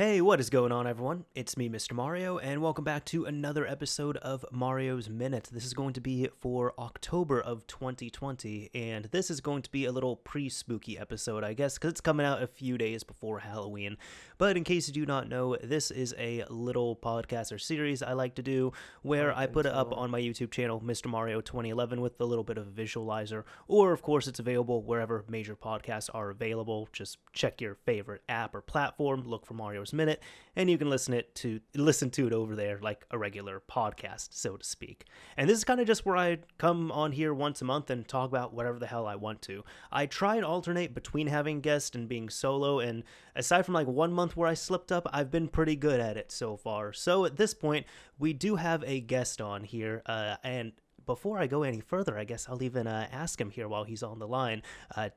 Hey, what is going on, everyone? It's me, Mr. Mario, and welcome back to another episode of Mario's Minute. This is going to be for October of 2020, and this is going to be a little pre-spooky episode, I guess, because it's coming out a few days before Halloween. But in case you do not know, this is a little podcast or series I like to do where I put it up on my YouTube channel, Mr. Mario 2011, with a little bit of a visualizer, or of course it's available wherever major podcasts are available. Just check your favorite app or platform, look for Mario's Minute, and you can listen to it over there like a regular podcast, so to speak. And this is kind of just where I come on here once a month and talk about whatever the hell I want to. I try and alternate between having guests and being solo, and aside from like 1 month where I slipped up, I've been pretty good at it so far. So at this point, we do have a guest on here, and before I go any further, I guess I'll even ask him here while he's on the line.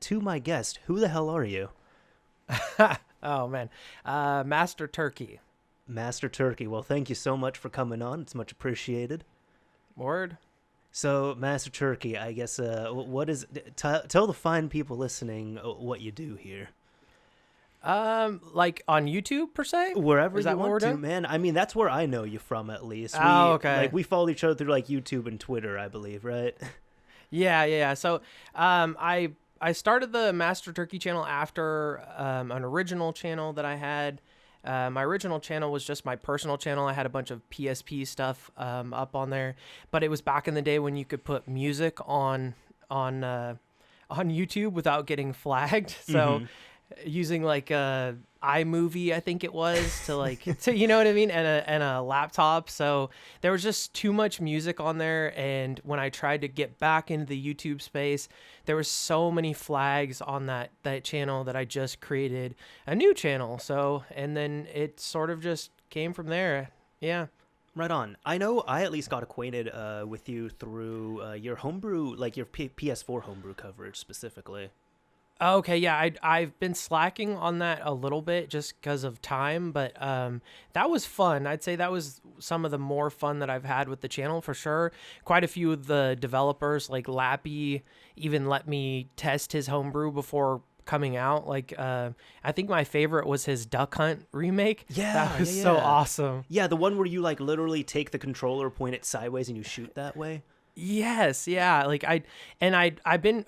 To my guest, who the hell are you? Oh, man. Master Turkey. Master Turkey. Well, thank you so much for coming on. It's much appreciated. Word. So, Master Turkey, I guess, what is... tell the fine people listening what you do here. Like on YouTube, per se? Wherever is you that want what we're to, doing? man. I mean, that's where I know you from, at least. Oh, okay. Like, we followed each other through, like, YouTube and Twitter, I believe, right? Yeah. So, I started the Master Turkey channel after an original channel that I had. My original channel was just my personal channel. I had a bunch of PSP stuff up on there, but it was back in the day when you could put music on YouTube without getting flagged. So using like a iMovie, I think it was, to you know what I mean, and a laptop. So there was just too much music on there, and when I tried to get back into the YouTube space, there was so many flags on that channel that I just created a new channel. So, and then it sort of just came from there. Yeah. Right on. I know I at least got acquainted with you through your homebrew, like your PS4 homebrew coverage specifically. Okay, yeah, I've been slacking on that a little bit just because of time, but that was fun. I'd say that was some of the more fun that I've had with the channel for sure. Quite a few of the developers, like Lappy, even let me test his homebrew before coming out. Like, I think my favorite was his Duck Hunt remake. Yeah, that was so awesome. Yeah, the one where you like literally take the controller, point it sideways, and you shoot that way. Yes, yeah. Like I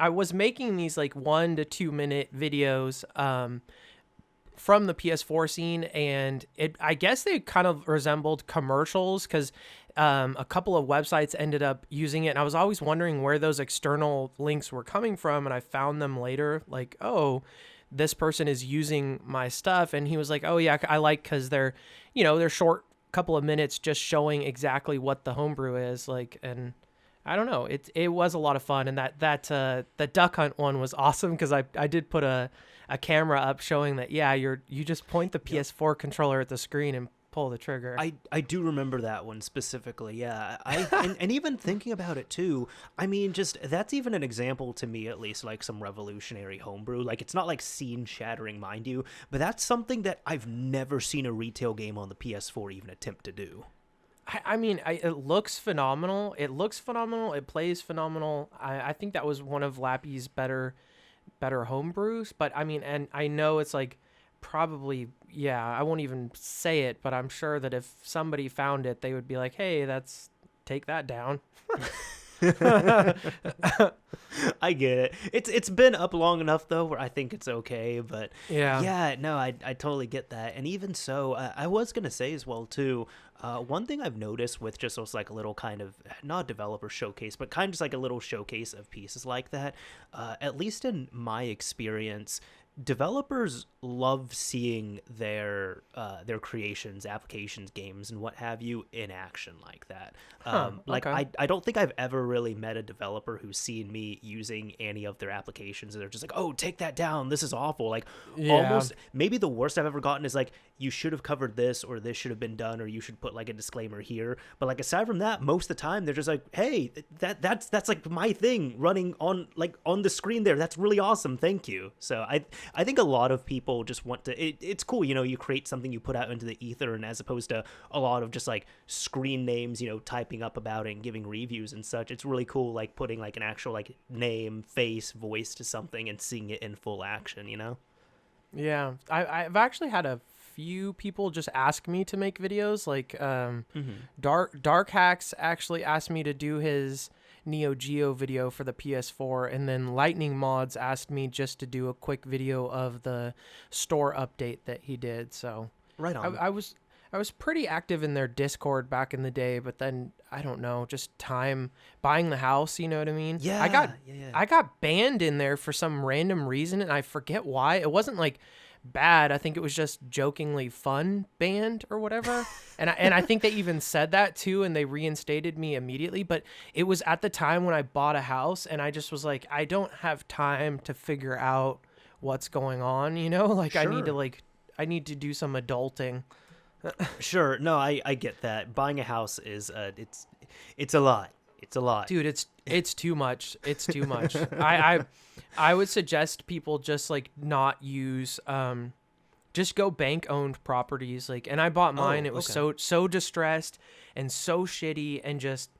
was making these like 1 to 2 minute videos from the PS4 scene, and I guess they kind of resembled commercials because a couple of websites ended up using it, and I was always wondering where those external links were coming from, and I found them later, like, oh, this person is using my stuff, and he was like, oh yeah, I like because they're short couple of minutes just showing exactly what the homebrew is like. And I don't know. It was a lot of fun, and that Duck Hunt one was awesome because I did put a camera up showing that you just point the PS4 controller at the screen and pull the trigger. I do remember that one specifically. Yeah, and even thinking about it too. I mean, just that's even an example to me, at least, like some revolutionary homebrew. Like it's not like scene shattering, mind you, but that's something that I've never seen a retail game on the PS4 even attempt to do. I mean, it looks phenomenal. It plays phenomenal. I think that was one of Lappy's better homebrews. But I mean, and I know it's like probably, yeah, I won't even say it, but I'm sure that if somebody found it, they would be like, hey, take that down. I get it. It's been up long enough though where I think it's okay, but no, I totally get that. And even so, I was gonna say as well too, one thing I've noticed with just those like a little kind of not developer showcase, but kind of just like a little showcase of pieces like that, at least in my experience, developers love seeing their creations, applications, games, and what have you in action like that. Okay. I don't think I've ever really met a developer who's seen me using any of their applications and they're just like, oh, take that down, this is awful. Like almost maybe the worst I've ever gotten is like, you should have covered this, or this should have been done, or you should put like a disclaimer here. But like aside from that, most of the time they're just like, hey, that's like my thing running on the screen there. That's really awesome. Thank you. So I think a lot of people just want to, it's cool, you create something, you put out into the ether, and as opposed to a lot of just like screen names, typing up about it and giving reviews and such, it's really cool like putting like an actual like name, face, voice to something and seeing it in full action, Yeah, I've actually had a few people just ask me to make videos. Like Mm-hmm. Dark Hacks actually asked me to do his Neo Geo video for the PS4, and then Lightning Mods asked me just to do a quick video of the store update that he did. So Right on. I was pretty active in their Discord back in the day, but then I don't know, just time buying the house, you know what I mean? Yeah, yeah. I got banned in there for some random reason, and I forget why. It wasn't like bad. I think it was just jokingly fun banned or whatever. and I think they even said that too, and they reinstated me immediately. But it was at the time when I bought a house, and I just was like, I don't have time to figure out what's going on, you know? Like Sure. I need to do some adulting. Sure. No, I get that. Buying a house is it's a lot. It's a lot. Dude, it's too much. It's too much. I would suggest people just like not use just go bank owned properties. Like, and I bought mine. It was okay. so distressed and so shitty, and just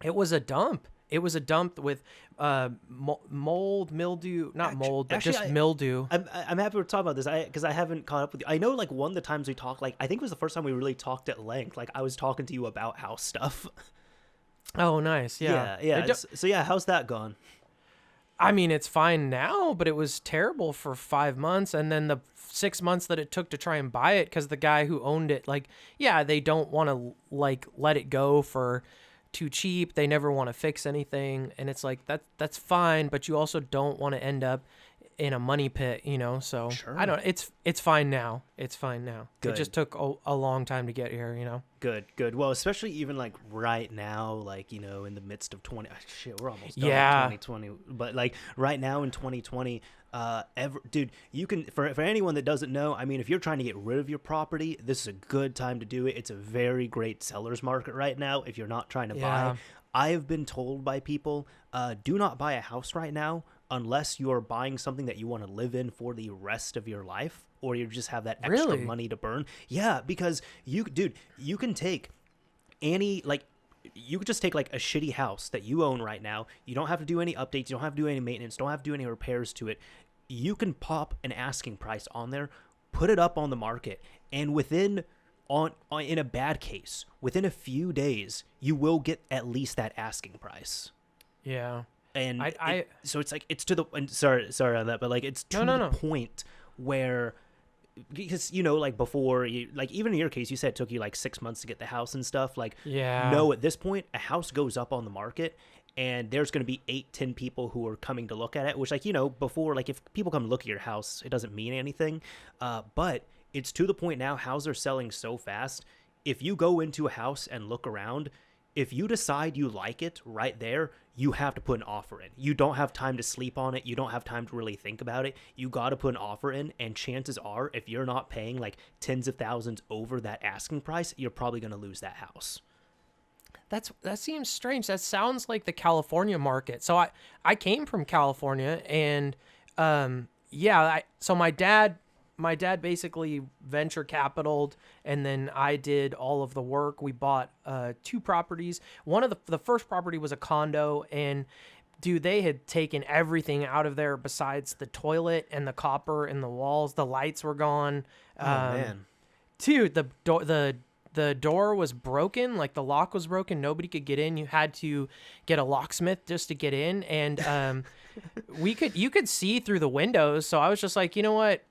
it was a dump. It was a dump with mold, mildew, not mold, but just mildew. I'm happy we're talking about this because I haven't caught up with you. I know like one of the times we talked, like I think it was the first time we really talked at length. Like I was talking to you about house stuff. Oh, nice. Yeah. Yeah. So yeah, how's that gone? I mean, it's fine now, but it was terrible for 5 months. And then the 6 months that it took to try and buy it, because the guy who owned it, like, yeah, they don't want to like let it go for too cheap. They never want to fix anything. And it's like, that's fine, but you also don't want to end up in a money pit, you know? So Sure. I don't, it's fine now. It's fine now. Good. It just took a long time to get here, you know? Good. Well, especially even like right now, like, you know, in the midst of shit, we're almost done Yeah. with 2020. But like right now in 2020, dude, you can, for anyone that doesn't know, I mean, if you're trying to get rid of your property, this is a good time to do it. It's a very great seller's market right now if you're not trying to buy. I have been told by people, do not buy a house right now unless you are buying something that you want to live in for the rest of your life, or you just have that extra Really? money to burn. Yeah, because you can take you could just take like a shitty house that you own right now. You don't have to do any updates. You don't have to do any maintenance. Don't have to do any repairs to it. You can pop an asking price on there, put it up on the market, and in a bad case, within a few days, you will get at least that asking price. Yeah. And I so it's like, it's to the, and sorry on that, but like it's to the point where, because, you know, like before you, like even in your case, you said it took you like 6 months to get the house and stuff. Like, Yeah. no, at this point, a house goes up on the market and there's going to be 8-10 people who are coming to look at it, which, like, you know, before, like if people come to look at your house, it doesn't mean anything. But it's to the point now, houses are selling so fast. If you go into a house and look around, if you decide you like it right there, you have to put an offer in. You don't have time to sleep on it. You don't have time to really think about it. You got to put an offer in, and chances are, if you're not paying like tens of thousands over that asking price, you're probably going to lose that house. That seems strange. That sounds like the California market. So I came from California, and so my dad basically venture capitaled, and then I did all of the work. We bought 2 properties. One of the first property was a condo, and dude, they had taken everything out of there besides the toilet and the copper in the walls. The lights were gone. Oh man, Dude, the door was broken, like the lock was broken. Nobody could get in. You had to get a locksmith just to get in, and you could see through the windows. So I was just like, you know what?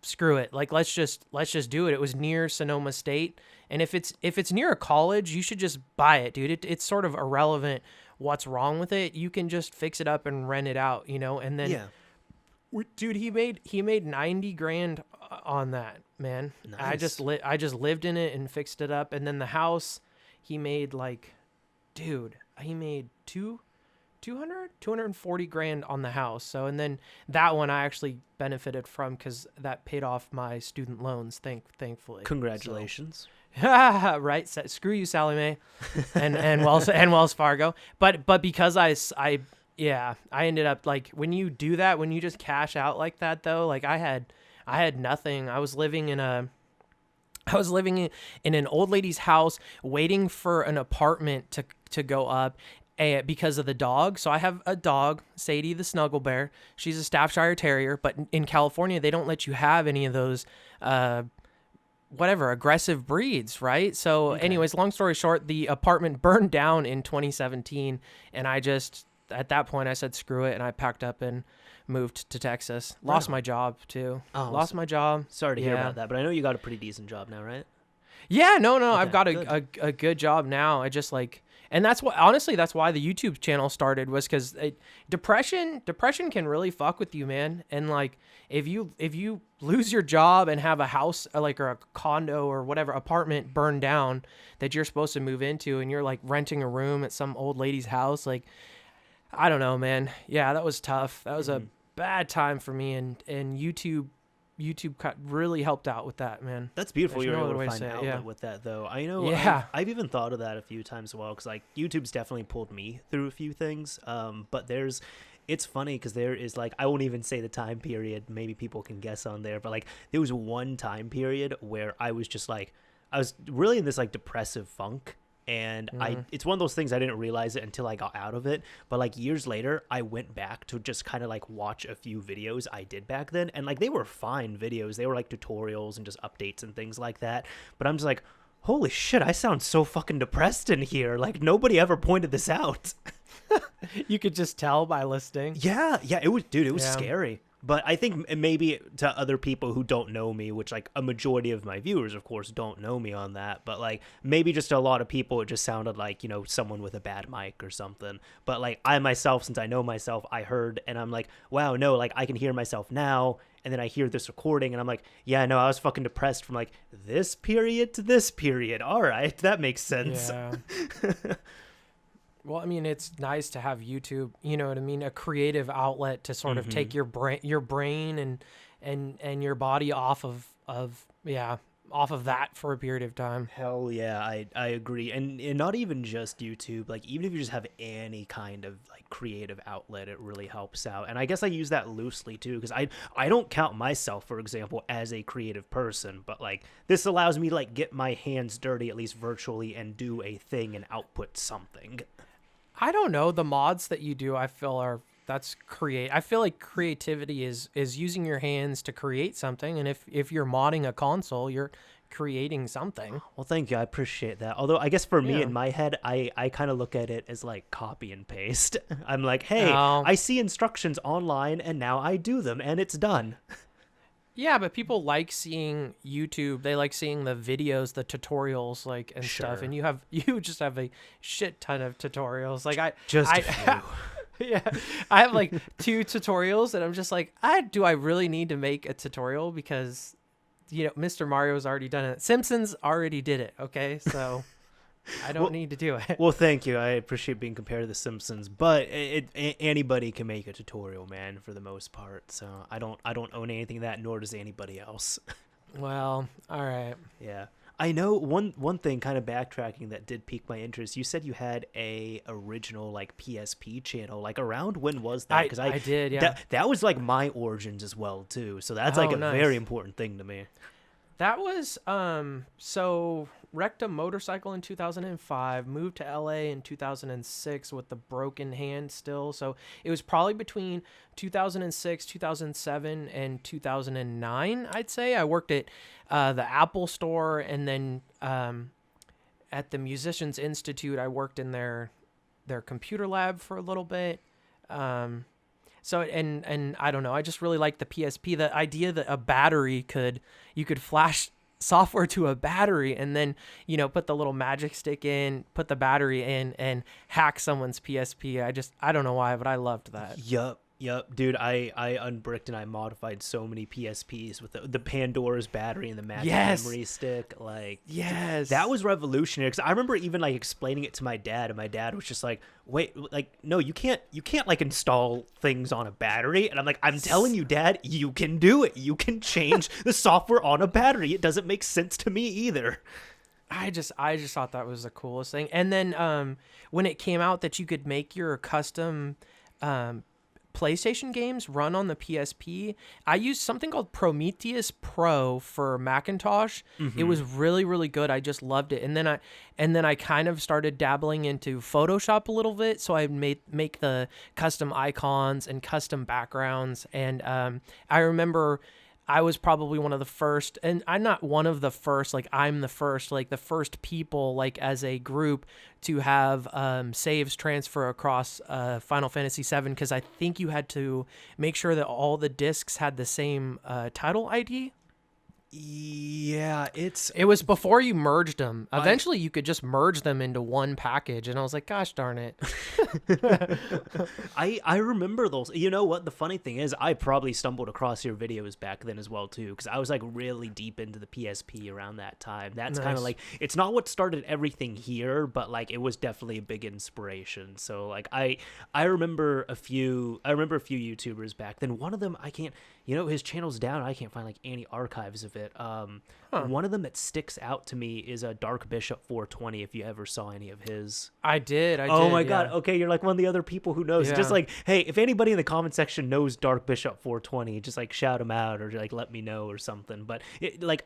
Screw it. Like, let's just do it. It was near Sonoma State. And if it's near a college, you should just buy it, dude. It's sort of irrelevant what's wrong with it. You can just fix it up and rent it out, you know? And then, yeah. Dude, he made $90,000 on that, man. Nice. I just lived in it and fixed it up. And then the house, he made like, dude, he made $240,000 on the house. So, and then that one I actually benefited from because that paid off my student loans, thankfully. Congratulations. So, right? Screw you, Sally Mae, and Wells Fargo. But because I ended up, like, when you do that, when you just cash out like that, though, like I had nothing. I was living in an old lady's house, waiting for an apartment to go up. Because of the dog. So I have a dog, Sadie the Snuggle Bear. She's a Staffordshire Terrier, but in California, they don't let you have any of those whatever, aggressive breeds, right? So Okay. anyways, long story short, the apartment burned down in 2017, and I just, at that point I said screw it, and I packed up and moved to Texas. Lost Right on. my job too. Oh, Lost my job. sorry to hear Yeah. about that, but I know you got a pretty decent job now, right? Yeah, no, Okay, I've got good. a good job now. I just like, and that's what, honestly, that's why the YouTube channel started, was because depression can really fuck with you, man. And like, if you lose your job and have a house, like, or a condo or whatever apartment burned down that you're supposed to move into, and you're like renting a room at some old lady's house, like, I don't know, man. Yeah, that was tough. That was a bad time for me, and YouTube really helped out with that, man. That's beautiful. There's You're no able other to way to find say an it, outlet yeah. with that, though. I know. Yeah. I've even thought of that a few times as well, because like YouTube's definitely pulled me through a few things. But it's funny because there is like, I won't even say the time period. Maybe people can guess on there, but like there was one time period where I was just like, I was really in this like depressive funk. And it's one of those things I didn't realize it until I got out of it. But like years later, I went back to just kind of like watch a few videos I did back then. And like they were fine videos. They were like tutorials and just updates and things like that. But I'm just like, holy shit, I sound so fucking depressed in here. Like nobody ever pointed this out. You could just tell by listening. Yeah, it was, dude, it was Yeah. scary. But I think maybe to other people who don't know me, which like a majority of my viewers, of course, don't know me on that. But like maybe just a lot of people, it just sounded like, you know, someone with a bad mic or something. But like I myself, since I know myself, I heard and I'm like, wow, no, like I can hear myself now. And then I hear this recording and I'm like, yeah, no, I was fucking depressed from like this period to this period. All right, that makes sense. Yeah. Well, I mean, it's nice to have YouTube, you know what I mean, a creative outlet to sort of take your brain and your body off of that for a period of time. Hell yeah, I agree. And not even just YouTube, like even if you just have any kind of like creative outlet, it really helps out. And I guess I use that loosely too, because I don't count myself, for example, as a creative person, but like this allows me to like get my hands dirty, at least virtually, and do a thing and output something. I don't know, the mods that you do, I feel I feel like creativity is using your hands to create something, and if you're modding a console, you're creating something. Well, thank you. I appreciate that. Although I guess for me Yeah. in my head, I kind of look at it as like copy and paste. I'm like, hey, Oh. I see instructions online and now I do them and it's done. Yeah, but people like seeing YouTube. They like seeing the videos, the tutorials, like, and stuff. Sure. And you just have a shit ton of tutorials. Like Just a I few. yeah, I have like 2 tutorials, and I'm just like, do I really need to make a tutorial? Because, you know, Mr. Mario's already done it. Simpsons already did it. Okay, so I don't need to do it. Well, thank you. I appreciate being compared to The Simpsons, but anybody can make a tutorial, man, for the most part. So I don't own anything of that, nor does anybody else. Well, all right. Yeah. I know one thing, kind of backtracking, that did pique my interest. You said you had a original like PSP channel. Like around when was that? Because I did, yeah. That was like my origins as well too. So that's like Oh, a nice. very important thing to me. That was so wrecked a motorcycle in 2005, moved to LA in 2006 with the broken hand still. So it was probably between 2006, 2007 and 2009, I'd say. I worked at the Apple store, and then at the Musicians Institute, I worked in their computer lab for a little bit. So, and I don't know, I just really like the PSP, the idea that you could flash software to a battery and then, you know, put the little magic stick in, put the battery in, and hack someone's PSP. I don't know why, but I loved that. Yup, dude. I unbricked and I modified so many PSPs with the Pandora's battery and the magic Yes. memory stick. Like, Yes. that was revolutionary. Because I remember even like explaining it to my dad, and my dad was just like, "Wait, like, no, you can't like install things on a battery." And I'm like, "I'm telling you, Dad, you can do it. You can change the software on a battery. It doesn't make sense to me either." I just thought that was the coolest thing. And then when it came out that you could make your custom PlayStation games run on the PSP, I used something called Prometheus Pro for Macintosh. It was really, really good. I just loved it. And then I kind of started dabbling into Photoshop a little bit, so I make the custom icons and custom backgrounds. And I remember I was probably one of the first, and I'm not one of the first, like I'm the first, like the first people, like as a group to have saves transfer across Final Fantasy VII, because I think you had to make sure that all the discs had the same title ID. Yeah, it was before you merged them. Eventually, you could just merge them into one package, and I was like, "Gosh darn it!" I remember those. You know what? The funny thing is, I probably stumbled across your videos back then as well too, because I was like really deep into the PSP around that time. That's kind of like, it's not what started everything here, but it was definitely a big inspiration. So I remember a few YouTubers back then. One of them, I can't. His channel's down. I can't find any archives of it. One of them that sticks out to me is a Dark Bishop 420. If you ever saw any of his, I did. Oh my god. Okay, you're one of the other people who knows. Yeah. Just hey, if anybody in the comment section knows Dark Bishop 420, just shout him out or let me know or something. But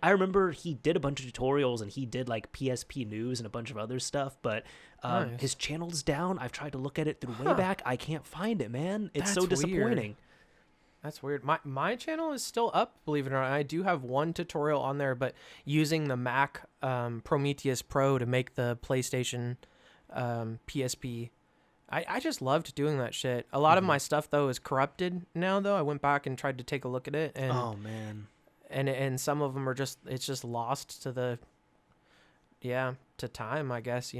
I remember he did a bunch of tutorials and he did PSP news and a bunch of other stuff. But nice. His channel's down. I've tried to look at it through way back. I can't find it, man. It's so disappointing. Weird. That's weird. My channel is still up, believe it or not. I do have one tutorial on there, but using the Mac Prometheus Pro to make the PlayStation PSP. I just loved doing that shit. A lot of my stuff, though, is corrupted now, though. I went back and tried to take a look at it. And, oh, man. And some of them are it's just lost to to time, I guess,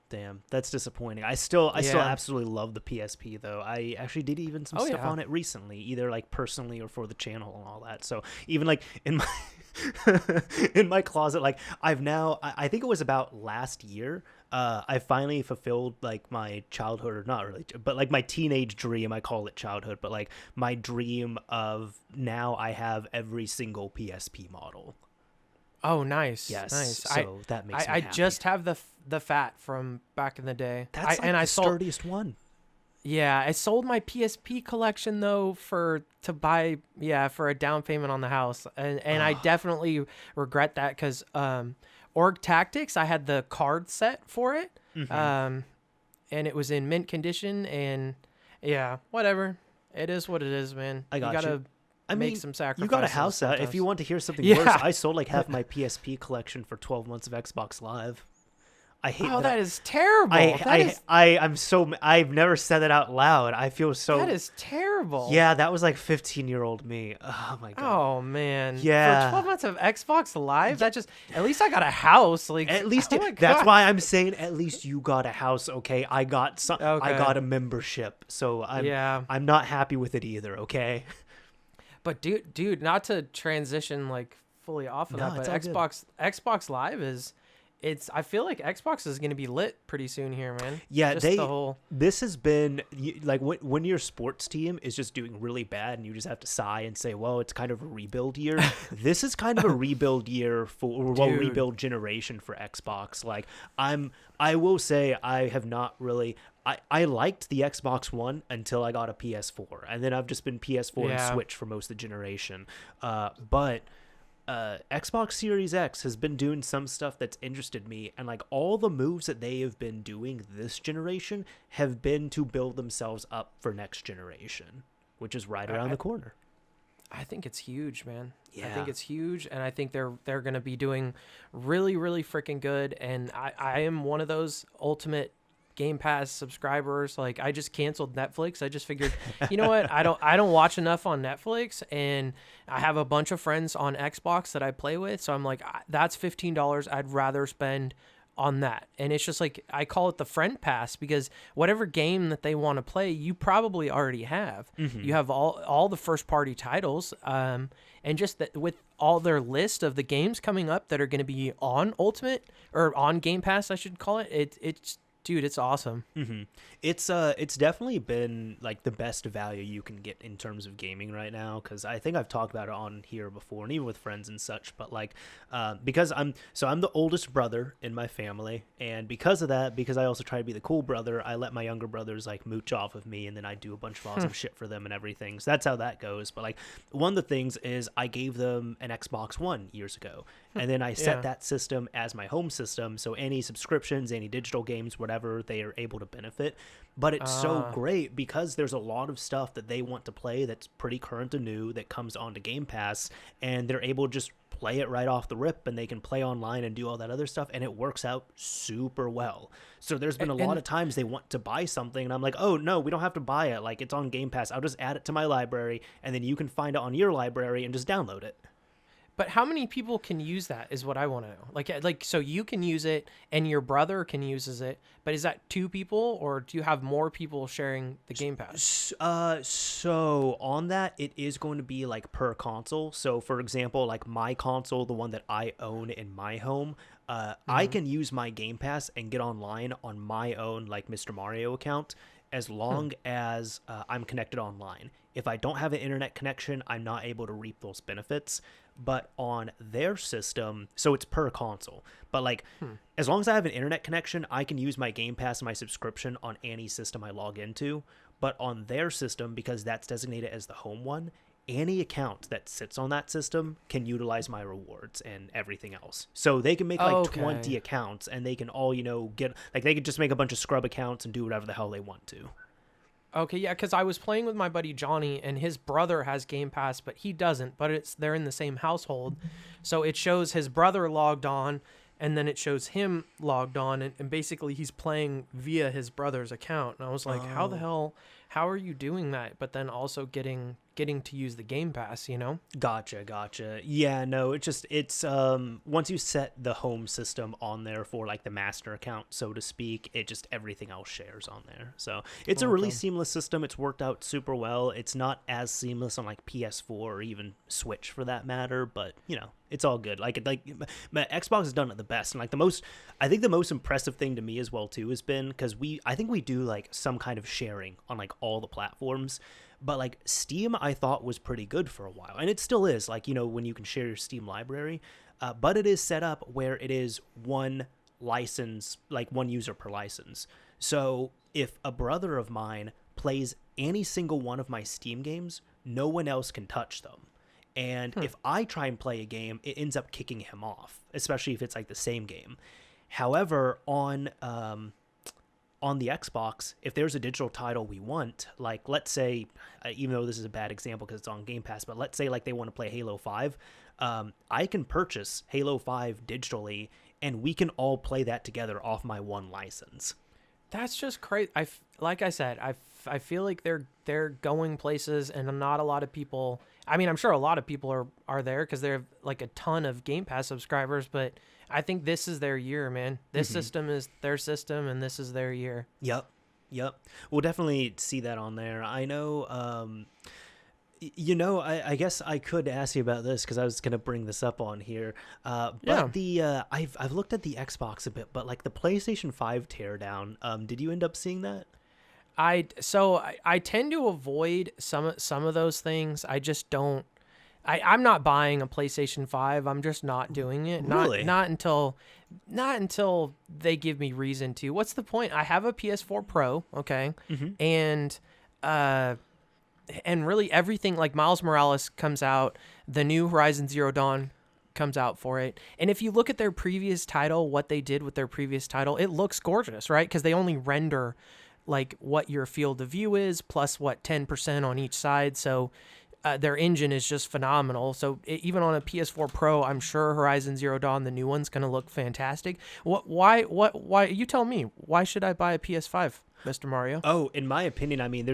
Damn, that's disappointing. I still absolutely love the PSP though. I actually did even some stuff on it recently, either personally or for the channel and all that. So even in my in my closet, I've now, I think it was about last year, I finally fulfilled my childhood, or not really, but my teenage dream. I call it childhood, but my dream of now I have every single PSP model. Oh, nice. Yes. Nice. So that makes me I happy. just have the fat from back in the day. That's the sturdiest one. Yeah, I sold my PSP collection though for a down payment on the house, and I definitely regret that because Org Tactics, I had the card set for it, and it was in mint condition, and yeah, whatever. It is what it is, man. You gotta make some sacrifices. You got a house out. If you want to hear something worse, I sold half my PSP collection for 12 months of Xbox Live. I hate that. Oh, that is terrible. I've never said that out loud. I feel so. That is terrible. Yeah, that was 15-year-old me. Oh my god. Oh man. Yeah. For 12 months of Xbox Live, at least I got a house. At least that's why I'm saying at least you got a house. Okay, I got some. Okay. I got a membership, so I'm not happy with it either. Okay. But dude, not to transition fully off of that, but Xbox Live I feel like Xbox is going to be lit pretty soon here, man. Yeah, this has been when your sports team is just doing really bad and you just have to sigh and say, well, it's kind of a rebuild year. This is kind of a rebuild year rebuild generation for Xbox. I will say I have not really. I liked the Xbox One until I got a PS4, and then I've just been PS4 and Switch for most of the generation. But Xbox Series X has been doing some stuff that's interested me, and all the moves that they have been doing this generation have been to build themselves up for next generation, which is right around the corner. I think it's huge, man. Yeah. I think it's huge, and I think they're going to be doing really, really freaking good, and I am one of those ultimate Game Pass subscribers. I just canceled Netflix. I just figured, you know what? I don't watch enough on Netflix, and I have a bunch of friends on Xbox that I play with. So I'm like, that's $15 I'd rather spend on that. And it's just I call it the friend pass, because whatever game that they want to play, you probably already have. You have all the first party titles, and just that with all their list of the games coming up that are going to be on Ultimate or on Game Pass, I should call it. Dude, it's awesome. It's definitely been the best value you can get in terms of gaming right now, because I think I've talked about it on here before and even with friends and such. But because I'm the oldest brother in my family, and because of that, because I also try to be the cool brother, I let my younger brothers mooch off of me, and then I do a bunch of awesome shit for them and everything. So that's how that goes. But one of the things is I gave them an Xbox One years ago, And then I set Yeah. that system as my home system. So any subscriptions, any digital games, whatever, they are able to benefit. But it's so great because there's a lot of stuff that they want to play that's pretty current and new that comes onto Game Pass, and they're able to just play it right off the rip, and they can play online and do all that other stuff, and it works out super well. So there's been a lot of times they want to buy something, and I'm like, oh, no, we don't have to buy it. Like, it's on Game Pass. I'll just add it to my library, and then you can find it on your library and just download it. But how many people can use that is what I want to know. Like, so you can use it and your brother can uses it, but is that 2 people or do you have more people sharing the Game Pass? So on that, it is going to be like per console. So for example, like my console, the one that I own in my home, I can use my Game Pass and get online on my own like Mr. Mario account as long as I'm connected online. If I don't have an internet connection, I'm not able to reap those benefits. But on their system, so it's per console. But like, as long as I have an internet connection, I can use my Game Pass and my subscription on any system I log into. But on their system, because that's designated as the home one, any account that sits on that system can utilize my rewards and everything else. So they can make like 20 accounts, and they can all, get like they could just make a bunch of scrub accounts and do whatever the hell they want to. Okay, yeah, because I was playing with my buddy Johnny, and his brother has Game Pass, but he doesn't. But they're in the same household, so it shows his brother logged on, and then it shows him logged on, and basically he's playing via his brother's account. And I was like, how are you doing that? But then also getting to use the Game Pass, Gotcha. Yeah, no, it's once you set the home system on there for like the master account, so to speak, it just everything else shares on there. So it's a really seamless system. It's worked out super well. It's not as seamless on like PS4 or even Switch for that matter, but it's all good. Like my Xbox has done it the best, and like I think the most impressive thing to me as well too has been because I think we do like some kind of sharing on like all the platforms. But like Steam, I thought was pretty good for a while, and it still is. Like when you can share your Steam library, but it is set up where it is one license, like one user per license. So if a brother of mine plays any single one of my Steam games, no one else can touch them. And if I try and play a game, it ends up kicking him off, especially if it's like the same game. However, on the Xbox, if there's a digital title we want, like let's say, even though this is a bad example because it's on Game Pass, but let's say like they want to play Halo 5, I can purchase Halo 5 digitally, and we can all play that together off my one license. That's just crazy. Like I said, I feel like they're going places, and not a lot of people. I mean, I'm sure a lot of people are there because they have like a ton of Game Pass subscribers, but I think this is their year, man. This system is their system, and this is their year. Yep. We'll definitely see that on there. I know, I guess I could ask you about this because I was going to bring this up on here. But I've looked at the Xbox a bit, but like the PlayStation 5 teardown, did you end up seeing that? I tend to avoid some of those things. I just don't. I'm not buying a PlayStation 5. I'm just not doing it. Really? Not until they give me reason to. What's the point? I have a PS4 Pro, okay? And really everything, like Miles Morales comes out, the new Horizon Zero Dawn comes out for it. And if you look at their previous title, what they did with their previous title, it looks gorgeous, right? Because they only render like what your field of view is plus what 10% on each side. So their engine is just phenomenal. So even on a PS4 Pro, I'm sure Horizon Zero Dawn, the new one's going to look fantastic. Why, you tell me, why should I buy a PS5, Mr. Mario? Oh, in my opinion, I mean,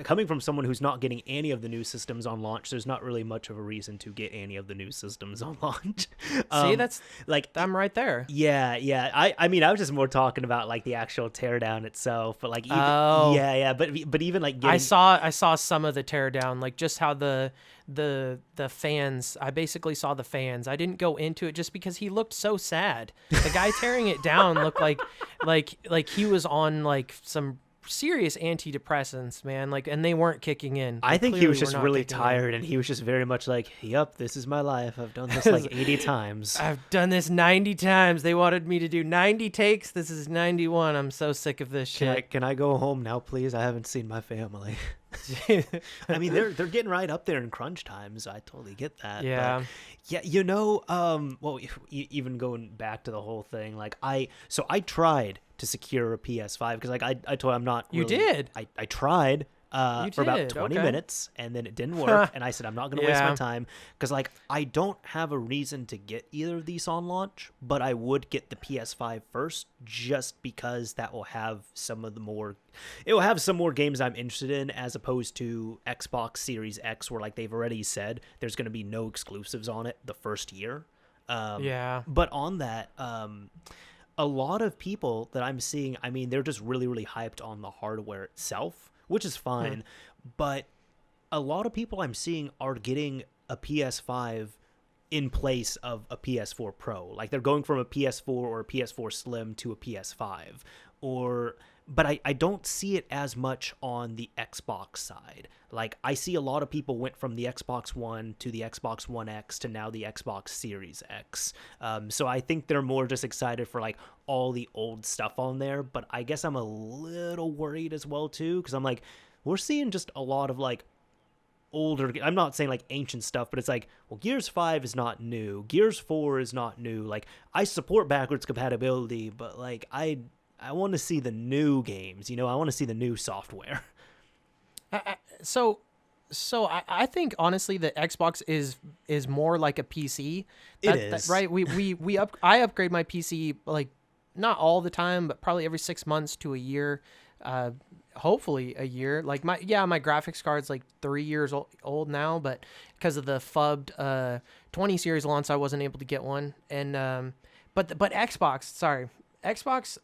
coming from someone who's not getting any of the new systems on launch, there's not really much of a reason to get any of the new systems on launch. See, that's like, I'm right there. Yeah. I mean, I was just more talking about like the actual teardown itself, but like, even, but even like getting... I saw some of the teardown, like just how the fans, I basically saw the fans. I didn't go into it just because he looked so sad. The guy tearing it down looked like he was on like some serious antidepressants, man. Like, and they weren't kicking in. I think he was just really tired, and he was just very much like, "Yep, this is my life. I've done this like 80 times. I've done this 90 times. They wanted me to do 90 takes. This is 91. I'm so sick of this shit. Can I go home now, please? I haven't seen my family." I mean, they're getting right up there in crunch times. I totally get that. Yeah. But yeah, well, even going back to the whole thing, like I tried to secure a PS5 because like I told you I'm not You really, did? I tried You for about did? 20 Okay. minutes and then it didn't work and I said I'm not going to waste my Yeah. time because like I don't have a reason to get either of these on launch, but I would get the PS5 first just because that will have some more games I'm interested in as opposed to Xbox Series X where like they've already said there's going to be no exclusives on it the first year. Yeah. But on that, a lot of people that I'm seeing, I mean, they're just really, really hyped on the hardware itself, which is fine. But a lot of people I'm seeing are getting a PS5 in place of a PS4 Pro. Like they're going from a PS4 or a PS4 Slim to a PS5. But I don't see it as much on the Xbox side. Like I see a lot of people went from the Xbox One to the Xbox One X to now the Xbox Series X. So I think they're more just excited for like all the old stuff on there. But I guess I'm a little worried as well too because I'm like, we're seeing just a lot of like older, I'm not saying like ancient stuff, but it's like, well, Gears 5 is not new. Gears 4 is not new. Like I support backwards compatibility, but like I want to see the new games, I want to see the new software. So I think honestly the Xbox is more like a PC. It is. Right. I upgrade my PC like not all the time, but probably every 6 months to a year. Hopefully a year. Like my graphics card's like 3 years old now, but because of the fubbed 20 series launch, I wasn't able to get one. And but Xbox.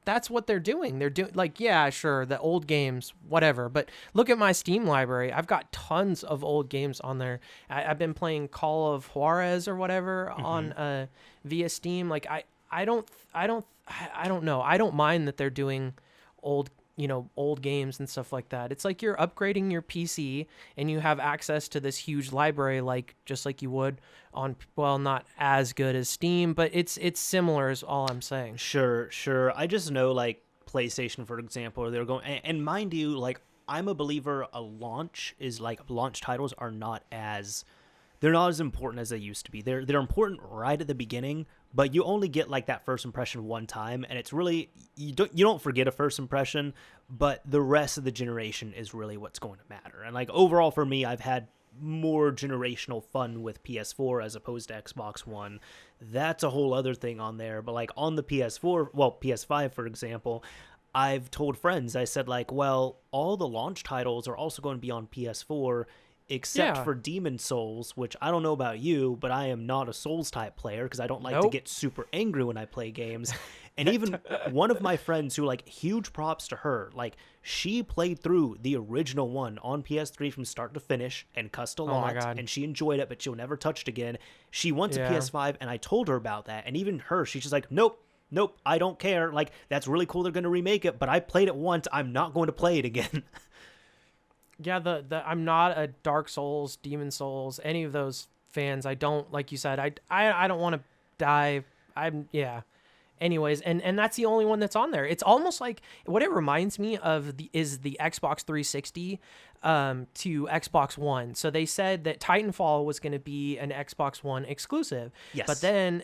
That's what they're doing. They're doing like, yeah, sure, the old games, whatever. But look at my Steam library. I've got tons of old games on there. I've been playing Call of Juarez or whatever on via Steam. Like I don't know. I don't mind that they're doing old games and stuff like that. It's like you're upgrading your PC and you have access to this huge library, like just like you would on, well, not as good as Steam, but it's similar is all I'm saying. Sure. I just know like PlayStation, for example, they're going, and mind you, like I'm a believer launch titles are they're not as important as they used to be. They're important right at the beginning, but you only get like that first impression one time, and it's really you don't forget a first impression, but the rest of the generation is really what's going to matter. And like overall for me, I've had more generational fun with PS4 as opposed to Xbox One. That's a whole other thing on there, but like on the PS5 for example, I've told friends, I said like, well, all the launch titles are also going to be on PS4 except for Demon Souls, which I don't know about you, but I am not a Souls type player because I don't like to get super angry when I play games. And even one of my friends who, like, huge props to her, like, she played through the original one on PS3 from start to finish and cussed a lot, and she enjoyed it, but she'll never touch it again. She went to PS5, and I told her about that, and even her, she's just like, nope, I don't care. Like, that's really cool they're going to remake it, but I played it once. I'm not going to play it again. Yeah, I'm not a Dark Souls, Demon Souls, any of those fans. I don't, like you said, I don't want to dive. Anyways, and that's the only one that's on there. It's almost like what it reminds me of is the Xbox 360 to Xbox One. So they said that Titanfall was going to be an Xbox One exclusive. Yes. But then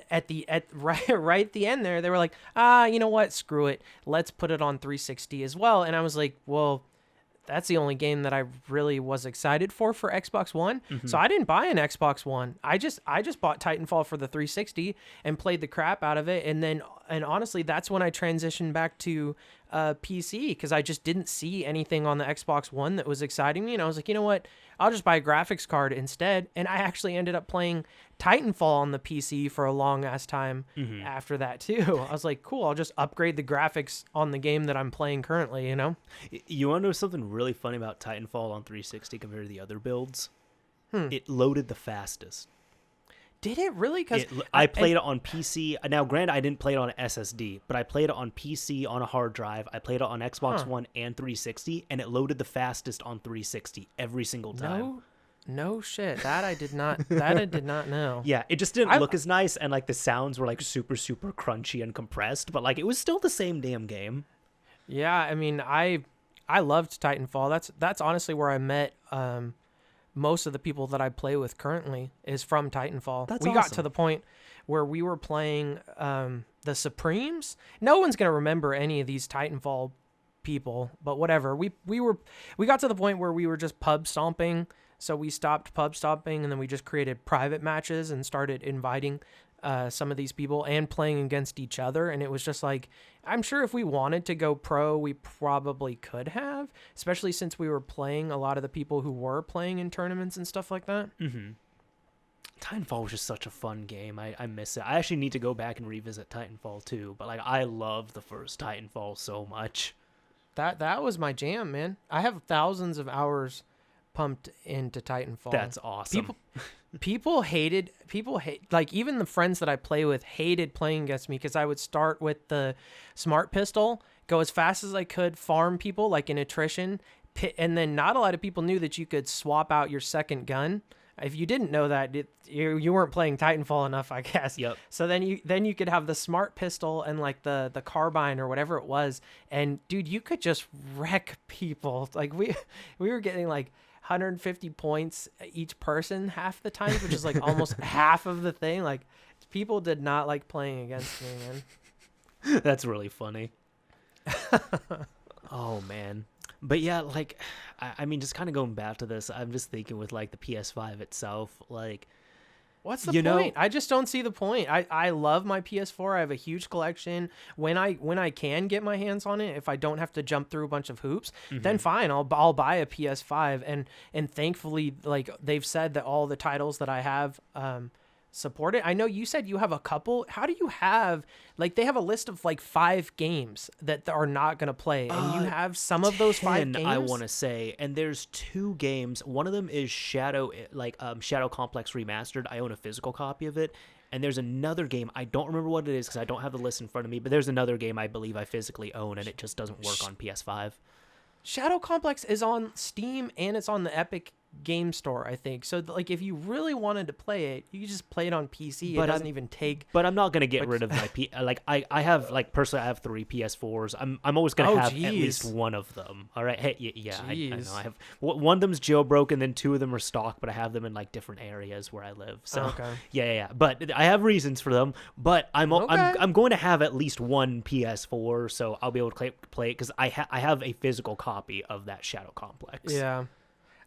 right at the end there, they were like, you know what? Screw it. Let's put it on 360 as well. And I was like, well, that's the only game that I really was excited for Xbox One. Mm-hmm. So I didn't buy an Xbox One. I just bought Titanfall for the 360 and played the crap out of it. And honestly, that's when I transitioned back to PC because I just didn't see anything on the Xbox One that was exciting me. And I was like, you know what? I'll just buy a graphics card instead. And I actually ended up playing Titanfall on the PC for a long ass time after that too. I was like, cool, I'll just upgrade the graphics on the game that I'm playing currently, you know? You want to know something really funny about Titanfall on 360 compared to the other builds? It loaded the fastest. Did it really? Because I played it on PC. Now, granted, I didn't play it on an SSD, but I played it on PC on a hard drive. I played it on Xbox One and 360, and it loaded the fastest on 360 every single time. No shit. That I did not. That I did not know. Yeah, it just didn't look as nice, and like the sounds were like super crunchy and compressed, but like it was still the same damn game. Yeah, I mean, I I loved Titanfall. That's honestly where I met most of the people that I play with currently is from Titanfall. That's we got awesome. to the point where we were playing the Supremes. No one's gonna remember any of these Titanfall people, but whatever. We got to the point where we were just pub stomping. So we stopped pub stomping, and then we just created private matches and started inviting some of these people and playing against each other. And it was just like, I'm sure if we wanted to go pro, we probably could have, especially since we were playing a lot of the people who were playing in tournaments and stuff like that. Mm-hmm. Titanfall was just such a fun game. I miss it. I actually need to go back and revisit Titanfall too. But like, I love the first Titanfall so much. That was my jam, man. I have thousands of hours pumped into Titanfall. That's awesome. People hate, like, even the friends that I play with hated playing against me because I would start with the smart pistol, go as fast as I could, farm people like in attrition, and then not a lot of people knew that you could swap out your second gun. If you didn't know that, you weren't playing Titanfall enough, I guess. Yep. So then you could have the smart pistol and like the carbine or whatever it was, and dude, you could just wreck people. Like we were getting like 150 points each person half the time, which is like almost half of the thing. Like, people did not like playing against me, man. That's really funny. Oh, man. But yeah, like, I mean, just kind of going back to this, I'm just thinking with like the PS5 itself, like, what's the point? I just don't see the point. I love my PS4. I have a huge collection. When I can get my hands on it, if I don't have to jump through a bunch of hoops, then fine, I'll buy a PS5. And thankfully, like, they've said that all the titles that I have support it. I know you said you have a couple. How do you have, like, they have a list of like 5 games that are not going to play, and you have some of those 5 games? I want to say, and there's 2 games. One of them is Shadow Complex Remastered. I own a physical copy of it. And there's another game, I don't remember what it is because I don't have the list in front of me, but there's another game I believe I physically own, and it just doesn't work on PS5. Shadow Complex is on Steam and it's on the Epic Game Store, I think. So like, if you really wanted to play it, you could just play it on PC. But it doesn't even take. But I'm not gonna get rid of my like I have, like, personally, I have 3 PS4s. I'm always gonna have at least one of them. All right, hey, yeah, I know I have one of them's jailbroken, then 2 of them are stock, but I have them in like different areas where I live. So okay. yeah. But I have reasons for them. But I'm going to have at least one PS4, so I'll be able to play it because I have a physical copy of that Shadow Complex. Yeah.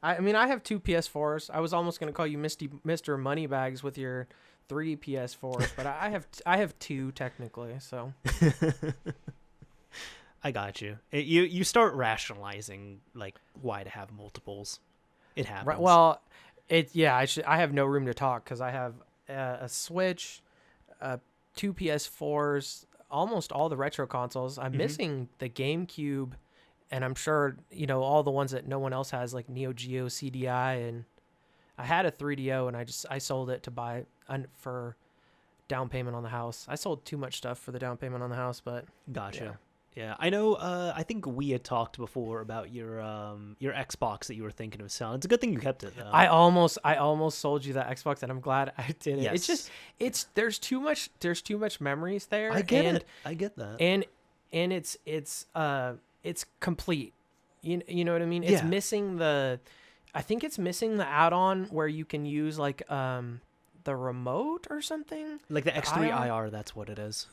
I mean, I have 2 PS4s. I was almost going to call you Mr. Moneybags with your 3 PS4s, but I have 2 technically, so. I got you. You start rationalizing, like, why to have multiples. It happens. Right, well, I have no room to talk because I have a Switch, 2 PS4s, almost all the retro consoles. I'm missing the GameCube. And I'm sure, all the ones that no one else has, like Neo Geo, CDI, and I had a 3DO, and I sold it to buy for down payment on the house. I sold too much stuff for the down payment on the house, but gotcha. Yeah, I know. I think we had talked before about your Xbox that you were thinking of selling. It's a good thing you kept it, though. I almost sold you that Xbox, and I'm glad I did it. Yes. It's just there's too much memories there. I get it. I get that. And it's complete. You know what I mean? It's missing I think it's missing the add-on where you can use like the remote or something. Like the X3 IR, that's what it is.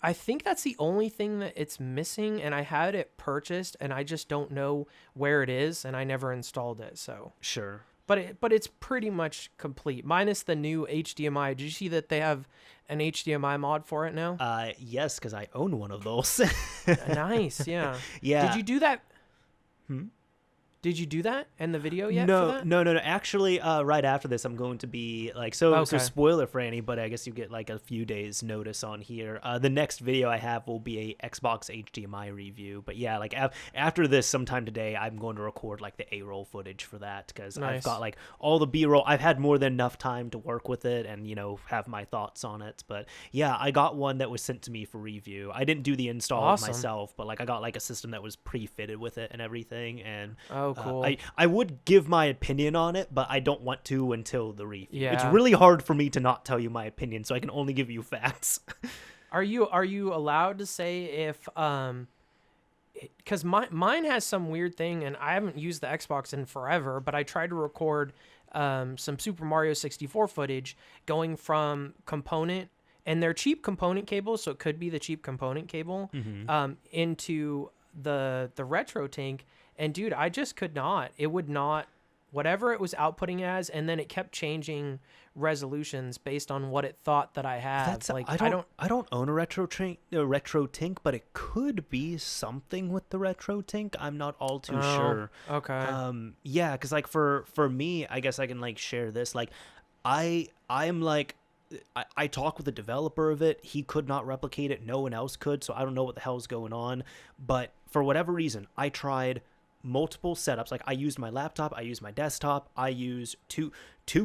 I think that's the only thing that it's missing, and I had it purchased and I just don't know where it is, and I never installed it, so. Sure. But it's pretty much complete, minus the new HDMI. Did you see that they have an HDMI mod for it now? Yes, because I own one of those. Nice, yeah. Yeah. Did you do that? Did you do that in the video yet? No. Actually, right after this, I'm going to be like, so spoiler for anybody, I guess you get like a few days notice on here. The next video I have will be a Xbox HDMI review. But yeah, like after this, sometime today, I'm going to record like the A-roll footage for that because I've got like all the B-roll. I've had more than enough time to work with it and, have my thoughts on it. But yeah, I got one that was sent to me for review. I didn't do the install myself, but like I got like a system that was pre-fitted with it and everything. And cool. I would give my opinion on it, but I don't want to until the review. Yeah. It's really hard for me to not tell you my opinion, so I can only give you facts. Are you allowed to say because mine has some weird thing, and I haven't used the Xbox in forever, but I tried to record some Super Mario 64 footage going from component, and they're cheap component cables, so it could be the cheap component cable, into the retro tank. And dude, I just could not. It would not, whatever it was outputting as, and then it kept changing resolutions based on what it thought that I had. That's like I don't own a retro tink, but it could be something with the retro tink. I'm not all too sure. Okay. Yeah, because like for me, I guess I can like share this. Like, I'm like. I talked with the developer of it. He could not replicate it. No one else could. So I don't know what the hell's going on. But for whatever reason, I tried multiple setups. Like I used my laptop, I used my desktop, I used two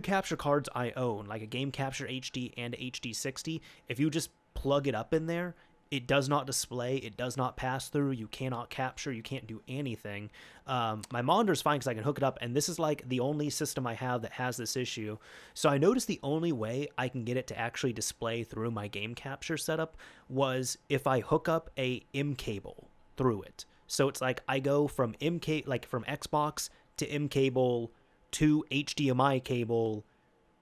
capture cards I own, like a Game Capture HD and HD60. If you just plug it up in there, it does not display, it does not pass through, you cannot capture, you can't do anything. My monitor's fine because I can hook it up, and this is like the only system I have that has this issue. So I noticed the only way I can get it to actually display through my game capture setup was if I hook up a M cable through it. So it's like I go from from Xbox to M cable to HDMI cable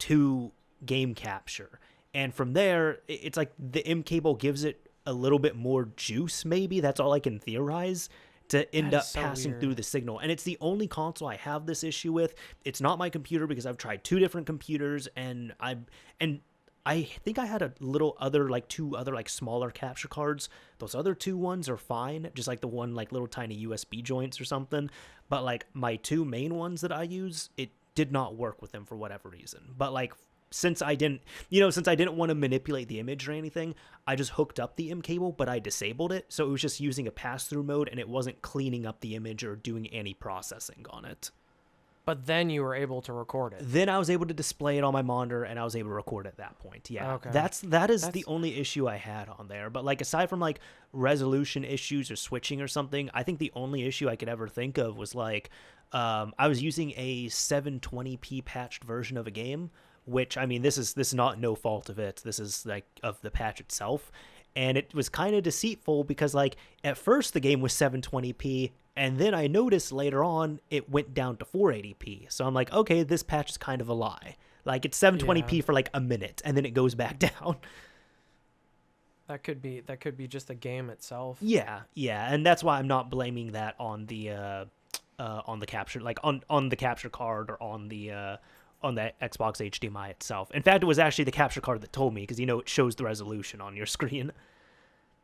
to game capture. And from there, it's like the M cable gives it a little bit more juice, maybe. That's all I can theorize, to end up passing through the signal. And it's the only console I have this issue with. It's not my computer because I've tried two different computers, and I think I had two other like smaller capture cards. Those other two ones are fine, just like the one like little tiny USB joints or something. But like my two main ones that I use, it did not work with them for whatever reason. But like since I didn't want to manipulate the image or anything, I just hooked up the M cable, but I disabled it. So it was just using a pass-through mode, and it wasn't cleaning up the image or doing any processing on it. But then you were able to record it. Then I was able to display it on my monitor, and I was able to record at that point. Yeah, okay. That is the only issue I had on there. But like aside from like resolution issues or switching or something, I think the only issue I could ever think of was like I was using a 720p patched version of a game, which I mean this is not no fault of it. This is like of the patch itself. And it was kind of deceitful because like at first the game was 720p, and then I noticed later on it went down to 480p. So I'm like, okay, this patch is kind of a lie. Like it's 720p for like a minute, and then it goes back down. That could be just the game itself. Yeah, and that's why I'm not blaming that on the capture, like on the capture card or on the Xbox HDMI itself. In fact, it was actually the capture card that told me, because it shows the resolution on your screen.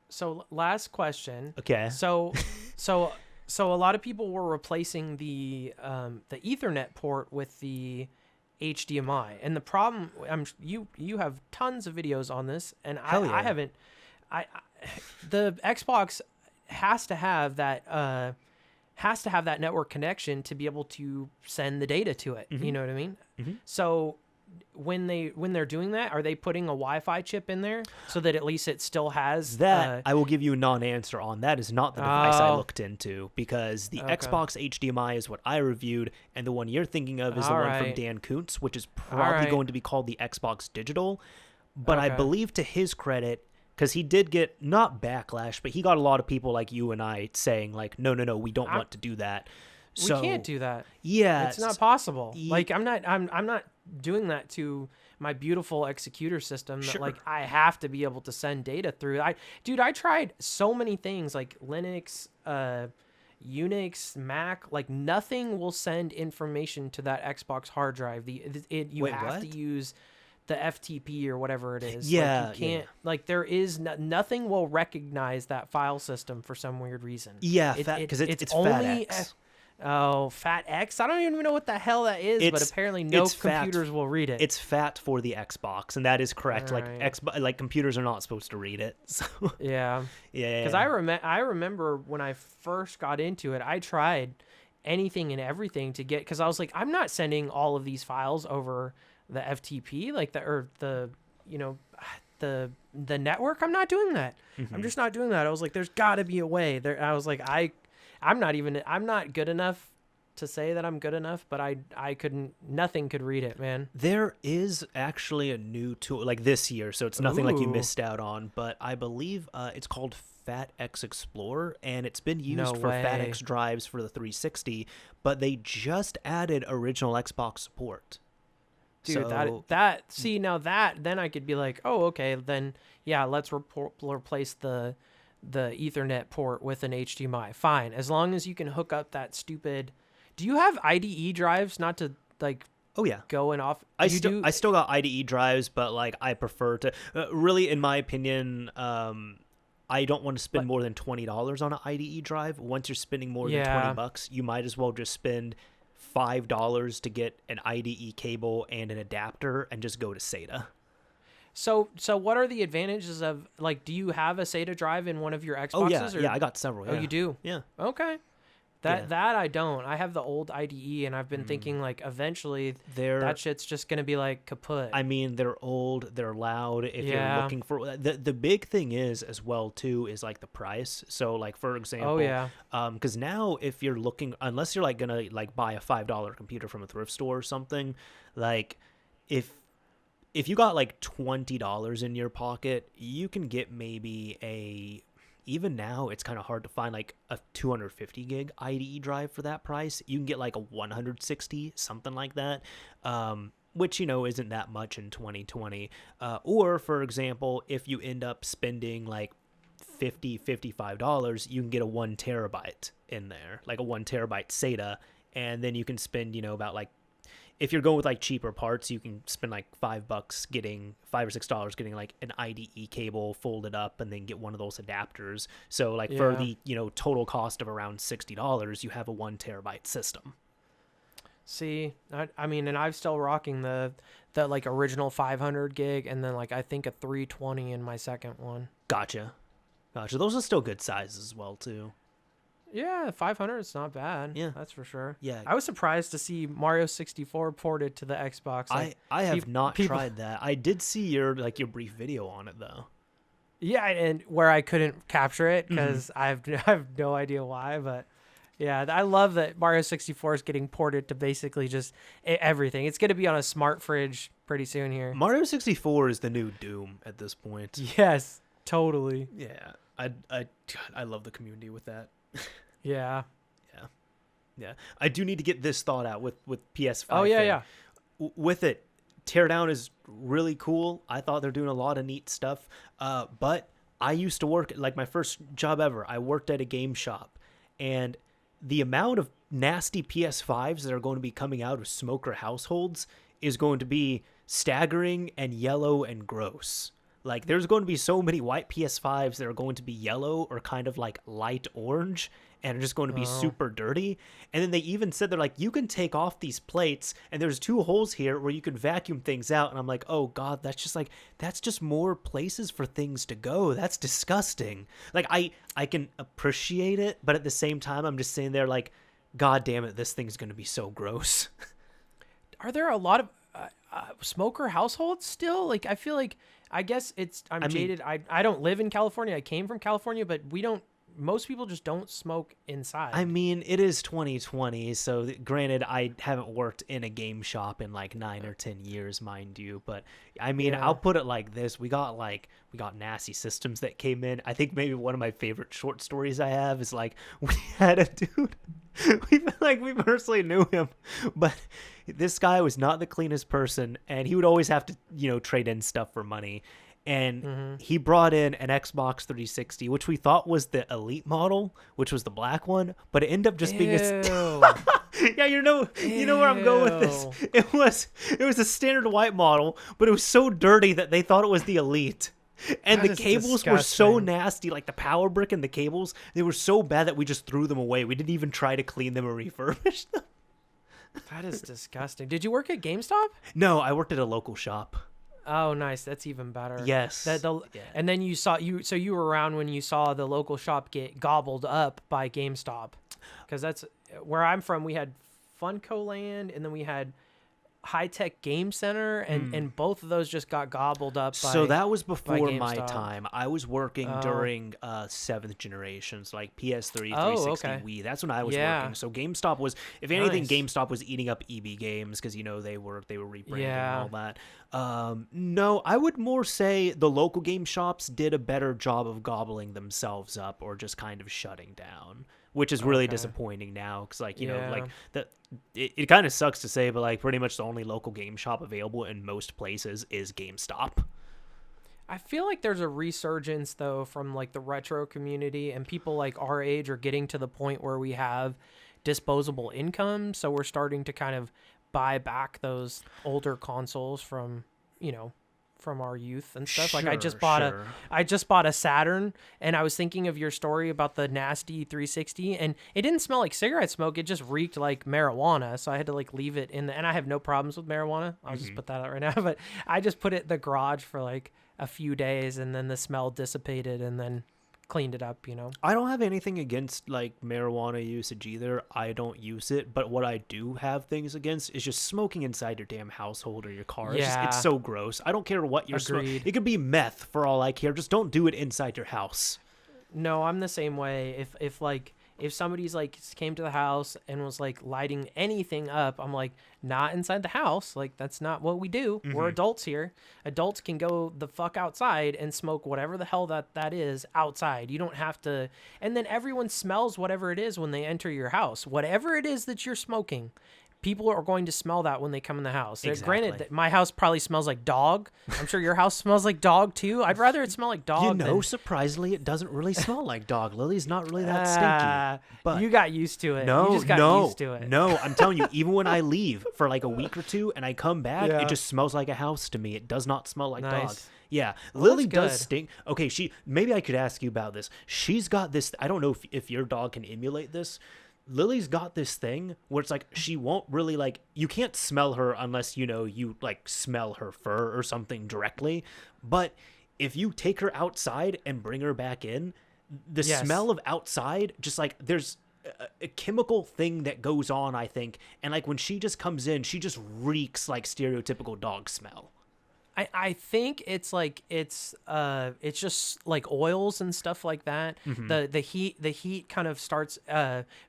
So last question. Okay. So a lot of people were replacing the Ethernet port with the HDMI, and the problem, you have tons of videos on this, and I haven't. The Xbox has to have that network connection to be able to send the data to it. Mm-hmm. You know what I mean? Mm-hmm. So when they're doing that, are they putting a Wi-Fi chip in there so that at least it still has that? I will give you a non-answer on that. Is not the device I looked into, because the Xbox HDMI is what I reviewed, and the one you're thinking of is the one from Dan Kuntz, which is probably going to be called the Xbox Digital. But I believe, to his credit, because he did get not backlash, but he got a lot of people like you and I saying like, no, we don't want to do that. So, we can't do that. Yeah, it's not possible. Like I'm not doing that to my beautiful executor system that like I have to be able to send data through. I tried so many things like Linux, Unix, Mac, like nothing will send information to that Xbox hard drive. You have to use the FTP or whatever it is. Yeah, like you can't. Like there is nothing will recognize that file system for some weird reason. Yeah, because it's only FAT X. FAT X. I don't even know what the hell that is, but apparently no computers will read it. It's FAT for the Xbox, and that is correct. Right. Like computers are not supposed to read it. So. Yeah. Because I remember when I first got into it, I tried anything and everything to get, because I was like, I'm not sending all of these files over the FTP, like the network. I'm not doing that. Mm-hmm. I'm just not doing that. I was like, there's got to be a way. I was like, I'm not good enough to say that I'm good enough, but I couldn't, nothing could read it, man. There is actually a new tool like this year, so it's nothing like you Ooh. missed out on, but I believe it's called FATX Explorer, and it's been used No for way. FATX drives for the 360, but they just added original Xbox support. Dude, So, then I could be like, oh, okay, then yeah, let's replace the Ethernet port with an HDMI. Fine, as long as you can hook up that stupid. Do you have IDE drives? Not to like. oh yeah. Going off. I still got IDE drives, but like I prefer to really, in my opinion, I don't want to spend more than $20 on an IDE drive. Once you're spending more than $20, you might as well just spend $5 to get an IDE cable and an adapter and just go to SATA. So what are the advantages of, like, do you have a SATA drive in one of your Xboxes? Oh yeah, yeah, I got several. Yeah. Oh, you do? Yeah. Okay. That I don't. I have the old IDE, and I've been thinking like eventually that shit's just gonna be like kaput. I mean, they're old, they're loud. If you're looking for the big thing is as well too is like the price. So like for example, because now if you're looking, unless you're like gonna like buy a $5 computer from a thrift store or something, like if you got like $20 in your pocket, you can get maybe even now it's kind of hard to find like a 250 gig IDE drive for that price. You can get like a 160, something like that, which, isn't that much in 2020. Or for example, if you end up spending like $55, you can get a 1 terabyte in there, like a 1 terabyte SATA. And then you can spend, about like, if you're going with like cheaper parts, you can spend like $5 getting $5 or $6 getting like an IDE cable folded up and then get one of those adapters. So like for the, total cost of around $60, you have a 1 terabyte system. See, I mean, and I'm still rocking the like original 500 gig and then like I think a 320 in my second one. Gotcha. Those are still good sizes as well too. Yeah, 500 is not bad. Yeah, that's for sure. Yeah, I was surprised to see Mario 64 ported to the Xbox. Like, I have not tried that. I did see your brief video on it though. Yeah, and where I couldn't capture it because I have no idea why, but yeah, I love that Mario 64 is getting ported to basically just everything. It's going to be on a smart fridge pretty soon here. Mario 64 is the new Doom at this point. Yes, totally. Yeah, I love the community with that. Yeah. I do need to get this thought out with PS5. Oh yeah. With it, Teardown is really cool. I thought they're doing a lot of neat stuff. But I used to work, like my first job ever, I worked at a game shop, and the amount of nasty PS5s that are going to be coming out of smoker households is going to be staggering and yellow and gross. Like, there's going to be so many white PS5s that are going to be yellow or kind of like light orange and are just going to be super dirty. And then they even said, they're like, you can take off these plates and there's 2 holes here where you can vacuum things out. And I'm like, oh God, that's just more places for things to go. That's disgusting. Like, I can appreciate it, but at the same time, I'm just sitting there like, God damn it, this thing's going to be so gross. Are there a lot of smoker households still? Like, I feel like, I guess I'm jaded. I don't live in California. I came from California, but most people just don't smoke inside. I mean, it is 2020, so granted, I haven't worked in a game shop in like 9 or 10 years, mind you. But I mean, I'll put it like this: we got nasty systems that came in. I think maybe one of my favorite short stories I have is like we had a dude. We personally knew him, but this guy was not the cleanest person, and he would always have to trade in stuff for money. And he brought in an Xbox 360, which we thought was the elite model, which was the black one, but it ended up just being yeah, you know where I'm going with this. It was a standard white model, but it was so dirty that they thought it was the elite. And the cables were so nasty, like the power brick and the cables, they were so bad that we just threw them away. We didn't even try to clean them or refurbish them. That is disgusting. Did you work at GameStop? No, I worked at a local shop. Oh, nice. That's even better. Yes. And then so you were around when you saw the local shop get gobbled up by GameStop. Because that's where I'm from. We had Funco Land, and then we had High Tech Game Center, and both of those just got gobbled up by So that was before my GameStop. time. I was working during 7th generations, like PS3, Oh, 360, okay. Wii. That's when I was Yeah. working. So GameStop was, if anything, Nice. GameStop was eating up EB Games because they were rebranding Yeah. and all that. No, I would more say the local game shops did a better job of gobbling themselves up or just kind of shutting down, which is really Okay. disappointing now because like Yeah. like that. It kind of sucks to say, but like pretty much the only local game shop available in most places is GameStop. I feel like there's a resurgence though from like the retro community, and people like our age are getting to the point where we have disposable income, so we're starting to kind of buy back those older consoles from, from our youth and stuff. Like I just bought a Saturn, and I was thinking of your story about the nasty 360, and it didn't smell like cigarette smoke, it just reeked like marijuana, so I had to like leave it in and I have no problems with marijuana. I'll just put that out right now, but I just put it in the garage for like a few days, and then the smell dissipated, and then cleaned it up. I don't have anything against like marijuana usage either. I don't use it, but what I do have things against is just smoking inside your damn household or your car. Yeah. It's so gross. I don't care what you're smoking. Agreed. It could be meth for all I care. Just don't do it inside your house. No, I'm the same way. If somebody's like came to the house and was like lighting anything up, I'm like, not inside the house. Like that's not what we do. We're adults here. Adults can go the fuck outside and smoke whatever the hell that is outside. You don't have to. And then everyone smells whatever it is when they enter your house. Whatever it is that you're smoking, people are going to smell that when they come in the house. Exactly. Granted, my house probably smells like dog. I'm sure your house smells like dog too. I'd rather it smell like dog. Surprisingly, it doesn't really smell like dog. Lily's not really that stinky. But you got used to it. No, you just got used to it. No, I'm telling you, even when I leave for like a week or two and I come back, Yeah. it just smells like a house to me. It does not smell like dog. Nice. Yeah, Well, Lily that's does good. stink. Okay, maybe I could ask you about this. She's got this. I don't know if your dog can emulate this. Lily's got this thing where it's like she won't really like, you can't smell her unless you like smell her fur or something directly. But if you take her outside and bring her back in, the Yes. smell of outside, just like there's a chemical thing that goes on, I think. And like when she just comes in, she just reeks like stereotypical dog smell. I think it's like it's just like oils and stuff like that. The heat kind of starts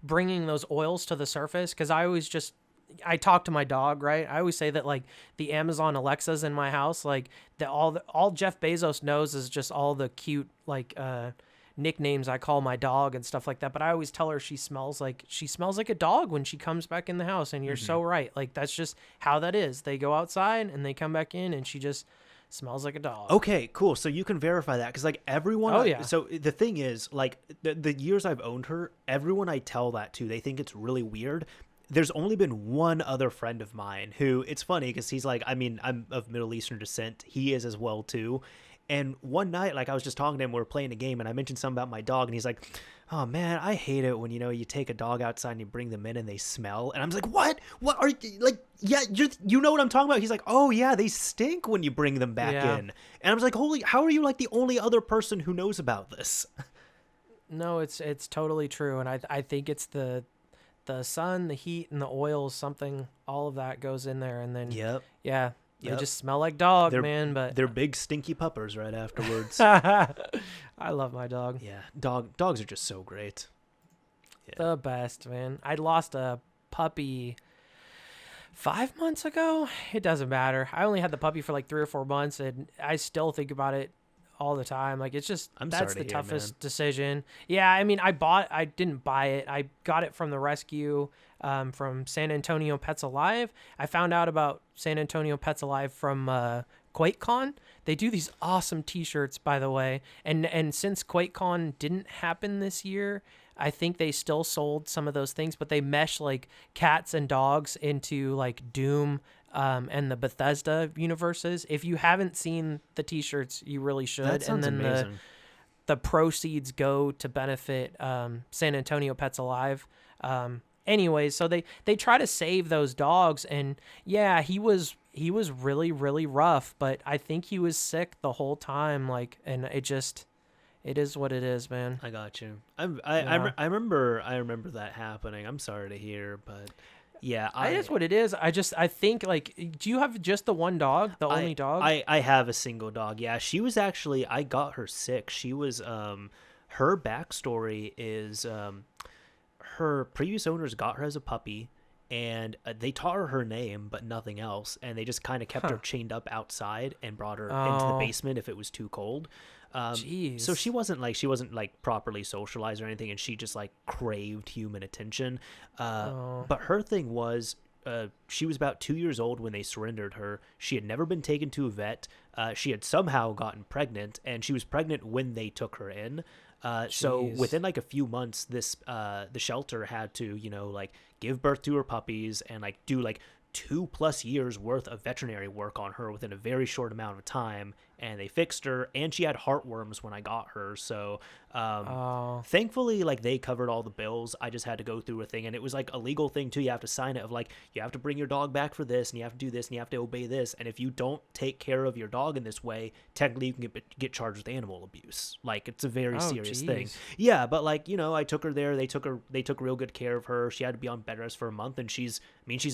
bringing those oils to the surface, because I talk to my dog, right? I always say that like the Amazon Alexas in my house, like all Jeff Bezos knows is just all the cute like nicknames I call my dog and stuff like that. But I always tell her she smells like a dog when she comes back in the house. And you're so right. Like that's just how that is. They go outside and they come back in, and she just smells like a dog. Okay, cool. So you can verify that, because like everyone. Oh, yeah. So the thing is, like the years I've owned her, everyone I tell that to, they think it's really weird. There's only been one other friend of mine who, it's funny because he's like, I mean, I'm of Middle Eastern descent. He is as well too. And one night, like I was just talking to him, we were playing a game, and I mentioned something about my dog, and he's like, "Oh man, I hate it when you take a dog outside and you bring them in and they smell." And I'm just like, "What? What are you like? Yeah, you know what I'm talking about?" He's like, "Oh yeah, they stink when you bring them back Yeah. in." And I was like, "Holy, how are you like the only other person who knows about this?" No, it's totally true. And I think it's the sun, the heat, and the oils, something, all of that goes in there. And then, Yep. yeah, they Yep. just smell like dog, They're- man. But They're big stinky puppers right afterwards. I love my dog. Yeah, dogs are just so great. The best, man. I lost a puppy 5 months ago. It doesn't matter. I only had the puppy for like 3 or 4 months, and I still think about it all the time. Like it's just, I'm that's sorry the to hear, toughest man. decision. Yeah, I mean, I didn't buy it. I got it from the rescue from San Antonio Pets Alive. I found out about San Antonio Pets Alive from QuakeCon. They do these awesome t-shirts, by the way. And since QuakeCon didn't happen this year, I think they still sold some of those things, but they mesh like cats and dogs into like Doom and the Bethesda universes. If you haven't seen the t-shirts, you really should. That sounds and then amazing. the proceeds go to benefit San Antonio Pets Alive. Anyways, so they try to save those dogs, and yeah, he was really, really rough, but I think he was sick the whole time. Like, and it is what it is, man. I got you. Yeah. I remember that happening. I'm sorry to hear, but Yeah, That's what it is. I think like, do you have just the one dog, the only dog? I have a single dog. Yeah, she was actually, I got her sick. She was her backstory is her previous owners got her as a puppy, and they taught her name but nothing else, and they just kind of kept her chained up outside and brought her into the basement if it was too cold. So she wasn't like properly socialized or anything, and she just like craved human attention. But her thing was, she was about 2 years old when they surrendered her. She had never been taken to a vet. She had somehow gotten pregnant, and she was pregnant when they took her in. So within like a few months, the shelter had to, like give birth to her puppies and like do like 2+ years worth of veterinary work on her within a very short amount of time. And they fixed her, and she had heartworms when I got her. So thankfully, like, they covered all the bills. I just had to go through a thing, and it was like a legal thing too. You have to sign it of like, you have to bring your dog back for this, and you have to do this, and you have to obey this. And if you don't take care of your dog in this way, technically you can get charged with animal abuse. Like, it's a very serious thing. Yeah, but like, I took her there. They took real good care of her. She had to be on bed rest for a month, and she's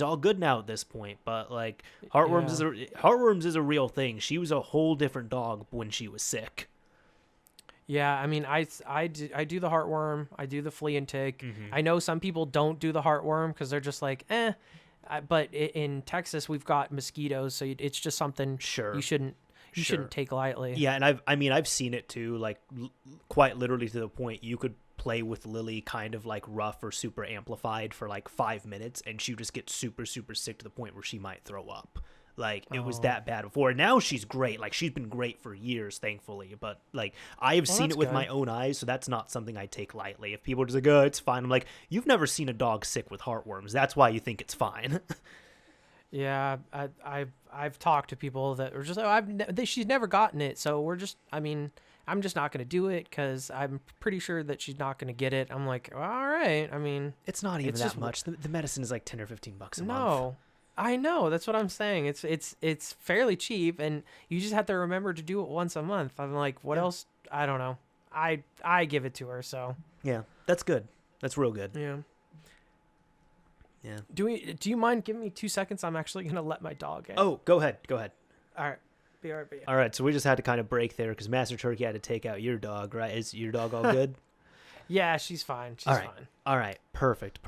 all good now at this point. But like, heartworms is a real thing. She was a whole different dog when she was sick. Yeah, I mean, I do the heartworm, I do the flea and tick. Mm-hmm. I know some people don't do the heartworm because they're just like, but in Texas we've got mosquitoes, so it's just something you shouldn't take lightly. Yeah, and I've seen it too, like quite literally to the point you could play with Lily kind of like rough or super amplified for like 5 minutes, and she just gets super sick to the point where she might throw up. Like, it was that bad before. Now she's great. Like, she's been great for years, thankfully. But, like, I have seen it with my own eyes, so that's not something I take lightly. If people are just like, oh, it's fine. I'm like, you've never seen a dog sick with heartworms. That's why you think it's fine. Yeah, I've talked to people that are just like, she's never gotten it. So I'm just not going to do it because I'm pretty sure that she's not going to get it. I'm like, all right. I mean, it's not even that much. The medicine is like $10 or $15 a month. No. I know, that's what I'm saying. It's fairly cheap, and you just have to remember to do it once a month. I'm like, what else? I don't know. I give it to her, so yeah, that's good. That's real good. Yeah. Yeah. Do you mind giving me 2 seconds? I'm actually gonna let my dog in. Oh, go ahead. All right. Be right. All right. So we just had to kind of break there because Master Turkey had to take out your dog, right? Is your dog all good? Yeah, she's fine. She's fine. All right. Perfect.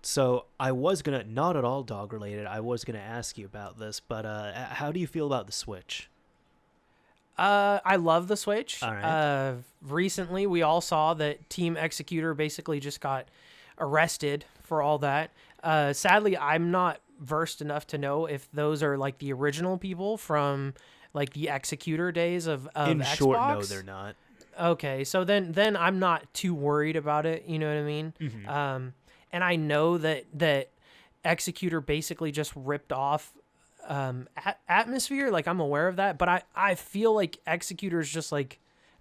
So I was going to, not at all dog related, I was going to ask you about this, but how do you feel about the Switch? I love the Switch. All right. Recently, we all saw that Team Executor basically just got arrested for all that. Sadly, I'm not versed enough to know if those are like the original people from like the Executor days of In Xbox. short, no, they're not. Okay, so then I'm not too worried about it. You know what I mean? Mm-hmm. And I know that Executor basically just ripped off Atmosphere. Like, I'm aware of that, but I feel like Executor is just like,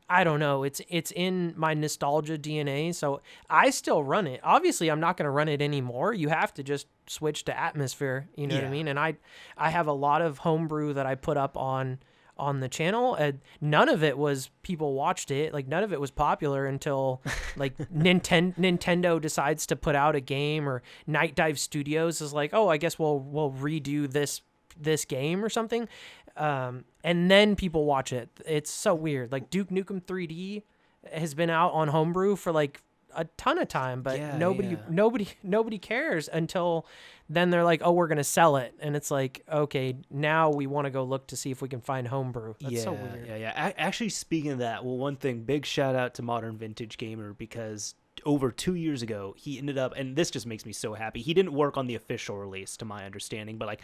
I don't know. It's in my nostalgia DNA, so I still run it. Obviously, I'm not going to run it anymore. You have to just switch to Atmosphere. You know what I mean? And I have a lot of homebrew that I put up on the channel. None of it was people watched it. Like, none of it was popular until like Nintendo decides to put out a game, or Night Dive Studios is like, oh, I guess we'll redo this game or something. And then people watch it. It's so weird. Like, Duke Nukem 3D has been out on homebrew for like a ton of time, but nobody cares until then. They're like, oh, we're gonna sell it, and it's like, okay, now we want to go look to see if we can find homebrew. That's so weird. Yeah. Actually, speaking of that, well, one thing, big shout out to Modern Vintage Gamer, because over 2 years ago he ended up, and this just makes me so happy, he didn't work on the official release to my understanding, but like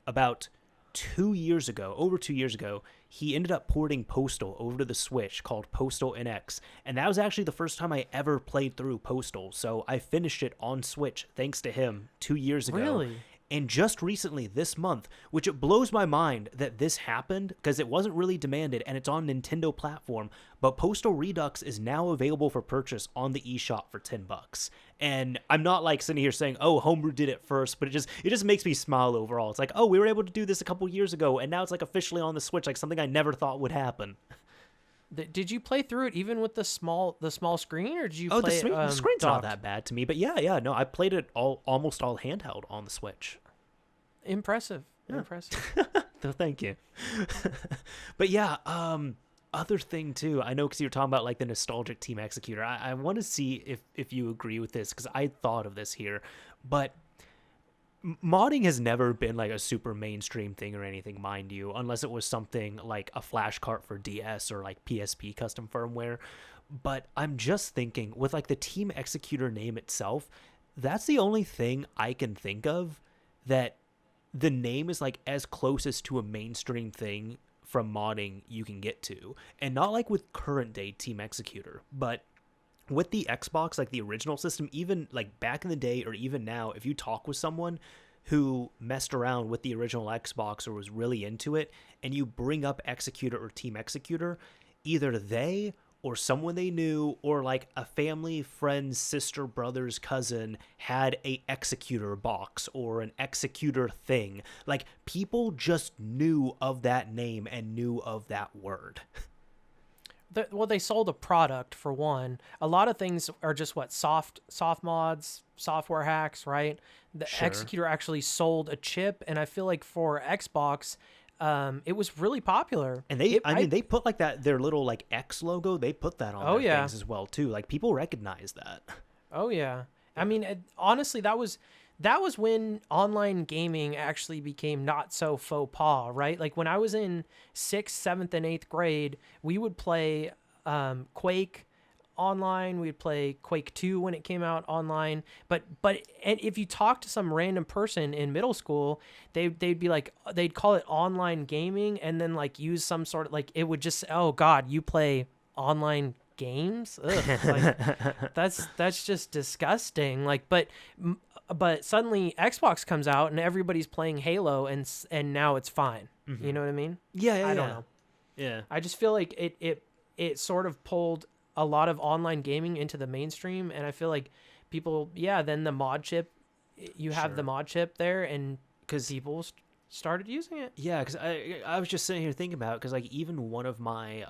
about 2 years ago, over 2 years ago, he ended up porting Postal over to the Switch, called Postal NX, and that was actually the first time I ever played through Postal, so I finished it on Switch thanks to him 2 years ago. Really? And just recently, this month, which it blows my mind that this happened because it wasn't really demanded and it's on Nintendo platform, but Postal Redux is now available for purchase on the eShop for $10. And I'm not like sitting here saying, oh, Homebrew did it first, but it just makes me smile overall. It's like, oh, we were able to do this a couple years ago, and now it's like officially on the Switch, like something I never thought would happen. Did you play through it even with the small screen, or did you Oh, play the screen's not docked? that bad to me, but yeah, no, I played it almost all handheld on the Switch. Impressive. Yeah. Impressive. So thank you. But yeah, other thing too, I know because you're talking about like the nostalgic Team Executor. I want to see if you agree with this, because I thought of this here, but modding has never been like a super mainstream thing or anything, mind you, unless it was something like a flash cart for DS or like PSP custom firmware. But I'm just thinking with like the Team Executor name itself, that's the only thing I can think of that the name is like as closest to a mainstream thing from modding you can get to. And not like with current day Team Executor, but with the Xbox, like the original system, even like back in the day or even now, if you talk with someone who messed around with the original Xbox or was really into it, and you bring up Executor or Team Executor, either they or someone they knew or like a family, friend, sister, brother's cousin had a Executor box or an Executor thing. Like, people just knew of that name and knew of that word. Well, they sold a product for one. A lot of things are just soft mods, software hacks, right? The Sure. Executor actually sold a chip, and I feel like for Xbox, it was really popular. And they put like their little like X logo, they put that on their things as well too. Like, people recognize that. Oh yeah. I mean, honestly, that was when online gaming actually became not so faux pas, right? Like when I was in 6th, 7th, and 8th grade, we would play Quake online. We'd play Quake 2 when it came out online. But and if you talk to some random person in middle school, they'd be like, they'd call it online gaming, and then like use some sort of like, it would just, oh God, you play online games? Ugh, like, that's just disgusting. Like, but suddenly Xbox comes out and everybody's playing Halo, and now it's fine. Mm-hmm. You know what I mean? Yeah. I don't know. Yeah. I just feel like it sort of pulled a lot of online gaming into the mainstream, and I feel like people, then the mod chip, you have the mod chip there, and because people started using it. Yeah, because I was just sitting here thinking about it, because like even one of my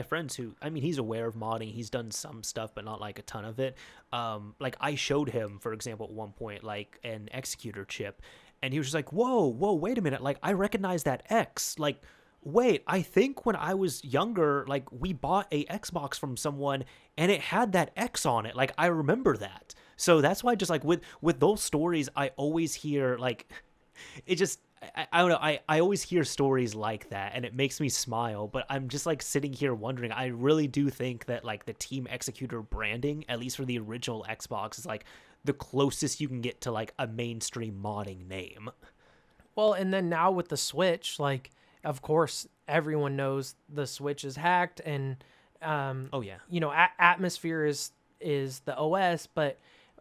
friends who, I mean, he's aware of modding, he's done some stuff but not like a ton of it. Like I showed him, for example, at one point like an Executor chip, and he was just like, whoa, wait a minute, like I recognize that X. Like, wait, I think when I was younger, like we bought a Xbox from someone and it had that X on it. Like, I remember that. So that's why just like with those stories, I always hear like, it just, I don't know, I always hear stories like that and it makes me smile, but I'm just like sitting here wondering, I really do think that like the Team Executor branding, at least for the original Xbox, is like the closest you can get to like a mainstream modding name. Well, and then now with the Switch, like, of course, everyone knows the Switch is hacked, and you know, Atmosphere is the OS, but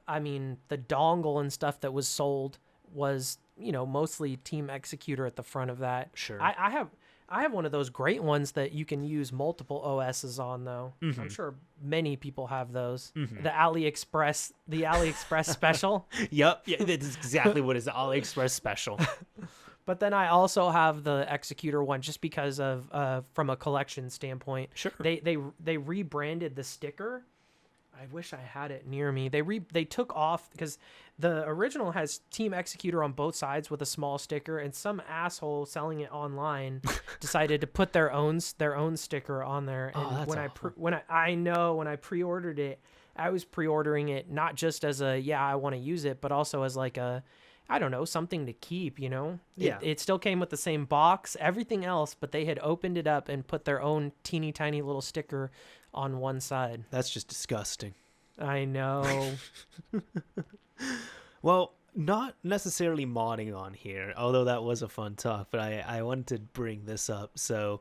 I mean, the dongle and stuff that was sold was, you know, mostly Team Executor at the front of that. Sure. I have one of those great ones that you can use multiple OSs on, though. Mm-hmm. I'm sure many people have those. Mm-hmm. The AliExpress special. Yep. Yeah, that's exactly what is the AliExpress special. But then I also have the Executor one just because of from a collection standpoint. Sure. They rebranded the sticker. I wish I had it near me. They took off, because the original has Team Executor on both sides with a small sticker, and some asshole selling it online decided to put their own sticker on there. And when I pre-ordered it, I was pre-ordering it not just as I want to use it, but also as like a, I don't know, something to keep, you know? Yeah. It still came with the same box, everything else, but they had opened it up and put their own teeny tiny little sticker on one side. That's just disgusting. I know. Well, not necessarily modding on here, although that was a fun talk, but I wanted to bring this up. So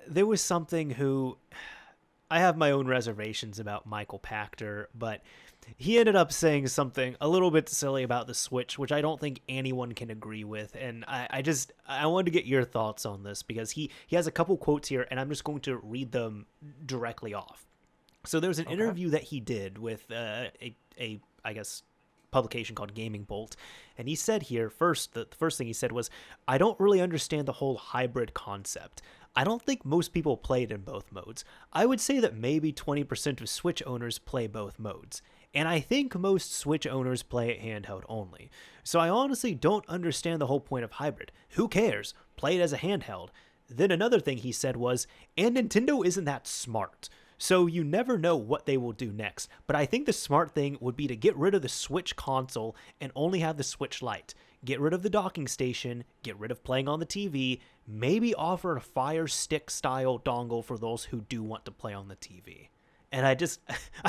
there was something who, I have my own reservations about Michael Pachter, but he ended up saying something a little bit silly about the Switch, which I don't think anyone can agree with. And I wanted to get your thoughts on this, because he has a couple quotes here, and I'm just going to read them directly off. So there's an interview that he did with a I guess, publication called Gaming Bolt, and he said here, the first thing he said was, I don't really understand the whole hybrid concept. I don't think most people play it in both modes. I would say that maybe 20% of Switch owners play both modes. And I think most Switch owners play it handheld only. So I honestly don't understand the whole point of hybrid. Who cares? Play it as a handheld. Then another thing he said was, and Nintendo isn't that smart. So you never know what they will do next. But I think the smart thing would be to get rid of the Switch console and only have the Switch Lite. Get rid of the docking station, get rid of playing on the TV, maybe offer a Fire Stick style dongle for those who do want to play on the TV. And I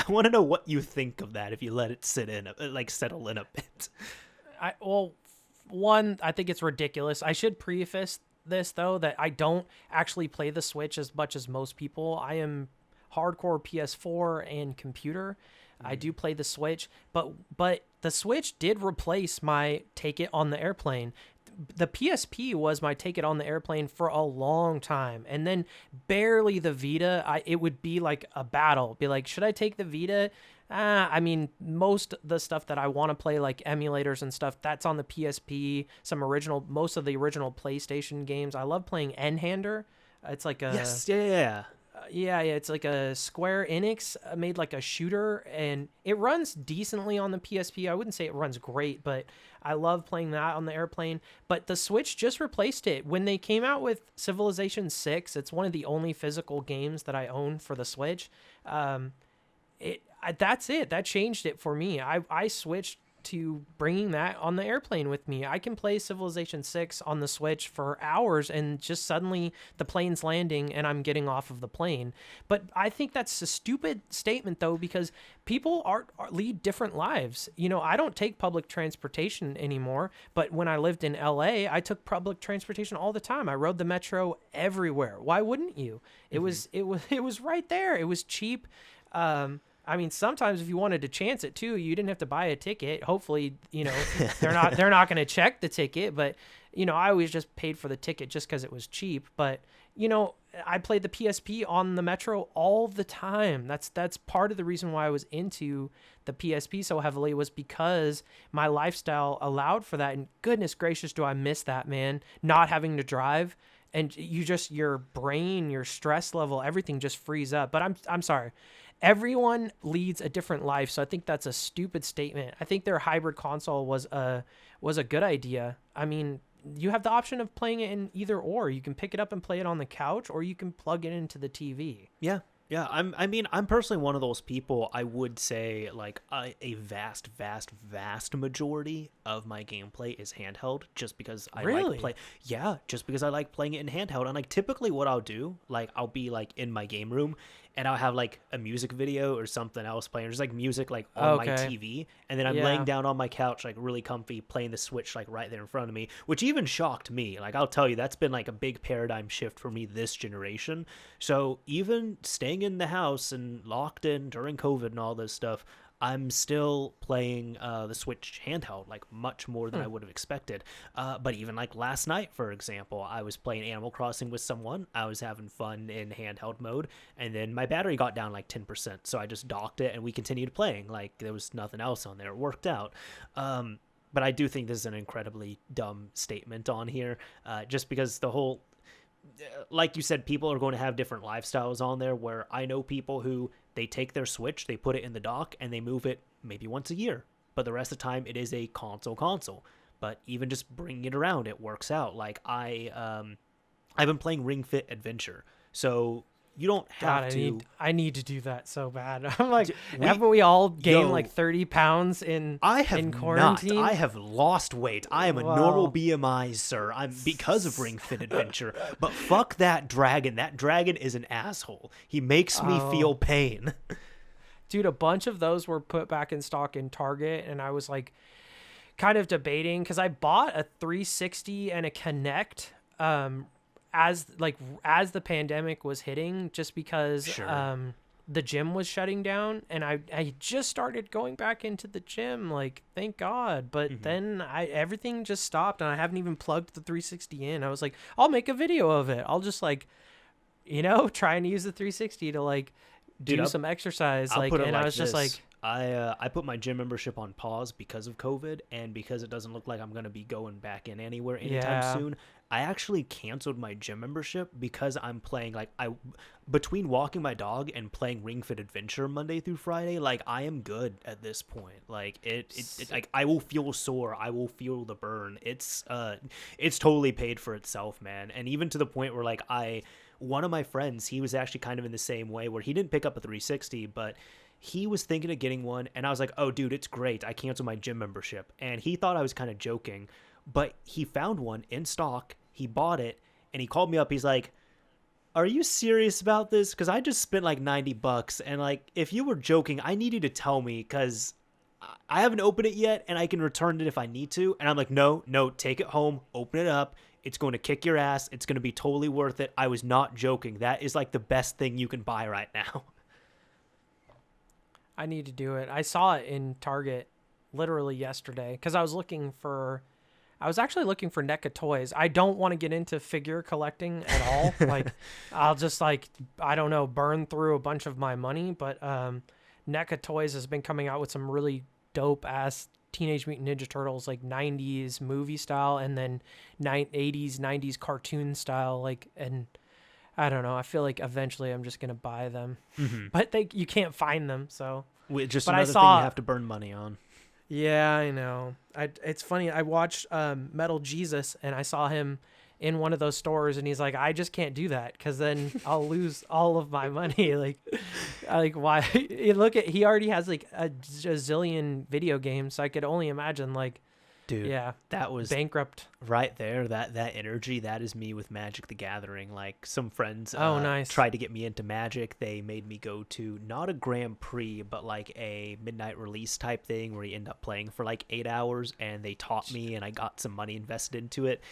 want to know what you think of that if you let it settle in a bit. I think it's ridiculous. I should preface this, though, that I don't actually play the Switch as much as most people. I am hardcore PS4 and computer. I do play the Switch, but the Switch did replace my Take It on the Airplane. The PSP was my Take It on the Airplane for a long time, and then barely the Vita. It would be like a battle. Be like, should I take the Vita? I mean, most of the stuff that I want to play, like emulators and stuff, that's on the PSP. Most of the original PlayStation games. I love playing N-Hander. It's like a yeah, it's like a Square Enix made like a shooter, and it runs decently on the PSP. I wouldn't say it runs great, but I love playing that on the airplane. But the Switch just replaced it. When they came out with Civilization 6, it's one of the only physical games that I own for the Switch. That's it. That changed it for me. I switched to bringing that on the airplane with me. I can play Civilization 6 on the Switch for hours, and just suddenly the plane's landing and I'm getting off of the plane. But I think that's a stupid statement, though, because people lead different lives. You know, I don't take public transportation anymore, but when I lived in LA, I took public transportation all the time. I rode the metro everywhere. Why wouldn't you? It was right there. It was cheap. I mean, sometimes if you wanted to chance it too, you didn't have to buy a ticket. Hopefully, you know, they're not going to check the ticket, but you know, I always just paid for the ticket just because it was cheap. But you know, I played the PSP on the metro all the time. That's part of the reason why I was into the PSP so heavily, was because my lifestyle allowed for that. And goodness gracious, do I miss that, man? Not having to drive. And your brain, your stress level, everything just frees up. But I'm sorry. Everyone leads a different life, so I think that's a stupid statement. I think their hybrid console was a good idea. I mean, you have the option of playing it in either or. You can pick it up and play it on the couch, or you can plug it into the TV. Yeah. I'm personally one of those people. I would say like a vast majority of my gameplay is handheld, just because I like play. Yeah, just because I like playing it in handheld. And like typically, what I'll do, like I'll be like in my game room, and I'll have like a music video or something else playing, or just like music like on my TV, and then I'm laying down on my couch like really comfy, playing the Switch like right there in front of me, which even shocked me. Like I'll tell you, that's been like a big paradigm shift for me this generation. So even staying in the house and locked in during COVID and all this stuff, I'm still playing the Switch handheld like much more than I would have expected. But even like last night, for example, I was playing Animal Crossing with someone. I was having fun in handheld mode, and then my battery got down like 10%. So I just docked it and we continued playing. Like there was nothing else on there. It worked out. But I do think this is an incredibly dumb statement on here, just because the whole, like you said, people are going to have different lifestyles on there, where I know people who they take their Switch, they put it in the dock, and they move it maybe once a year. But the rest of the time, it is a console. But even just bringing it around, it works out. Like I've been playing Ring Fit Adventure, so you don't have to. I need to do that so bad. I'm like, haven't we all gained like 30 pounds in quarantine? I have lost weight. I am a normal BMI, sir. I'm because of Ring Fit Adventure. But fuck that dragon. That dragon is an asshole. He makes me feel pain. Dude, a bunch of those were put back in stock in Target, and I was like kind of debating, because I bought a 360 and a Kinect as the pandemic was hitting, just because the gym was shutting down, and I just started going back into the gym, like, thank God. But then everything just stopped, and I haven't even plugged the 360 in. I was like, I'll make a video of it. I'll just like, try and use the 360 to like do some exercise. I was just like, I put my gym membership on pause because of COVID, and because it doesn't look like I'm going to be going back in anywhere anytime soon. I actually canceled my gym membership because I'm playing like between walking my dog and playing Ring Fit Adventure Monday through Friday, like I am good at this point. Like it like I will feel sore, I will feel the burn. It's totally paid for itself, man. And even to the point where like one of my friends, he was actually kind of in the same way where he didn't pick up a 360, but he was thinking of getting one, and I was like, oh, dude, it's great. I canceled my gym membership. And he thought I was kind of joking, but he found one in stock. He bought it, and he called me up. He's like, are you serious about this? Because I just spent like $90, and like, if you were joking, I need you to tell me, because I haven't opened it yet, and I can return it if I need to. And I'm like, no, take it home, open it up. It's going to kick your ass. It's going to be totally worth it. I was not joking. That is like the best thing you can buy right now. I need to do it. I saw it in Target literally yesterday because I was actually looking for NECA toys. I don't want to get into figure collecting at all. Like, I'll just like, I don't know, burn through a bunch of my money. But NECA Toys has been coming out with some really dope ass Teenage Mutant Ninja Turtles, like 90s movie style, and then 80s, 90s cartoon style. Like, and I don't know. I feel like eventually I'm just gonna buy them, but you can't find them. So just another thing you have to burn money on. Yeah, I know. It's funny. I watched Metal Jesus, and I saw him in one of those stores, and he's like, I just can't do that because then I'll lose all of my money. Like why? He already has like a zillion video games, so I could only imagine like. Dude, yeah, that was bankrupt right there. That energy, that is me with Magic the Gathering. Like some friends nice. tried to get me into Magic. They made me go to not a Grand Prix, but like a midnight release type thing where you end up playing for like 8 hours, and they taught me, and I got some money invested into it.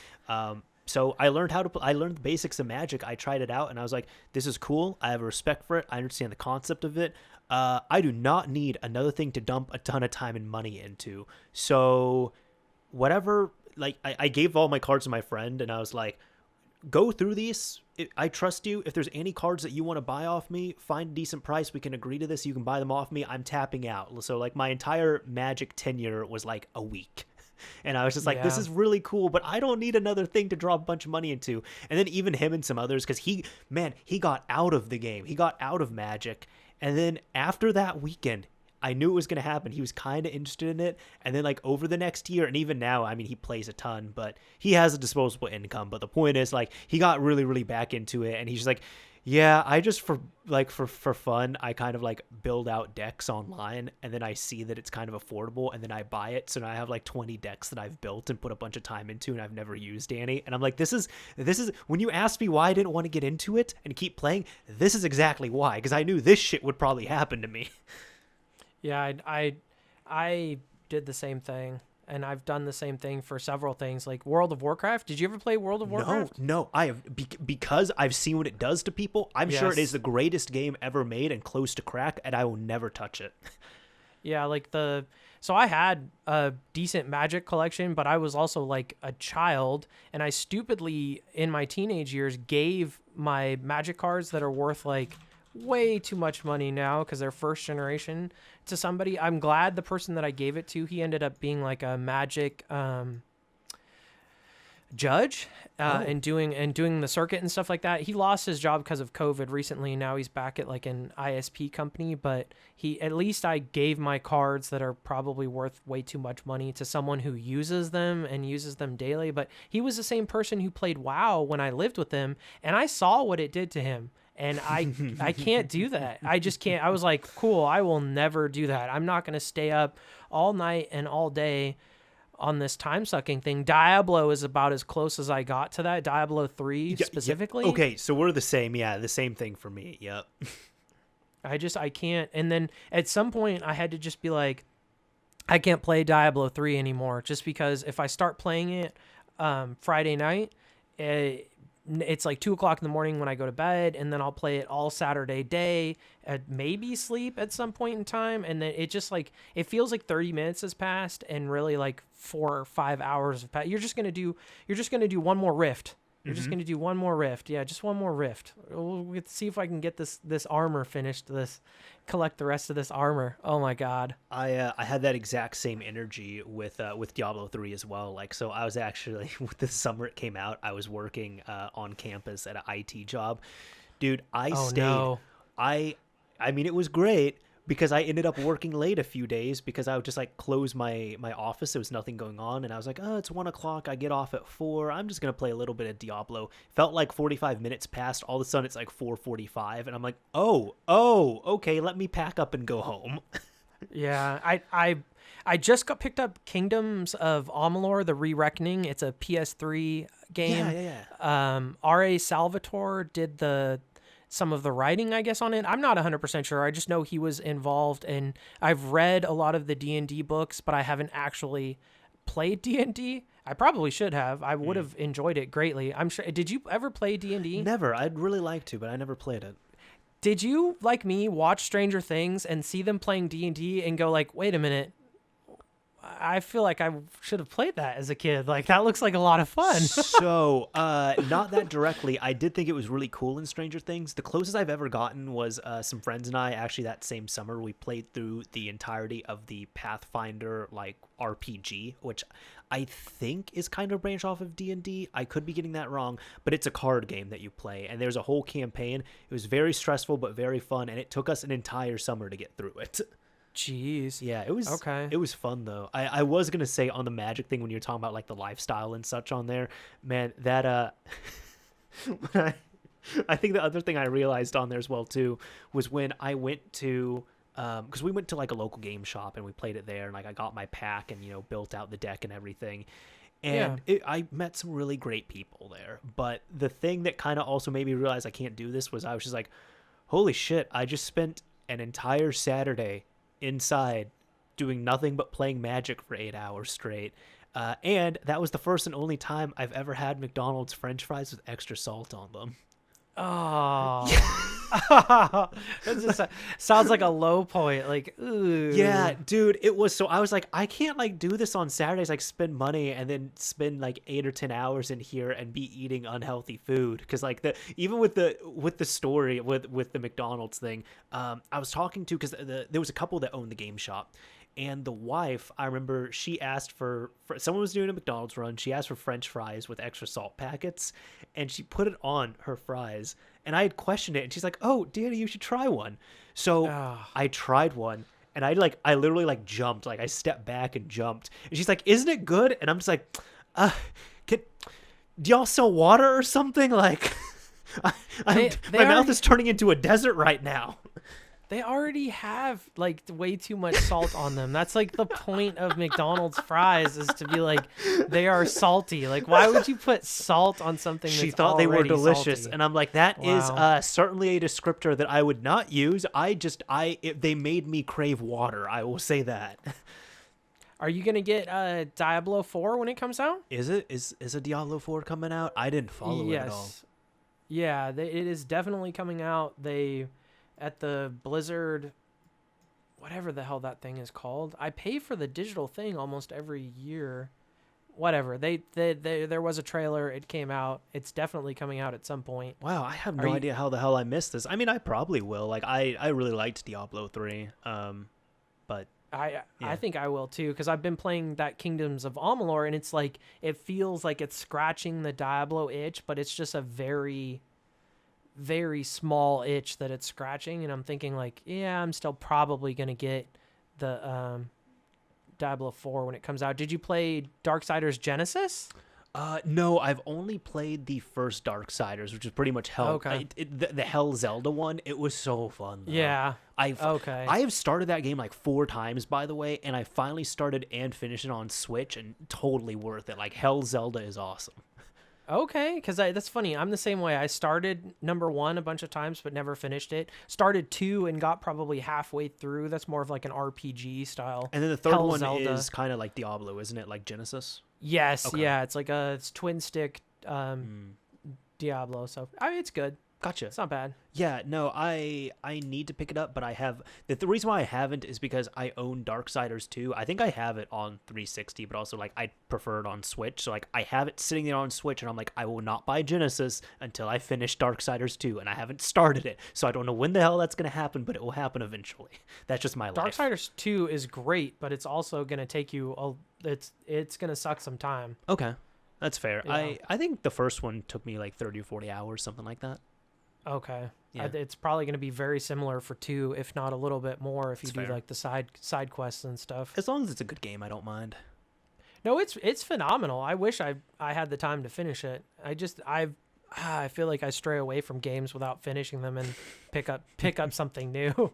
So I learned I learned the basics of Magic. I tried it out, and I was like, this is cool. I have a respect for it. I understand the concept of it. I do not need another thing to dump a ton of time and money into. So whatever, like I gave all my cards to my friend, and I was like, go through these. I trust you. If there's any cards that you want to buy off me, find a decent price. We can agree to this. You can buy them off me. I'm tapping out. So like my entire Magic tenure was like a week. And I was just like, this is really cool, but I don't need another thing to draw a bunch of money into. And then even him and some others, because he got out of the game. He got out of Magic. And then after that weekend, I knew it was going to happen. He was kind of interested in it. And then like over the next year, and even now, I mean, he plays a ton, but he has a disposable income. But the point is, like, he got really, really back into it. And he's just like, yeah, I just for fun, I kind of like build out decks online, and then I see that it's kind of affordable, and then I buy it. So now I have like 20 decks that I've built and put a bunch of time into, and I've never used any. And I'm like, this is when you asked me why I didn't want to get into it and keep playing, this is exactly why, because I knew this shit would probably happen to me. Yeah, I did the same thing, and I've done the same thing for several things, like World of Warcraft. Did you ever play World of Warcraft? No, I have because I've seen what it does to people. I'm sure it is the greatest game ever made and close to crack, and I will never touch it. Yeah, so I had a decent Magic collection, but I was also like a child, and I stupidly in my teenage years gave my Magic cards that are worth like way too much money now because they're first generation to somebody. I'm glad the person that I gave it to, he ended up being like a Magic judge and doing the circuit and stuff like that. He lost his job because of COVID recently. Now he's back at like an ISP company, but at least I gave my cards that are probably worth way too much money to someone who uses them and uses them daily. But he was the same person who played WoW when I lived with him, and I saw what it did to him. And I can't do that. I just can't. I was like, cool, I will never do that. I'm not going to stay up all night and all day on this time-sucking thing. Diablo is about as close as I got to that. Diablo 3 specifically. Yeah. Okay, so we're the same. Yeah, the same thing for me. Yep. I can't. And then at some point, I had to just be like, I can't play Diablo 3 anymore, just because if I start playing it Friday night, it's like 2:00 in the morning when I go to bed, and then I'll play it all Saturday day, maybe sleep at some point in time. And then it just like, it feels like 30 minutes has passed and really like 4 or 5 hours have passed. You're just going to do one more rift We're just gonna do one more rift. Yeah, just one more rift. We'll see if I can get this armor finished. Collect the rest of this armor. Oh my god. I had that exact same energy with Diablo 3 as well. Like, so I was actually this summer it came out. I was working on campus at an IT job. Dude, I stayed. No. I mean, it was great because I ended up working late a few days because I would just like close my office. There was nothing going on, and I was like, oh, it's 1:00. I get off at 4. I'm just gonna play a little bit of Diablo. Felt like 45 minutes passed. All of a sudden, it's like 4:45, and I'm like, oh, okay, let me pack up and go home. Yeah, I just got picked up Kingdoms of Amalur: The Re-Reckoning. It's a PS3 game. Yeah. R.A. Salvatore did some of the writing, I guess, on it. I'm not 100% sure. I just know he was involved, and I've read a lot of the D&D books, but I haven't actually played D&D. I probably should have. I would have enjoyed it greatly. I'm sure. Did you ever play D&D? Never. I'd really like to, but I never played it. Did you, like me, watch Stranger Things and see them playing D&D and go like, wait a minute, I feel like I should have played that as a kid. Like, that looks like a lot of fun. So, not that directly. I did think it was really cool in Stranger Things. The closest I've ever gotten was some friends and I, actually that same summer, we played through the entirety of the Pathfinder, like, RPG, which I think is kind of branched off of D&D. I could be getting that wrong, but it's a card game that you play, and there's a whole campaign. It was very stressful, but very fun, and it took us an entire summer to get through it. Jeez. Yeah, it was okay. It was fun though. I was gonna say on the magic thing when you're talking about like the lifestyle and such on there, man, that I think the other thing I realized on there as well too was when I went to because we went to like a local game shop and we played it there, and like I got my pack and built out the deck and everything. And I met some really great people there. But the thing that kind of also made me realize I can't do this was I was just like, holy shit, I just spent an entire Saturday inside doing nothing but playing Magic for 8 hours straight. And that was the first and only time I've ever had McDonald's French fries with extra salt on them. Oh. That just sounds like a low point. Like, ooh. Yeah, dude, it was. So I was like, I can't like do this on Saturdays, like spend money and then spend like 8 or 10 hours in here and be eating unhealthy food. Because like even with the story with the McDonald's thing, I was talking to, because there was a couple that owned the game shop. And the wife, I remember, she asked for someone was doing a McDonald's run. She asked for French fries with extra salt packets, and she put it on her fries. And I had questioned it, and she's like, "Oh, Danny, you should try one." So I tried one, and I literally like jumped, like I stepped back and jumped. And she's like, "Isn't it good?" And I'm just like, do y'all sell water or something? Like, my mouth is turning into a desert right now. They already have like way too much salt on them. That's like the point of McDonald's fries, is to be like, they are salty. Like, why would you put salt on something? She thought they were delicious, salty? And I'm like, that is certainly a descriptor that I would not use. They made me crave water. I will say that. Are you gonna get Diablo 4 when it comes out? Is it? Is a Diablo 4 coming out? I didn't follow it at all. Yeah, it is definitely coming out. At the Blizzard, whatever the hell that thing is called. I pay for the digital thing almost every year. Whatever. There was a trailer. It came out. It's definitely coming out at some point. Wow, I have no idea how the hell I missed this. I mean, I probably will. Like, I really liked Diablo 3. But I think I will too, because I've been playing that Kingdoms of Amalur, and it's like, it feels like it's scratching the Diablo itch, but it's just a very, very small itch that it's scratching. And I'm thinking like, yeah, I'm still probably going to get the Diablo 4 when it comes out. Did you play Darksiders Genesis? No, I've only played the first Darksiders, which is pretty much Hell. Okay. The Hell Zelda one. It was so fun, though. Yeah. I have started that game like 4 times, by the way, and I finally started and finished it on Switch, and totally worth it. Like, Hell Zelda is awesome. Okay, because that's funny. I'm the same way. I started number 1 a bunch of times, but never finished it. Started 2 and got probably halfway through. That's more of like an RPG style. And then the third one is kind of like Diablo, isn't it? Like Genesis? Yes, okay. Yeah. It's like it's twin stick Diablo. So it's good. Gotcha. It's not bad. Yeah, no, I need to pick it up, but I have the reason why I haven't is because I own Darksiders 2. I think I have it on 360, but also like I prefer it on Switch. So like I have it sitting there on Switch, and I'm like I will not buy Genesis until I finish Darksiders 2, and I haven't started it. So I don't know when the hell that's going to happen, but it will happen eventually. That's just my life. Darksiders 2 is great, but it's also going to take you it's going to suck some time. Okay. That's fair. Yeah. I think the first one took me like 30 or 40 hours, something like that. Okay. Yeah. It's probably going to be very similar for 2, if not a little bit more, if you That's do fair. like the side quests and stuff. As long as it's a good game, I don't mind. No, it's phenomenal. I wish I had the time to finish it. I feel like I stray away from games without finishing them and pick up something new.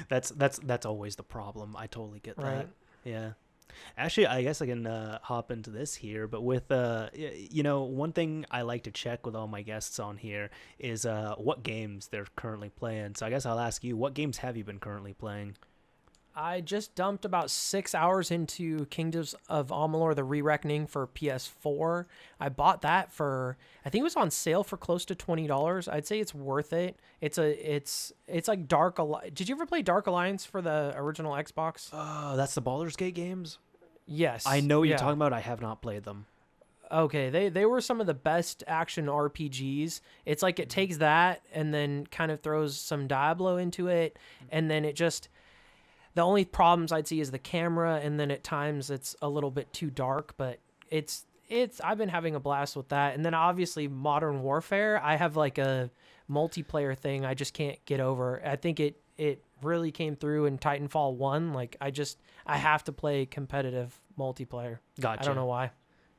That's always the problem. I totally get that. Right. Yeah. Actually, I guess I can hop into this here, but with one thing I like to check with all my guests on here is what games they're currently playing. So I guess I'll ask you, what games have you been currently playing? I just dumped about 6 hours into Kingdoms of Amalur: The Re-Reckoning for PS4. I bought that for, I think it was on sale for close to $20. I'd say it's worth it. It's like Dark Alliance. Did you ever play Dark Alliance for the original Xbox? Oh, that's the Baldur's Gate games? Yes. I know what you're talking about. I have not played them. Okay, they were some of the best action RPGs. It's like it takes that and then kind of throws some Diablo into it, and then it just... The only problems I'd see is the camera, and then at times it's a little bit too dark, but it's I've been having a blast with that. And then obviously Modern Warfare, I have like a multiplayer thing I just can't get over. I think it really came through in Titanfall 1. Like I have to play competitive multiplayer. Gotcha. I don't know why.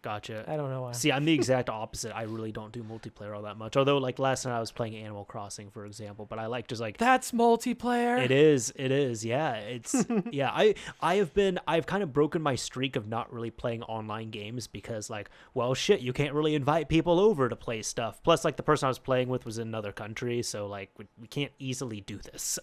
Gotcha. I don't know why. See, I'm the exact opposite. I really don't do multiplayer all that much. Although, like last night I was playing Animal Crossing, for example. But I like just like That's multiplayer. It is. Yeah, it's yeah. I've kind of broken my streak of not really playing online games because like, well, shit, you can't really invite people over to play stuff. Plus, like the person I was playing with was in another country, so like we can't easily do this.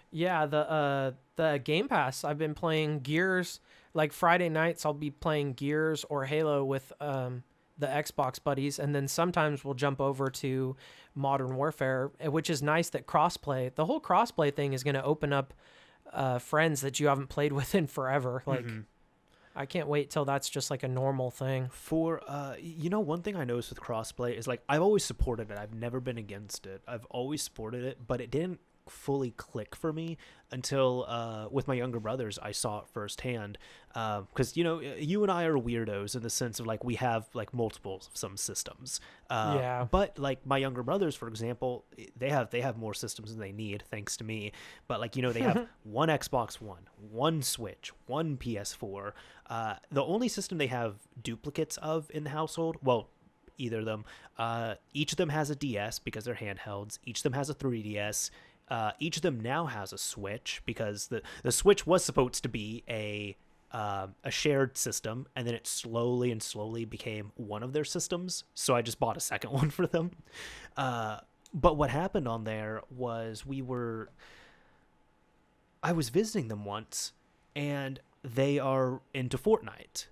Yeah, the Game Pass. I've been playing Gears. Like Friday nights, I'll be playing Gears or Halo with the Xbox buddies, and then sometimes we'll jump over to Modern Warfare, which is nice that crossplay. The whole crossplay thing is going to open up friends that you haven't played with in forever. Like, I can't wait till that's just like a normal thing. For one thing I noticed with crossplay is like I've always supported it. I've never been against it. I've always supported it, but it didn't fully click for me until with my younger brothers I saw it firsthand, because you and I are weirdos in the sense of like we have like multiples of some systems, but like my younger brothers, for example, they have more systems than they need thanks to me, but like they have one Xbox one Switch, one PS4. The only system they have duplicates of in the household, well, either of them, each of them has a DS because they're handhelds, each of them has a 3DS. Each of them now has a Switch because the Switch was supposed to be a shared system, and then it slowly became one of their systems. So I just bought a second one for them. But what happened on there was I was visiting them once, and they are into Fortnite.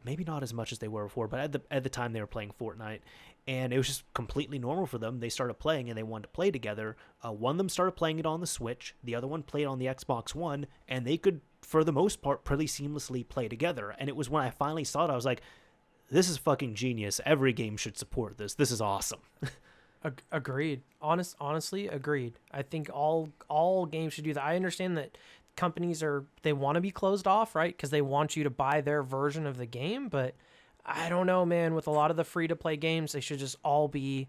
Maybe not as much as they were before, but at the time they were playing Fortnite. And it was just completely normal for them. They started playing and they wanted to play together. One of them started playing it on the Switch. The other one played on the Xbox One. And they could, for the most part, pretty seamlessly play together. And it was when I finally saw it, I was like, this is fucking genius. Every game should support this. This is awesome. Agreed. Honestly, agreed. I think all games should do that. I understand that companies they want to be closed off, right? Because they want you to buy their version of the game, but I don't know, man. With a lot of the free-to-play games, they should just all be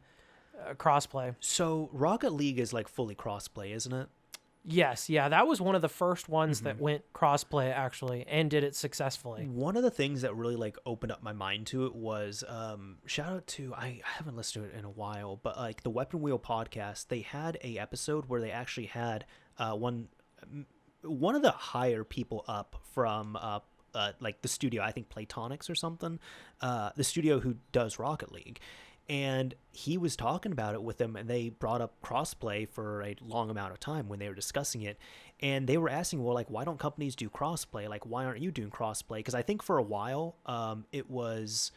cross-play. So Rocket League is like fully cross-play, isn't it? Yes, yeah. That was one of the first ones that went cross-play, actually, and did it successfully. One of the things that really like opened up my mind to it was shout out to I haven't listened to it in a while, but like the Weapon Wheel podcast, they had a episode where they actually had one of the higher people up from like the studio, I think Platonics or something, the studio who does Rocket League. And he was talking about it with them, and they brought up crossplay for a long amount of time when they were discussing it. And they were asking, well, like, why don't companies do crossplay? Like, why aren't you doing crossplay? Because I think for a while, it was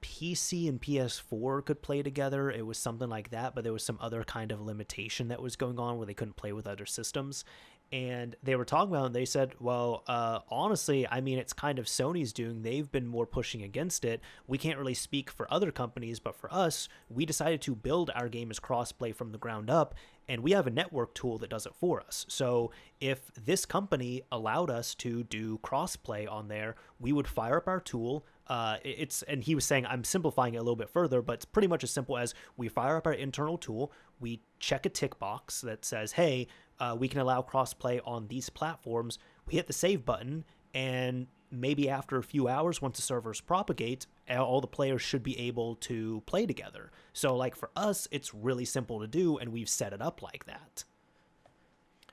PC and PS4 could play together. It was something like that, but there was some other kind of limitation that was going on where they couldn't play with other systems. And they were talking about it, and they said, well, honestly, I mean, it's kind of Sony's doing. They've been more pushing against it. We can't really speak for other companies, but for us, we decided to build our game as crossplay from the ground up, and we have a network tool that does it for us. So if this company allowed us to do crossplay on there, we would fire up our tool. And he was saying, I'm simplifying it a little bit further, but it's pretty much as simple as we fire up our internal tool, we check a tick box that says, hey, we can allow crossplay on these platforms. We hit the save button, and maybe after a few hours, once the servers propagate, all the players should be able to play together. So like for us, it's really simple to do, and we've set it up like that.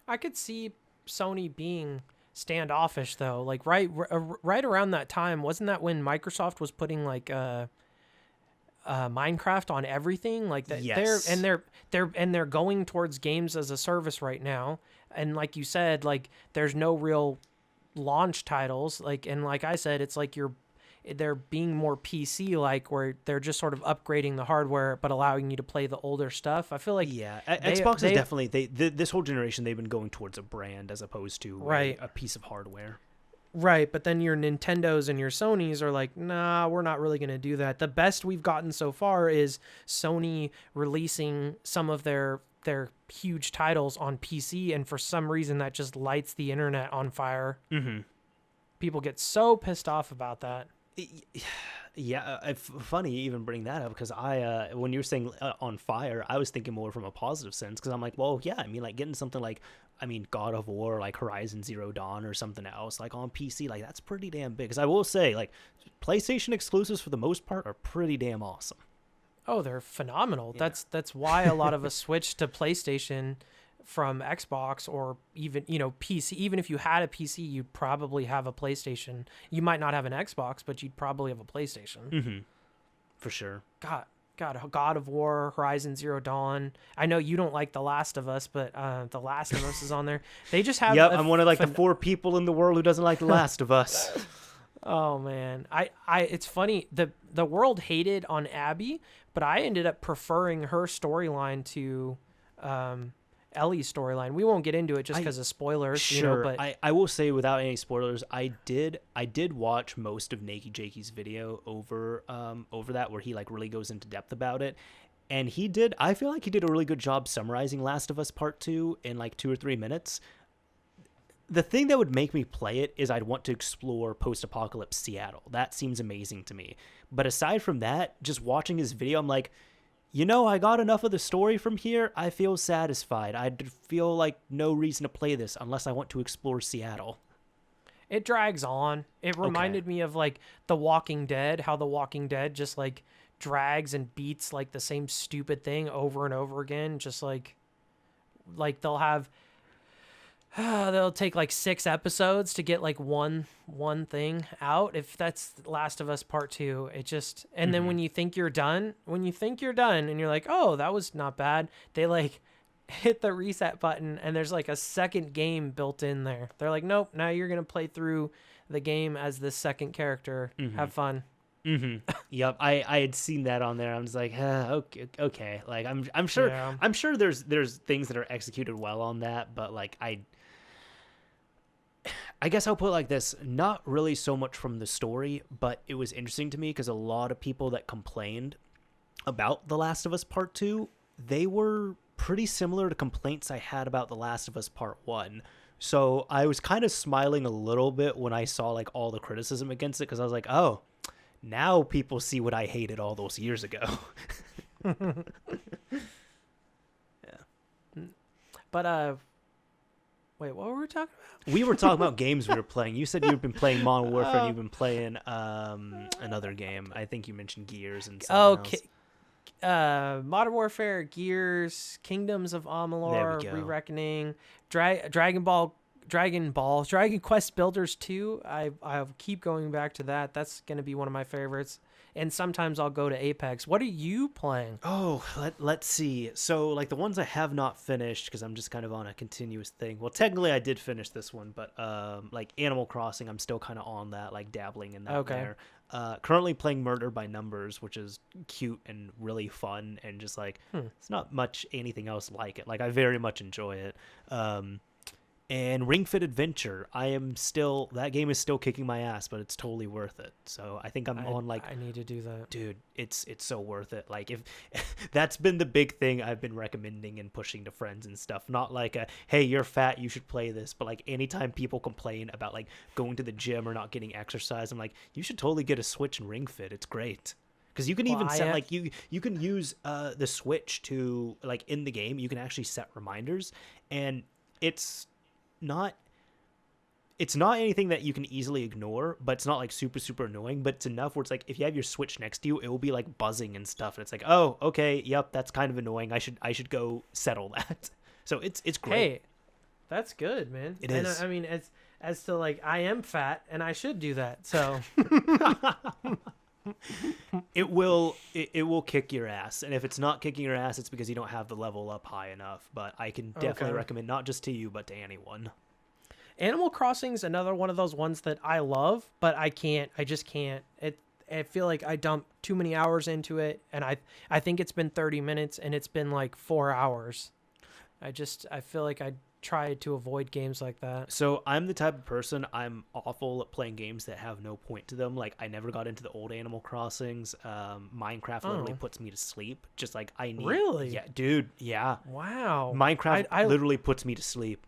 I could see Sony being standoffish though. Like right around that time, wasn't that when Microsoft was putting like Minecraft on everything? Like that, yes. they're going towards games as a service right now. And like you said, like there's no real launch titles. Like, and like I said, it's like they're being more PC like, where they're just sort of upgrading the hardware but allowing you to play the older stuff. I feel like Xbox is definitely this whole generation they've been going towards a brand as opposed to a piece of hardware. Right, but then your Nintendos and your Sonys are like, nah, we're not really going to do that. The best we've gotten so far is Sony releasing some of their huge titles on PC, and for some reason that just lights the internet on fire. Mm-hmm. People get so pissed off about that. Yeah, funny you even bring that up, because when you were saying on fire, I was thinking more from a positive sense, because I'm like, well, yeah, I mean, like getting something like, I mean, God of War, like Horizon Zero Dawn or something else, like on PC, like that's pretty damn big. Because I will say, like, PlayStation exclusives for the most part are pretty damn awesome. Oh, they're phenomenal. Yeah. That's why a lot of us switched to PlayStation from Xbox, or even, PC. Even if you had a PC, you'd probably have a PlayStation. You might not have an Xbox, but you'd probably have a PlayStation. Mm-hmm. For sure. God of War, Horizon Zero Dawn. I know you don't like The Last of Us, but The Last of Us is on there. They just have. Yep, I'm one of like the 4 people in the world who doesn't like The Last of Us. Oh man, it's funny. The world hated on Abby, but I ended up preferring her storyline to Ellie's storyline. We won't get into it just because of spoilers. Sure, but I will say without any spoilers, I did watch most of Naked Jakey's video over that, where he like really goes into depth about it, and I feel like he did a really good job summarizing Last of Us Part 2 in like 2 or 3 minutes. The thing that would make me play it is I'd want to explore post-apocalypse Seattle. That seems amazing to me. But aside from that, just watching his video, I'm like, I got enough of the story from here. I feel satisfied. I feel like no reason to play this unless I want to explore Seattle. It drags on. It reminded me of like The Walking Dead, how The Walking Dead just like drags and beats like the same stupid thing over and over again. Just like they'll have... they'll take like 6 episodes to get like one thing out. If that's Last of Us Part 2, it just, and then when you think you're done and you're like, oh, that was not bad, they like hit the reset button and there's like a second game built in there. They're like, nope, now you're gonna play through the game as this second character. Have fun. Yep, I had seen that on there. I was like, okay. Like I'm sure there's things that are executed well on that, but like I guess I'll put it like this, not really so much from the story, but it was interesting to me because a lot of people that complained about The Last of Us Part 2, they were pretty similar to complaints I had about The Last of Us Part 1. So I was kind of smiling a little bit when I saw like all the criticism against it, because I was like, oh, now people see what I hated all those years ago. Yeah. But wait, what were we talking about? We were talking about games we were playing. You said you've been playing Modern Warfare and you've been playing another game. I think you mentioned Gears and something else. Modern Warfare, Gears, Kingdoms of Amalur, Re-Reckoning, Dragon Ball Dragon Quest Builders 2. I'll keep going back to that. That's going to be one of my favorites. And sometimes I'll go to Apex. What are you playing? Oh, let's see. So, like, the ones I have not finished, because I'm just kind of on a continuous thing. Well, technically I did finish this one, but, like, Animal Crossing, I'm still kind of on that, like, dabbling in that Okay. there. Currently playing Murder by Numbers, which is cute and really fun, and just, like, it's not much anything else like it. Like, I very much enjoy it. And Ring Fit Adventure, that game is still kicking my ass, but it's totally worth it. So I think I'm on, like, I need to do that. dude, it's so worth it. Like, if that's been the big thing I've been recommending and pushing to friends and stuff. Not like hey, you're fat, you should play this, but like anytime people complain about like going to the gym or not getting exercise, I'm like, you should totally get a Switch and Ring Fit. It's great. Because you can even set like you can use the Switch to, like, in the game, you can actually set reminders, and it's not anything that you can easily ignore, but it's not like super annoying, but it's enough where it's like if you have your Switch next to you, it will be like buzzing and stuff, and it's like, oh, okay, yep, that's kind of annoying, I should go settle that. So it's great. Hey, that's good, man. It and is. I mean, as to like, I am fat and I should do that. So it will kick your ass, and if it's not kicking your ass, it's because you don't have the level up high enough. But I can definitely recommend, not just to you but to anyone. Animal Crossing's another one of those ones that I love, but I just can't. I feel like I dumped too many hours into it, and I think it's been 30 minutes and it's been like 4 hours. I feel like I try to avoid games like that. So I'm the type of person, I'm awful at playing games that have no point to them. Like, I never got into the old Animal Crossings. Minecraft literally puts me to sleep. Just like I need. Really? Yeah, dude. Yeah. Wow. Minecraft literally puts me to sleep.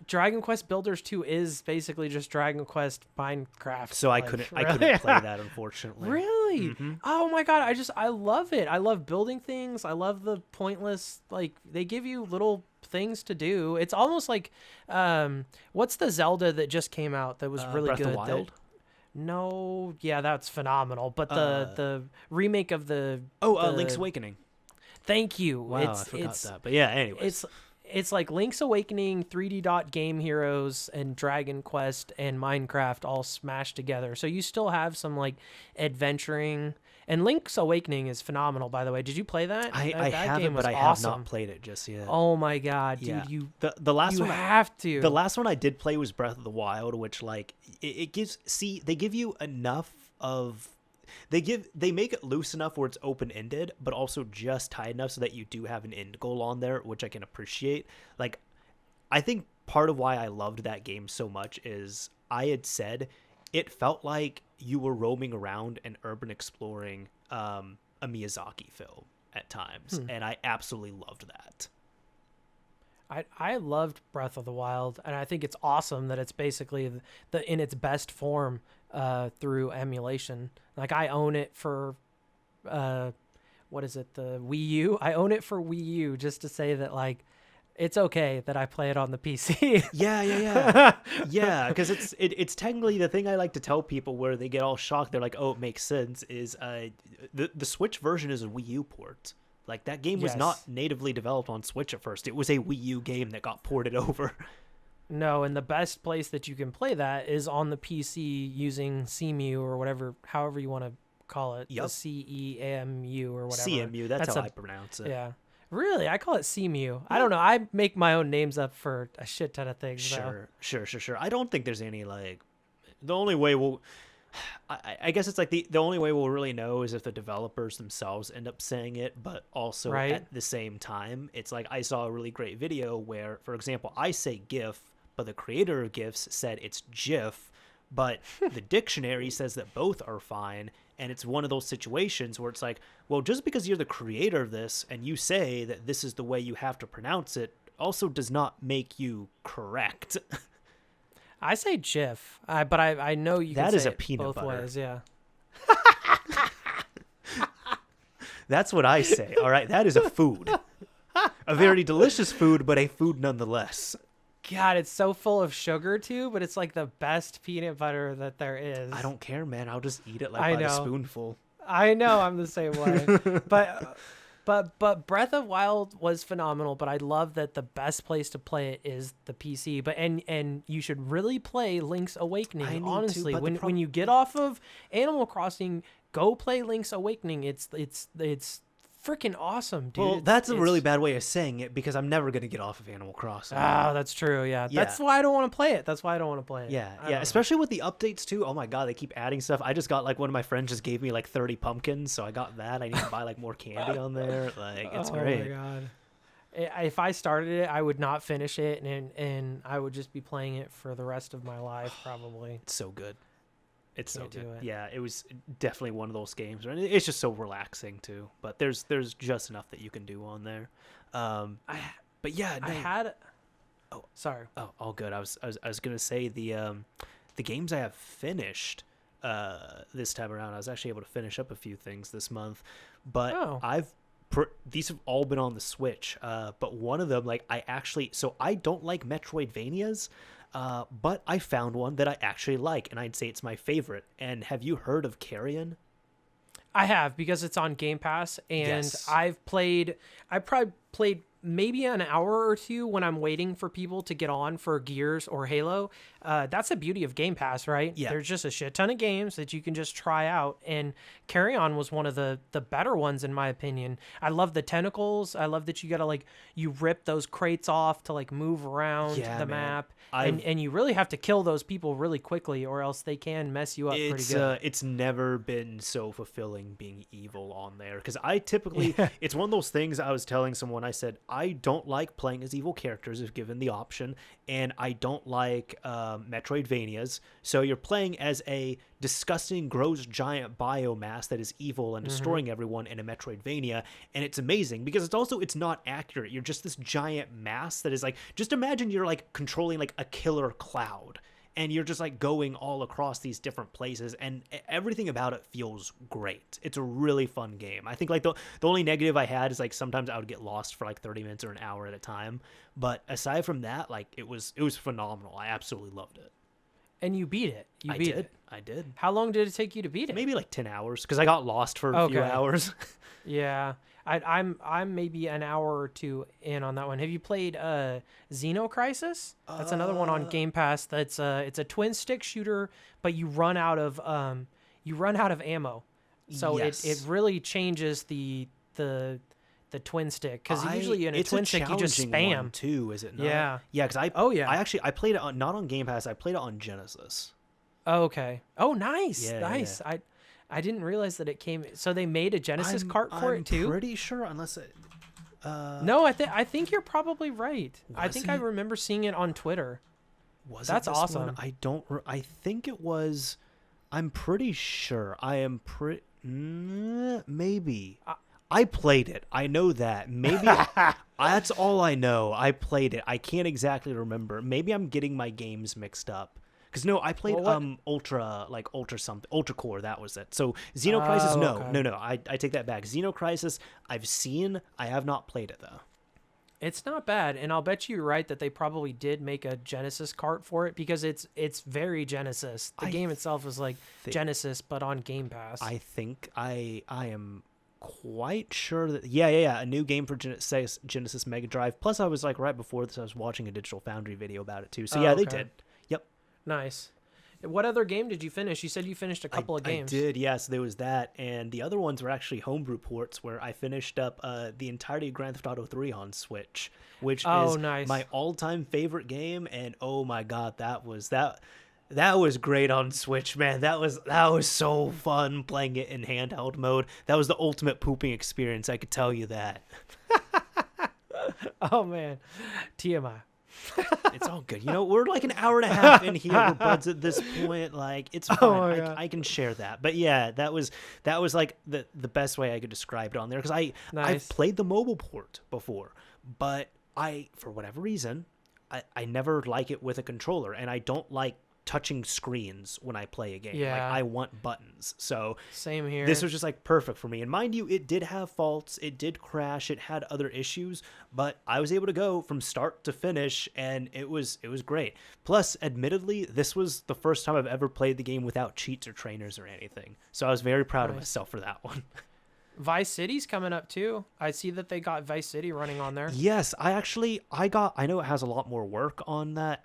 Dragon Quest Builders 2 is basically just Dragon Quest Minecraft. So I couldn't play that, unfortunately. Really? Mm-hmm. Oh my god, I love it. I love building things. I love the pointless, like, they give you little things to do. It's almost like what's the Zelda that just came out that was really Breath good? of the Wild? No, yeah, that's phenomenal. But the remake of the Link's Awakening. Thank you. Wow, I forgot that. But yeah, anyways. It's like Link's Awakening, 3D Dot Game Heroes, and Dragon Quest and Minecraft all smashed together. So you still have some like adventuring. And Link's Awakening is phenomenal, by the way. Did you play that? I haven't, but I have not played it just yet. Oh my god, dude! Yeah. You the last one have to. The last one I did play was Breath of the Wild, which like it gives. See, they give you enough of. They make it loose enough where it's open-ended, but also just tight enough so that you do have an end goal on there, which I can appreciate. Like, I think part of why I loved that game so much is I had said it felt like you were roaming around and urban exploring a Miyazaki film at times, and I absolutely loved that. I loved Breath of the Wild, and I think it's awesome that it's basically the in its best form through emulation. Like, I own it for what is it, the Wii U? I own it for Wii U, just to say that, like, it's okay that I play it on the PC. Yeah, because it's technically the thing I like to tell people where they get all shocked. They're like, oh, it makes sense, is the Switch version is a Wii U port. Like, that game was not natively developed on Switch at first. It was a Wii U game that got ported over. No, and the best place that you can play that is on the PC using CEMU or whatever, however you want to call it. Yep. The CEMU or whatever. CEMU, that's how I pronounce it. Yeah. Really? I call it CEMU. I don't know. I make my own names up for a shit ton of things. Sure. I don't think there's any, like, the only way we'll... I guess it's like the only way we'll really know is if the developers themselves end up saying it, but also at the same time, it's like I saw a really great video where, for example, I say GIF, but the creator of GIFs said it's GIF, but the dictionary says that both are fine, and it's one of those situations where it's like, well, just because you're the creator of this and you say that this is the way you have to pronounce it also does not make you correct. I say GIF, but I know you can that say is a it peanut both butter. ways, yeah. That's what I say, all right? That is a food. A very delicious food, but a food nonetheless. God, it's so full of sugar, too, but it's like the best peanut butter that there is. I don't care, man. I'll just eat it like by the spoonful. I know, I'm the same way. But But Breath of Wild was phenomenal, but I love that the best place to play it is the PC. But and you should really play Link's Awakening. Honestly, when you get off of Animal Crossing, go play Link's Awakening. It's freaking awesome, dude. Well, that's a really bad way of saying it because I'm never going to get off of Animal Crossing. Ah, that's true. Yeah. That's why I don't want to play it. Yeah. Especially with the updates too. Oh my God, they keep adding stuff. I just got like one of my friends just gave me like 30 pumpkins, so I got that. I need to buy like more candy on there. Like it's great. Oh my God. If I started it, I would not finish it, and I would just be playing it for the rest of my life probably. It's so good. It's so good. Yeah, it was definitely one of those games. And it's just so relaxing too. But there's just enough that you can do on there. Sorry. Oh, all good. I was gonna say the games I have finished this time around. I was actually able to finish up a few things this month, but these have all been on the Switch. But one of them, like I don't like Metroidvanias. But I found one that I actually like, and I'd say it's my favorite. And have you heard of Carrion? I have, because it's on Game Pass, and Yes. I probably played maybe an hour or two when I'm waiting for people to get on for Gears or Halo. That's the beauty of Game Pass, right? Yeah. There's just a shit ton of games that you can just try out, and Carry On was one of the better ones in my opinion. I love the tentacles. I love that you gotta you rip those crates off to move around the map, and you really have to kill those people really quickly, or else they can mess you up pretty good. It's never been so fulfilling being evil on there, because I typically it's one of those things. I was telling someone, I said I don't like playing as evil characters if given the option, and I don't like Metroidvanias. So you're playing as a disgusting, gross, giant biomass that is evil and destroying everyone in a Metroidvania, and it's amazing because it's not accurate. You're just this giant mass that is just imagine you're controlling a killer cloud, and you're just going all across these different places, and everything about it feels great. It's a really fun game. I think the only negative I had is sometimes I would get lost for 30 minutes or an hour at a time, but aside from that, it was phenomenal. I absolutely loved it. And you beat it. I did. How long did it take you to beat it? Maybe 10 hours, because I got lost for a few hours. Yeah. I'm maybe an hour or two in on that one. Have you played Xenocrisis? That's another one on Game Pass. It's a twin stick shooter, but you run out of ammo. So Yes. it really changes the twin stick, because usually in a twin stick you just spam one too, is it not? Yeah. Yeah, because I played it not on Game Pass. I played it on Genesis. Oh, okay. Oh, nice. Yeah, nice. Yeah. I didn't realize that it came. So they made a Genesis cart for it too. I'm pretty sure, unless it. No, I think you're probably right. I think I remember seeing it on Twitter. That's awesome. One? I think it was. I'm pretty sure. I am pretty. Maybe. I played it. I know that. Maybe that's all I know. I played it. I can't exactly remember. Maybe I'm getting my games mixed up. Because no, I played Ultra Core. That was it. So Xenocrisis, no. I take that back. Xenocrisis, I've seen. I have not played it though. It's not bad, and I'll bet you're right that they probably did make a Genesis cart for it, because it's very Genesis. The game itself is Genesis, but on Game Pass. I think I am quite sure that a new game for Genesis Mega Drive. Plus, I was right before this, I was watching a Digital Foundry video about it too. So they did. Yep. Nice. What other game did you finish? You said you finished a couple of games. I did, yes. There was that, and the other ones were actually homebrew ports, where I finished up the entirety of Grand Theft Auto 3 on Switch, which is nice. My all-time favorite game. And oh my God, that was great on Switch, man. That was so fun playing it in handheld mode. That was the ultimate pooping experience, I could tell you that. Oh man, TMI. It's all good. We're an hour and a half in here, we're buds at this point. It's fine. I can share that. But yeah, that was the best way I could describe it on there, because I've played the mobile port before, but for whatever reason, I never like it with a controller, and I don't like touching screens when I play a game. Yeah. I want buttons. So same here. This was just perfect for me. And mind you, it did have faults. It did crash. It had other issues, but I was able to go from start to finish, and it was great. Plus, admittedly, this was the first time I've ever played the game without cheats or trainers or anything. So I was very proud of myself for that one. Vice City's coming up too. I see that they got Vice City running on there. Yes, I know it has a lot more work on that.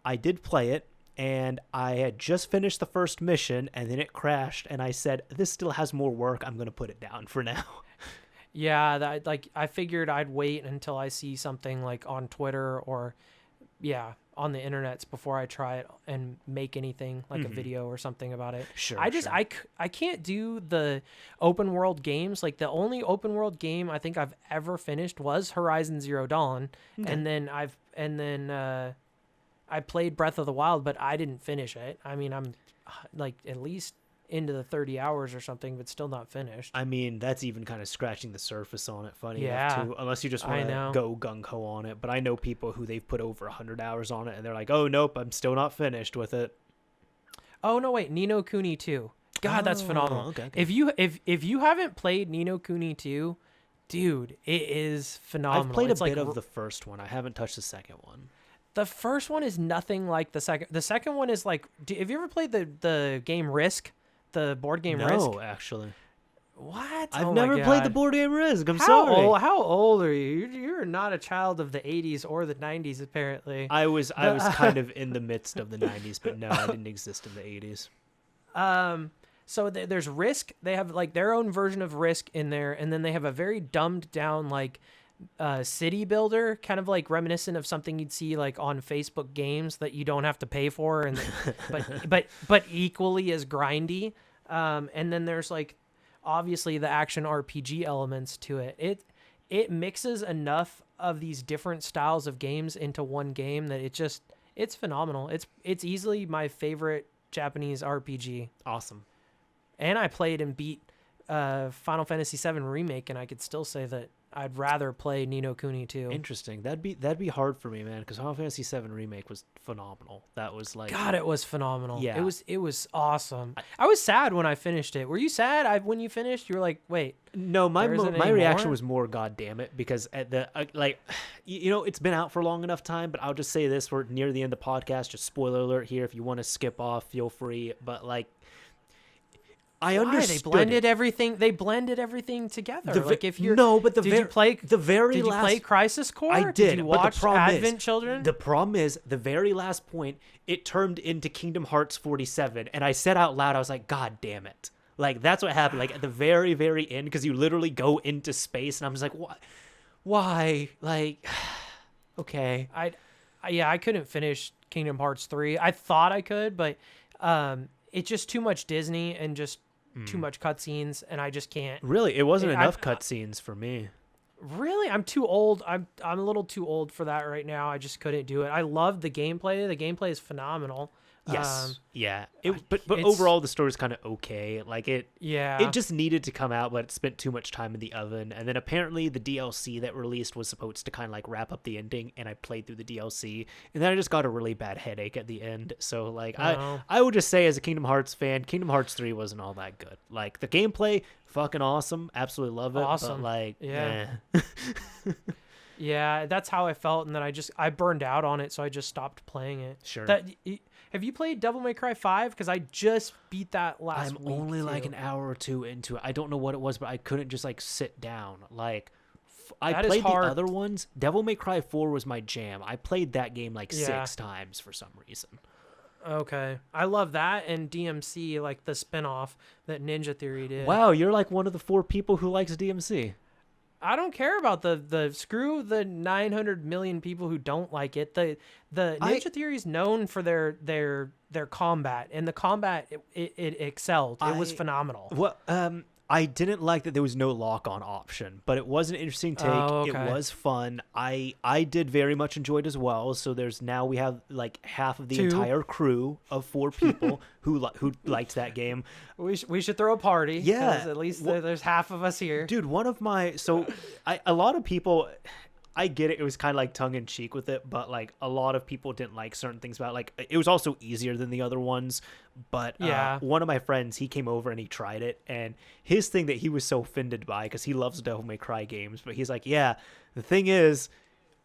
I did play it, and I had just finished the first mission, and then it crashed, and I said, this still has more work. I'm going to put it down for now. Yeah, that I figured I'd wait until I see something like on Twitter or on the internets before I try it and make anything like a video or something about it. Sure. I can't do the open world games. Like the only open world game I think I've ever finished was Horizon Zero Dawn. Okay. And then I played Breath of the Wild, but I didn't finish it. I mean, I'm like at least into the 30 hours or something, but still not finished. I mean, that's even kind of scratching the surface on it, funny Yeah, enough, too, unless you just want to go gung-ho on it. But I know people who they've put over 100 hours on it, and they're like, oh, nope, I'm still not finished with it. Oh, no, wait, Ni no Kuni 2. God, that's phenomenal. Okay. If you haven't played Ni no Kuni 2, dude, it is phenomenal. I've played a bit of the first one. I haven't touched the second one. The first one is nothing like the second. The second one is like, have you ever played the game Risk? The board game Risk? No, actually. What? I've never played the board game Risk. I'm sorry. How old are you? You're not a child of the 80s or the 90s, apparently. I was kind of in the midst of the 90s, but no, I didn't exist in the 80s. So there's Risk. They have like their own version of Risk in there, and then they have a very dumbed down like city builder, kind of like reminiscent of something you'd see like on Facebook games that you don't have to pay for, and but equally as grindy. And then there's like obviously the action RPG elements to it. It mixes enough of these different styles of games into one game that it's phenomenal. It's easily my favorite Japanese RPG. Awesome. And I played and beat Final Fantasy VII Remake, and I could still say that I'd rather play Ni no Kuni 2. Interesting. That'd be hard for me, man, because Final Fantasy VII Remake was phenomenal. That was like, God, it was phenomenal. Yeah. It was awesome. I was sad when I finished it. Were you sad when you finished? You were like, wait. No, my reaction was more, God damn it, because at the it's been out for a long enough time. But I'll just say this: we're near the end of the podcast. Just spoiler alert here. If you want to skip off, feel free. But like, I understood. They blended everything together. Did you play Crisis Core? I did. Did you watch Advent Children? The problem is the very last point. It turned into Kingdom Hearts 47, and I said out loud, I was like, God damn it! Like that's what happened. Like at the very, very end, because you literally go into space, and I'm just like, what? Why? Like, okay. I couldn't finish Kingdom Hearts 3. I thought I could, but it's just too much Disney and just too much cutscenes, and I just can't. Really, it wasn't enough cutscenes for me. Really, I'm too old. I'm a little too old for that right now. I just couldn't do it. I love the gameplay. The gameplay is phenomenal. Yes. Yeah. But overall, the story's kind of okay. Like it just needed to come out, but it spent too much time in the oven. And then apparently the DLC that released was supposed to kind of like wrap up the ending, and I played through the DLC, and then I just got a really bad headache at the end. So like I would just say, as a Kingdom Hearts fan, Kingdom Hearts 3 wasn't all that good. Like the gameplay, fucking awesome, absolutely love it. Awesome. But like, yeah, that's how I felt, and then I burned out on it, so I just stopped playing it. Sure. Have you played Devil May Cry 5? Because I just beat that last week. I'm only like an hour or two into it. I don't know what it was, but I couldn't just like sit down. Like I played the other ones. Devil May Cry 4 was my jam. I played that game like 6 times for some reason. Okay. I love that and DMC, like the spinoff that Ninja Theory did. Wow, you're like one of the 4 people who likes DMC. I don't care about the screw the 900 million people who don't like it. The Ninja Theory is known for their combat, and the combat it excelled. It was phenomenal. Well, I didn't like that there was no lock-on option, but it was an interesting take. Oh, okay. It was fun. I did very much enjoy it as well. So we have like half of the entire crew of 4 people who liked that game. We should throw a party. Yeah, at least there's half of us here. Dude, a lot of people. I get it. It was kind of like tongue in cheek with it, but like a lot of people didn't like certain things about it. Like it was also easier than the other ones. But one of my friends, he came over and he tried it, and his thing that he was so offended by, because he loves Devil May Cry games, but he's like, yeah, the thing is,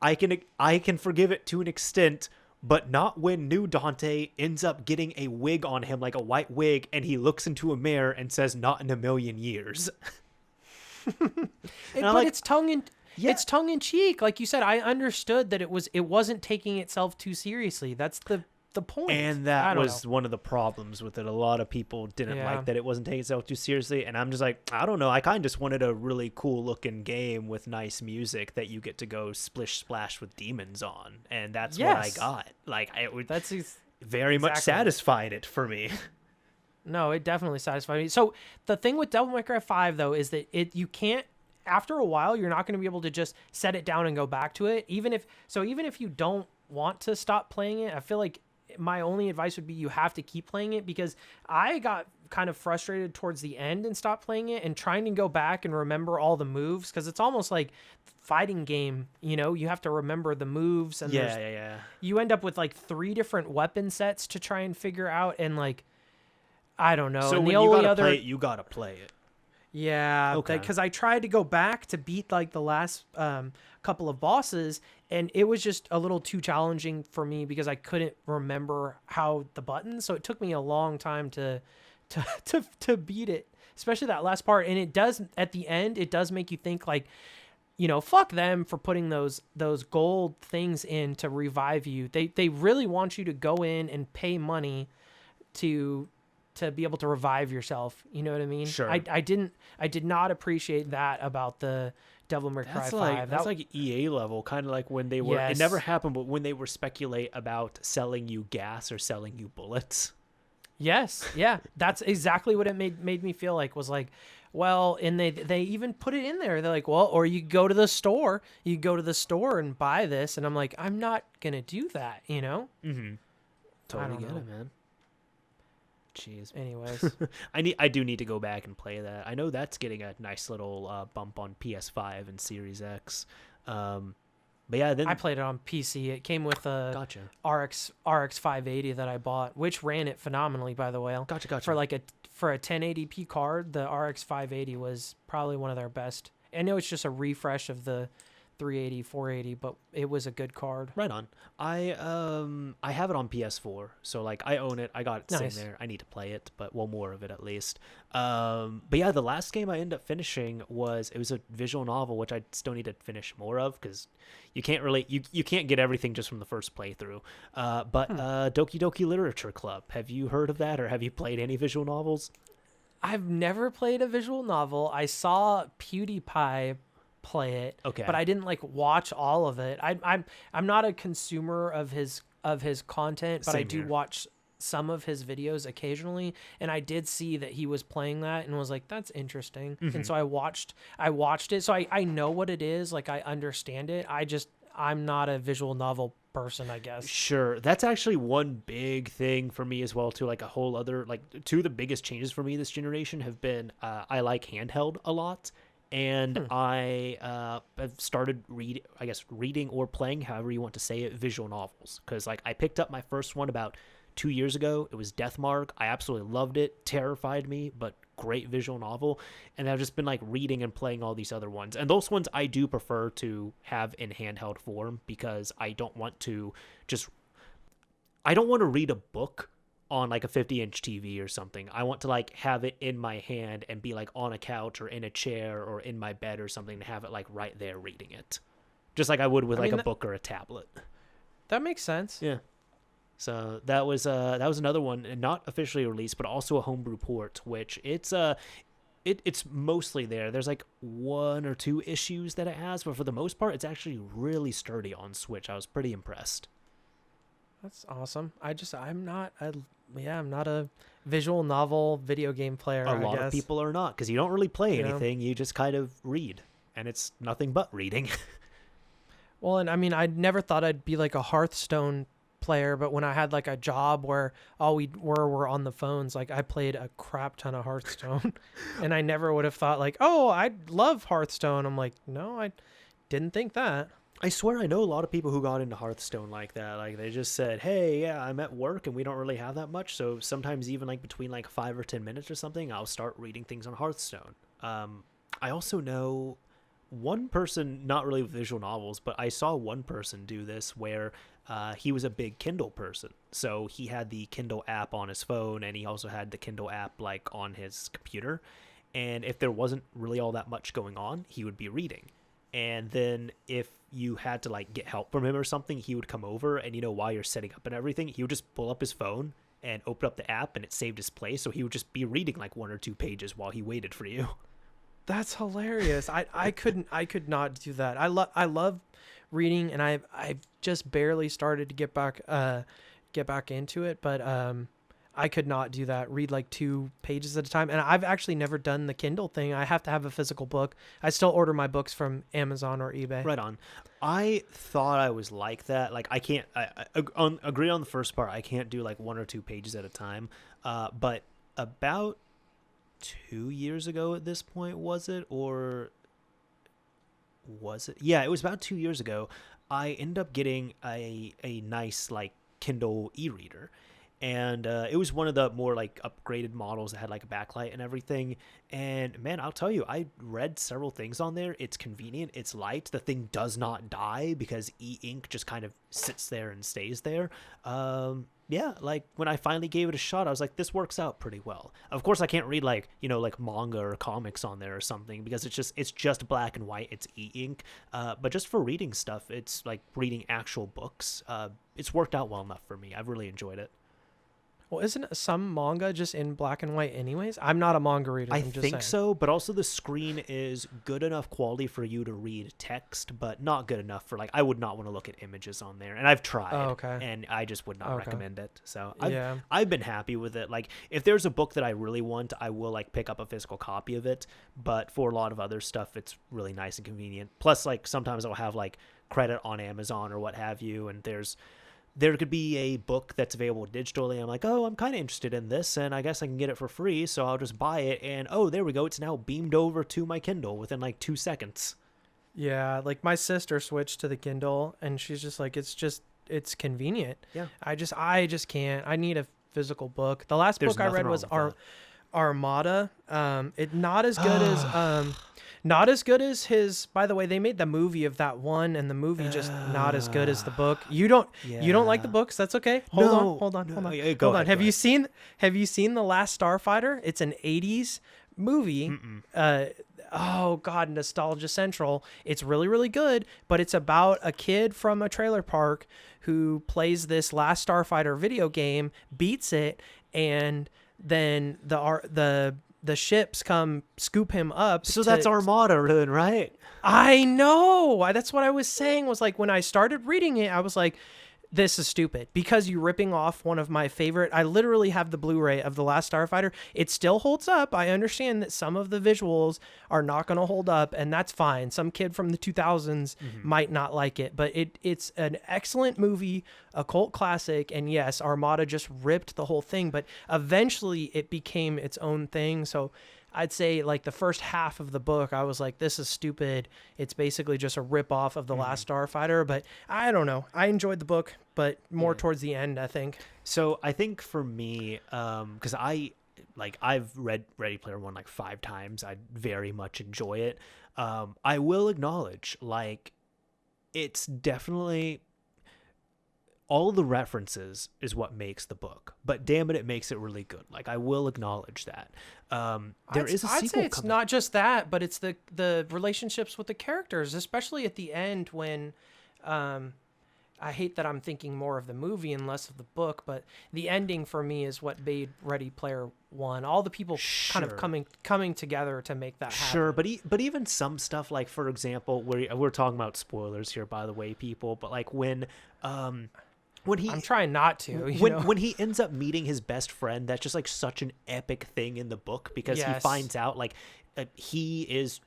I can forgive it to an extent, but not when new Dante ends up getting a wig on him, like a white wig, and he looks into a mirror and says, "Not in a million years." And I'm But like, it's tongue in Yeah. it's tongue in cheek. Like you said, I understood that it wasn't taking itself too seriously. That's the point. and I that don't was one of the problems with it. A lot of people didn't Yeah. like that it wasn't taking itself too seriously. And I'm just like, I don't know. I kind of just wanted a really cool looking game with nice music that you get to go splish splash with demons on. And that's what I Yes. got. Like, it would That's very much exactly. satisfied it for me. No, it definitely satisfied me. So the thing with Devil May Cry 5 though is that you can't, after a while you're not going to be able to just set it down and go back to it. Even if you don't want to stop playing it, I feel like my only advice would be you have to keep playing it, because I got kind of frustrated towards the end and stopped playing it and trying to go back and remember all the moves, because it's almost like fighting game, you have to remember the moves, and Yeah. you end up with like 3 different weapon sets to try and figure out, and like I don't know. So and when the you only gotta other play it, you gotta play it. Yeah, Okay. because I tried to go back to beat like the last couple of bosses, and it was just a little too challenging for me because I couldn't remember how the buttons. So it took me a long time to beat it, especially that last part. And it does, at the end, it does make you think like, fuck them for putting those gold things in to revive you. They really want you to go in and pay money to be able to revive yourself. You know what I mean? Sure. I did not appreciate that about the Devil May Cry 5. That's like EA level, kind of like when they were. Yes. It never happened, but when they were speculate about selling you gas or selling you bullets. Yes, yeah, that's exactly what it made me feel like. Was like, well, and they even put it in there. They're like, well, or you go to the store, and buy this, and I'm like, I'm not gonna do that, Mm-hmm. Totally don't get know. it, man. Jeez. Anyways, I do need to go back and play that. I know that's getting a nice little bump on PS5 and Series X. But yeah, then I played it on PC. It came with a gotcha. RX 580 that I bought, which ran it phenomenally, by the way. Gotcha. For a 1080p card, the RX 580 was probably one of their best. I know it's just a refresh of the 380, 480, but it was a good card. Right on. I have it on PS4, so like I own it. I got it Nice. sitting there. I need to play it, but more of it at least. But yeah, the last game I ended up finishing was a visual novel, which I still need to finish more of because you can't really you can't get everything just from the first playthrough. But Doki Doki Literature Club. Have you heard of that, or have you played any visual novels? I've never played a visual novel. I saw PewDiePie play it, Okay. but I didn't like watch all of it. I'm not a consumer of his content, but I Same do here. watch some of his videos occasionally, and I did see that he was playing that and was like, that's interesting. And so I watched it, so I know what it is, like I understand it. I'm not a visual novel person, I guess. Sure. That's actually one big thing for me as well too. Like a whole other, like two of the biggest changes for me this generation have been I like handheld a lot. And I have started reading or playing, however you want to say it, visual novels. Because like I picked up my first one about 2 years ago. It was Deathmark. I absolutely loved it. Terrified me, but great visual novel. And I've just been like reading and playing all these other ones. And those ones I do prefer to have in handheld form because I don't want to read a book on like a 50-inch TV or something. I want to like have it in my hand and be like on a couch or in a chair or in my bed or something to have it like right there reading it. Just like I would with a book or a tablet. That makes sense. Yeah. So that was another one, not officially released, but also a homebrew port, which it's mostly there. There's like 1 or 2 issues that it has, but for the most part, it's actually really sturdy on Switch. I was pretty impressed. That's awesome. I'm not a visual novel video game player. A lot of people are not, because you don't really play anything. You just kind of read, and it's nothing but reading. Well, and I mean, I never thought I'd be like a Hearthstone player, but when I had like a job where all we were on the phones, like I played a crap ton of Hearthstone, and I never would have thought like, oh, I love Hearthstone. I'm like, no, I didn't think that. I swear I know a lot of people who got into Hearthstone like that. Like they just said, hey, yeah, I'm at work and we don't really have that much. So sometimes even like between like 5 or 10 minutes or something, I'll start reading things on Hearthstone. I also know one person, not really with visual novels, but I saw one person do this where he was a big Kindle person. So he had the Kindle app on his phone and he also had the Kindle app like on his computer. And if there wasn't really all that much going on, he would be reading. And then if you had to like get help from him or something, he would come over, and while you're setting up and everything, he would just pull up his phone and open up the app, and it saved his place. So he would just be reading like 1 or 2 pages while he waited for you. That's hilarious. I could not do that. I love reading, and I just barely started to get back into it, but I could not do that. Read like 2 pages at a time. And I've actually never done the Kindle thing. I have to have a physical book. I still order my books from Amazon or eBay. Right on. I thought I was like that. Like I agree on the first part. I can't do like 1 or 2 pages at a time. But about 2 years ago at this point, was it? Or was it? Yeah, it was about 2 years ago. I ended up getting a nice like Kindle e-reader. And it was one of the more like upgraded models that had like a backlight and everything. And man, I'll tell you, I read several things on there. It's convenient. It's light. The thing does not die because e-ink just kind of sits there and stays there. Yeah, like when I finally gave it a shot, I was like, this works out pretty well. Of course, I can't read like, like manga or comics on there or something because it's just black and white. It's e-ink. But just for reading stuff, it's like reading actual books. It's worked out well enough for me. I've really enjoyed it. Well, isn't some manga just in black and white anyways? I'm not a manga reader. I think so, but also the screen is good enough quality for you to read text, but not good enough for like, I would not want to look at images on there. And I've tried, and I just would not recommend it. So I've been happy with it. Like if there's a book that I really want, I will like pick up a physical copy of it. But for a lot of other stuff, it's really nice and convenient. Plus, like sometimes I'll have like credit on Amazon or what have you, and there could be a book that's available digitally. I'm like, oh, I'm kind of interested in this, and I guess I can get it for free, so I'll just buy it, and oh, there we go. It's now beamed over to my Kindle within like 2 seconds. Yeah, like my sister switched to the Kindle, and she's just like, it's convenient. Yeah. I just can't. I need a physical book. The last book I read was Armada. Not as good as his. By the way, they made the movie of that one, and the movie just not as good as the book. You don't like the books? That's okay. Hold on. Go ahead. Have you seen The Last Starfighter? It's an 80s movie. Oh God, Nostalgia Central. It's really, really good, but it's about a kid from a trailer park who plays this Last Starfighter video game, beats it, and then the ships come scoop him up. So that's Armada, right? I know. That's what I was saying, was like when I started reading it, I was like, this is stupid because you're ripping off one of my favorite. I literally have the Blu-ray of The Last Starfighter. It still holds up. I understand that some of the visuals are not going to hold up, and that's fine. Some kid from the 2000s might not like it, but it's an excellent movie, a cult classic. And yes, Armada just ripped the whole thing, but eventually it became its own thing. So I'd say like the first half of the book, I was like, this is stupid. It's basically just a rip off of The Last Starfighter, but I don't know. I enjoyed the book, but more towards the end, I think. So I think for me, because I've read Ready Player One like 5 times. I very much enjoy it. I will acknowledge, like, it's definitely all the references is what makes the book, but damn it makes it really good. Like, I will acknowledge that. There is a sequel. I'd say it's not just that, but it's the relationships with the characters, especially at the end when, I hate that I'm thinking more of the movie and less of the book, but the ending for me is what made Ready Player One. All the people kind of coming together to make that happen. Sure, but even some stuff, like for example, we're talking about spoilers here, by the way, people, but like when he, I'm trying not to. When he ends up meeting his best friend, that's just like such an epic thing in the book because he finds out like he is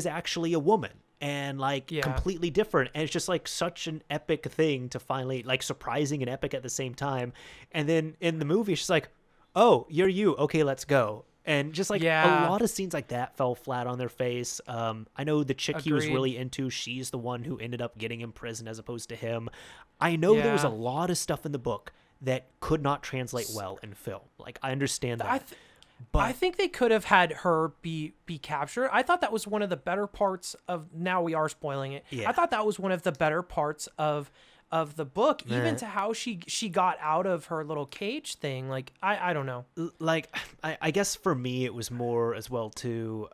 actually a woman. And like completely different, and it's just like such an epic thing to finally, like, surprising and epic at the same time. And then in the movie she's like, oh, you're you, okay, let's go. And just like a lot of scenes like that fell flat on their face. I know the chick he was really into, she's the one who ended up getting imprisoned as opposed to him. I know there was a lot of stuff in the book that could not translate well in film. Like, I understand that. But I think they could have had her be captured. I thought that was one of the better parts of. Now we are spoiling it. Yeah. I thought that was one of the better parts of of the book, even to how she got out of her little cage thing. Like I don't know. Like I guess for me it was more as well too.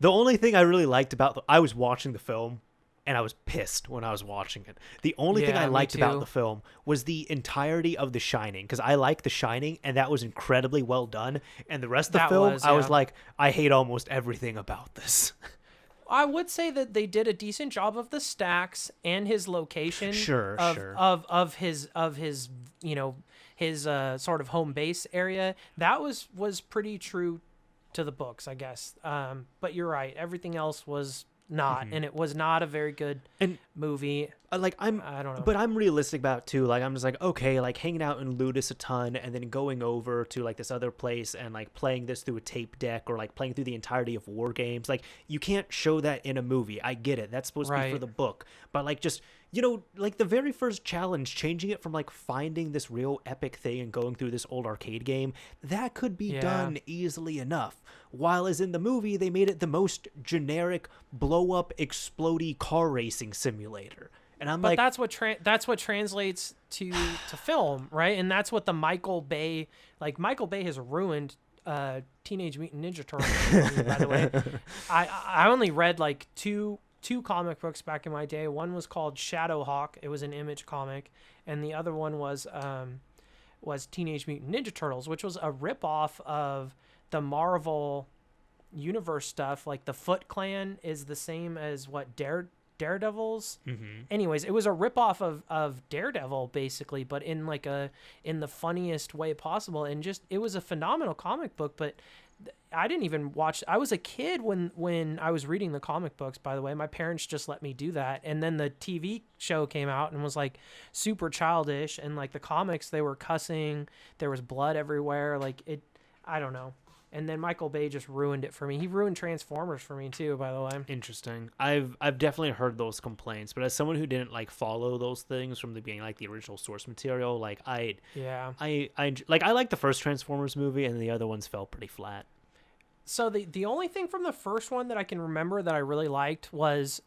The only thing I really liked about I was watching the film and I was pissed when I was watching it. The only thing I liked about the film was the entirety of The Shining, because I like The Shining and that was incredibly well done. And the rest of the film, I was like, I hate almost everything about this. I would say that they did a decent job of the stacks and his location. Sure. Of his his sort of home base area. That was pretty true to the books, I guess. But you're right. Everything else was not, and it was not a very good movie. I don't know, but I'm realistic about it too. Like I'm just like, okay, like hanging out in Ludus a ton and then going over to like this other place and like playing this through a tape deck or like playing through the entirety of War Games. Like you can't show that in a movie. I get it. That's supposed to be for the book, but like just, you know, like the very first challenge, changing it from like finding this real epic thing and going through this old arcade game, that could be done easily enough. While as in the movie, they made it the most generic blow up, explodey car racing simulator. And I'm like, that's what translates to film, right? And that's what the Michael Bay has ruined Teenage Mutant Ninja Turtles. By the way, I only read like two comic books back in my day. One was called Shadowhawk. It was an Image comic, and the other one was Teenage Mutant Ninja Turtles, which was a ripoff of the Marvel universe stuff. Like the Foot Clan is the same as what Daredevil's. Anyways, it was a ripoff of Daredevil basically, but in the funniest way possible, and just it was a phenomenal comic book. But I didn't even watch. I was a kid when I was reading the comic books, by the way. My parents just let me do that, and then the TV show came out and was like super childish, and like the comics, they were cussing, there was blood everywhere, like it, I don't know. And then Michael Bay just ruined it for me. He ruined Transformers for me too, by the way. Interesting. I've definitely heard those complaints, but as someone who didn't like follow those things from the beginning, like the original source material, like I like the first Transformers movie, and the other ones fell pretty flat. So the only thing from the first one that I can remember that I really liked was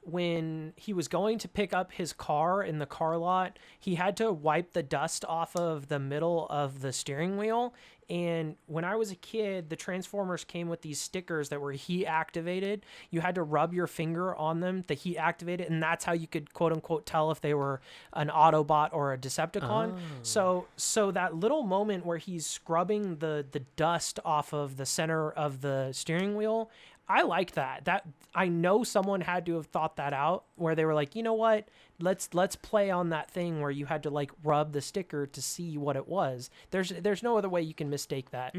when he was going to pick up his car in the car lot, he had to wipe the dust off of the middle of the steering wheel. And when I was a kid, the Transformers came with these stickers that were heat activated. You had to rub your finger on them to heat activate it, and that's how you could quote unquote tell if they were an Autobot or a Decepticon. So that little moment where he's scrubbing the dust off of the center of the steering wheel, I like that. That I know someone had to have thought that out, where they were like, you know what? Let's play on that thing where you had to like rub the sticker to see what it was. There's no other way you can mistake that.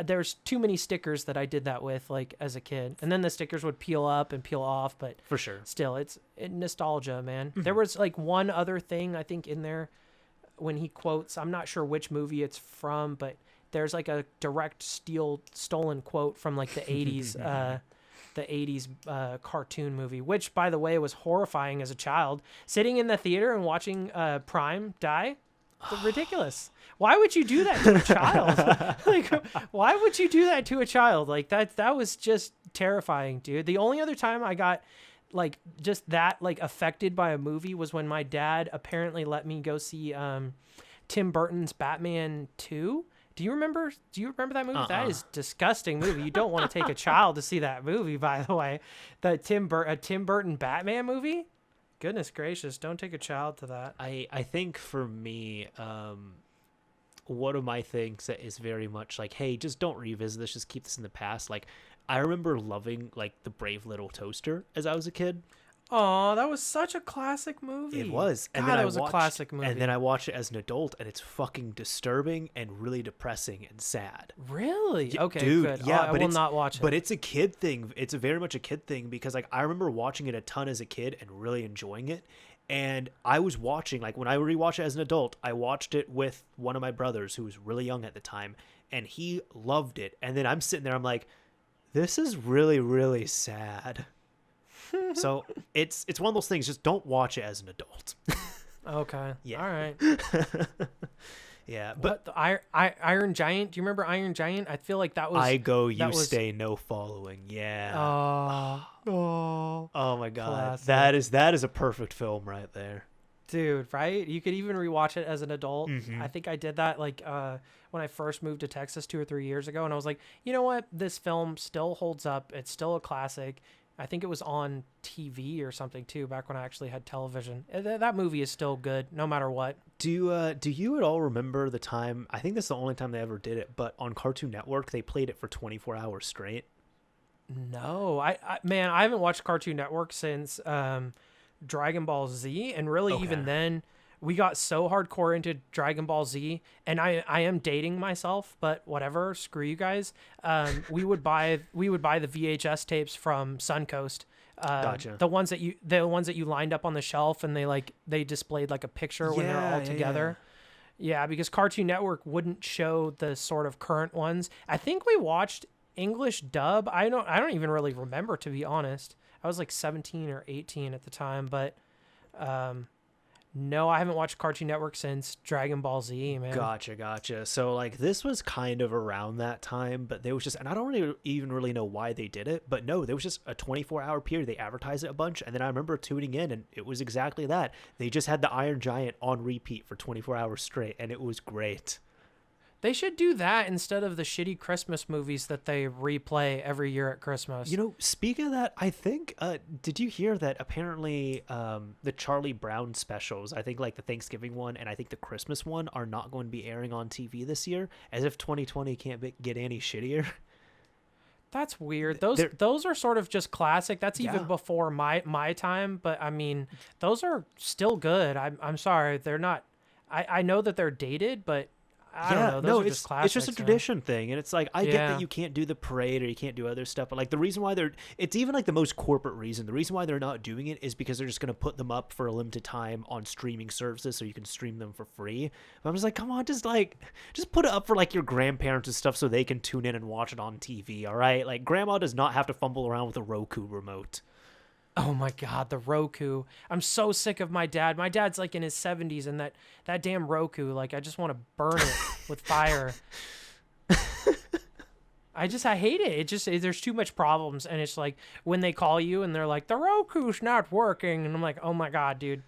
There's too many stickers that I did that with like as a kid, and then the stickers would peel up and peel off. But for sure, still, it's nostalgia, man. There was like one other thing I think in there when he quotes. I'm not sure which movie it's from, but there's like a direct stolen quote from like the 80s. The 80s cartoon movie, which by the way was horrifying as a child. Sitting in the theater and watching Prime die, ridiculous. Why would you do that to a child? Like, why would you do that to a child? Like that was just terrifying, dude. The only other time I got like just that like affected by a movie was when my dad apparently let me go see Tim Burton's Batman 2. Do you remember that movie? That is a disgusting movie. You don't want to take a child to see that movie, by the way. The Tim Burton Batman movie? Goodness gracious, don't take a child to that. I think for me, one of my things that is very much like, hey, just don't revisit this, just keep this in the past. Like, I remember loving like The Brave Little Toaster as I was a kid. Oh, that was such a classic movie. It was. And then a classic movie. And then I watched it as an adult, and it's fucking disturbing and really depressing and sad. Really? Okay, dude, good. Yeah, I will not watch it. But it's a kid thing. It's very much a kid thing because like I remember watching it a ton as a kid and really enjoying it. And I was watching, like when I rewatched it as an adult, I watched it with one of my brothers who was really young at the time, and he loved it. And then I'm sitting there, I'm like, this is really, really sad. So it's one of those things. Just don't watch it as an adult. Okay. Yeah. All right. Yeah, but What the Iron Giant? Do you remember Iron Giant? I feel like that was I go, you that was stay, no following. Yeah. oh Oh my God, classic. that is a perfect film right there. Dude, right? You could even rewatch it as an adult. Hmm. I think I did that like when I first moved to Texas 2 or 3 years ago, and I was like, you know what? This film still holds up. It's still a classic. I think it was on TV or something too back when I actually had television. That movie is still good no matter what. Do you at all remember the time? I think that's the only time they ever did it, but on Cartoon Network they played it for 24 hours straight. No, man, I haven't watched Cartoon Network since Dragon Ball Z, and really Okay. even then we got so hardcore into Dragon Ball Z, and I am dating myself, but whatever, screw you guys. We would buy the VHS tapes from Suncoast. Gotcha. The ones that you lined up on the shelf, and they displayed like a picture when they're all together. Yeah, because Cartoon Network wouldn't show the sort of current ones. I think we watched English dub. I don't even really remember, to be honest. I was like 17 or 18 at the time, but no, I haven't watched Cartoon Network since Dragon Ball Z, man. Gotcha. So like this was kind of around that time, but there was just, and I don't really even really know why they did it, but no, there was just a 24-hour period. They advertised it a bunch, and then I remember tuning in, and it was exactly that. They just had the Iron Giant on repeat for 24 hours straight, and it was great. They should do that instead of the shitty Christmas movies that they replay every year at Christmas. You know, speaking of that, I think, did you hear that apparently the Charlie Brown specials, I think like the Thanksgiving one and I think the Christmas one are not going to be airing on TV this year, as if 2020 can't get any shittier. That's weird. Those are sort of just classic. That's even Yeah. before my time, but I mean, those are still good. I'm sorry, they're not. I know that they're dated, but I don't know. Those are just classics. It's just a man. tradition thing, and it's like I get Yeah. that you can't do the parade or you can't do other stuff, but like the reason why it's even like the most corporate reason. The reason why they're not doing it is because they're just going to put them up for a limited time on streaming services, so you can stream them for free. But I'm just like, come on, just put it up for like your grandparents and stuff, so they can tune in and watch it on TV. All right, like grandma does not have to fumble around with a Roku remote. Oh my God, the Roku. I'm so sick of my dad. My dad's like in his 70s, and that damn Roku, like I just want to burn it with fire. I hate it. There's too much problems, and it's like when they call you and they're like, the Roku's not working, and I'm like, oh my God, dude,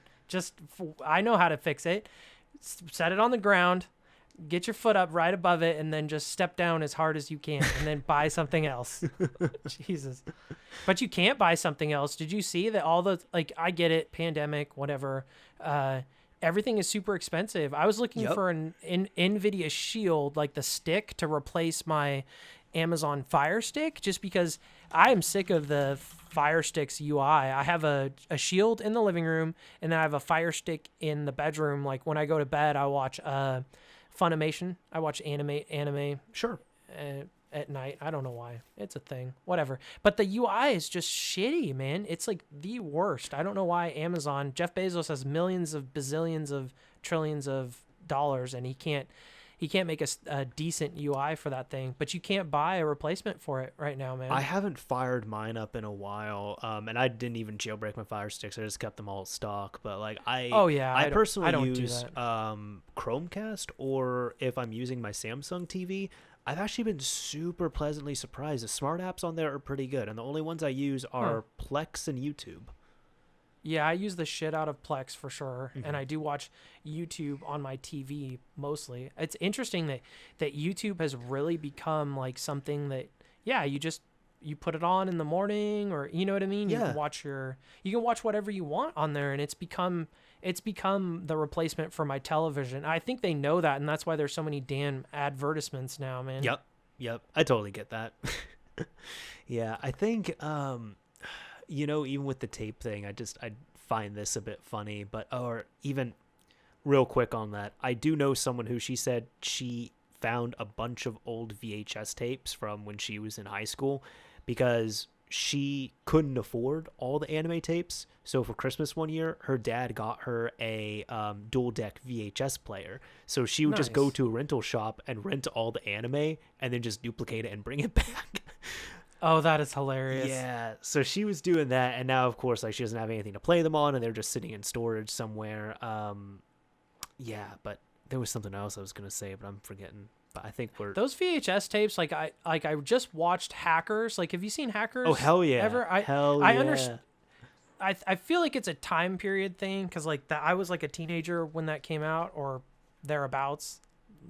I know how to fix it. Set it on the ground, get your foot up right above it, and then just step down as hard as you can, and then buy something else. Jesus. But you can't buy something else. Did you see that I get it, pandemic, whatever. Everything is super expensive. I was looking for an NVIDIA Shield, like the stick, to replace my Amazon Fire Stick, just because I am sick of the Fire Stick's UI. I have a Shield in the living room, and then I have a Fire Stick in the bedroom. Like when I go to bed, I watch Funimation. I watch anime. Sure. At night. I don't know why. It's a thing. Whatever. But the UI is just shitty, man. It's like the worst. I don't know why Jeff Bezos has millions of bazillions of trillions of dollars, and he can't make a decent UI for that thing. But you can't buy a replacement for it right now, man. I haven't fired mine up in a while, and I didn't even jailbreak my Fire Sticks. I just kept them all stock. But like I personally use Chromecast, or if I'm using my Samsung TV, I've actually been super pleasantly surprised. The smart apps on there are pretty good, and the only ones I use are Plex and YouTube. Yeah, I use the shit out of Plex for sure, and I do watch YouTube on my TV mostly. It's interesting that YouTube has really become like something that, yeah, you put it on in the morning, or you know what I mean? Yeah. You can watch whatever you want on there, and it's become the replacement for my television. I think they know that, and that's why there's so many damn advertisements now, man. Yep. I totally get that. Yeah, I think even with the tape thing, I find this a bit funny, or even real quick on that, I do know someone who she said she found a bunch of old VHS tapes from when she was in high school, because she couldn't afford all the anime tapes. So for Christmas one year, her dad got her a dual deck VHS player. So she would just go to a rental shop and rent all the anime and then just duplicate it and bring it back. Oh, that is hilarious. Yeah, so she was doing that, and now of course like she doesn't have anything to play them on, and they're just sitting in storage somewhere. Yeah, but There was something else I was gonna say, but I'm forgetting. But I think we're Those VHS tapes, like I just watched Hackers. Like, have you seen Hackers? Oh hell yeah! Ever? Hell I yeah! understand. I feel like it's a time period thing because like that I was like a teenager when that came out or thereabouts.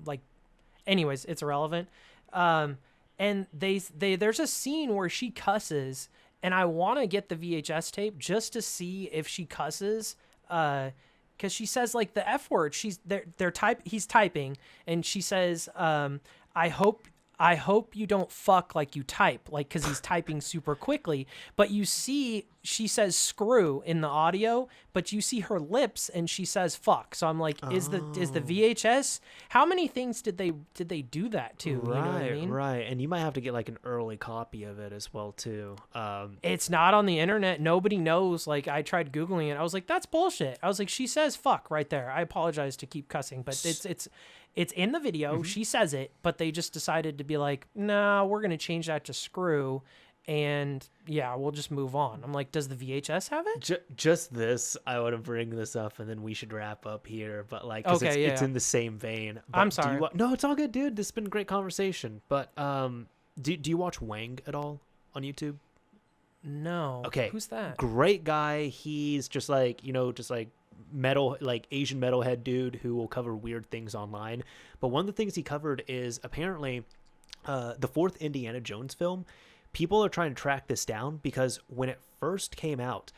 Like, anyways, it's irrelevant. And there's a scene where she cusses, and I want to get the VHS tape just to see if she cusses. Because she says like the F word. He's typing, and she says, I hope you don't fuck like you type, like, because he's typing super quickly. But you see, she says screw in the audio, but you see her lips and she says fuck. So I'm like, is the VHS? How many things did they do that to? Right, you know what I mean? right. And you might have to get like an early copy of it as well too. It's not on the internet. Nobody knows. Like, I tried Googling it. I was like, that's bullshit. I was like, she says fuck right there. I apologize to keep cussing, but it's in the video. Mm-hmm. She says it, but they just decided to be like, no, we're going to change that to screw. And yeah, we'll just move on. I'm like, does the VHS have it? Just this, I want to bring this up and then we should wrap up here. But like, okay, it's in the same vein. But I'm sorry. No, it's all good, dude. This has been a great conversation. But do you watch Wang at all on YouTube? No. Okay. Who's that? Great guy. He's just like, metal, like Asian metalhead dude who will cover weird things online. But one of the things he covered is apparently the fourth Indiana Jones film. People are trying to track this down because when it first came out,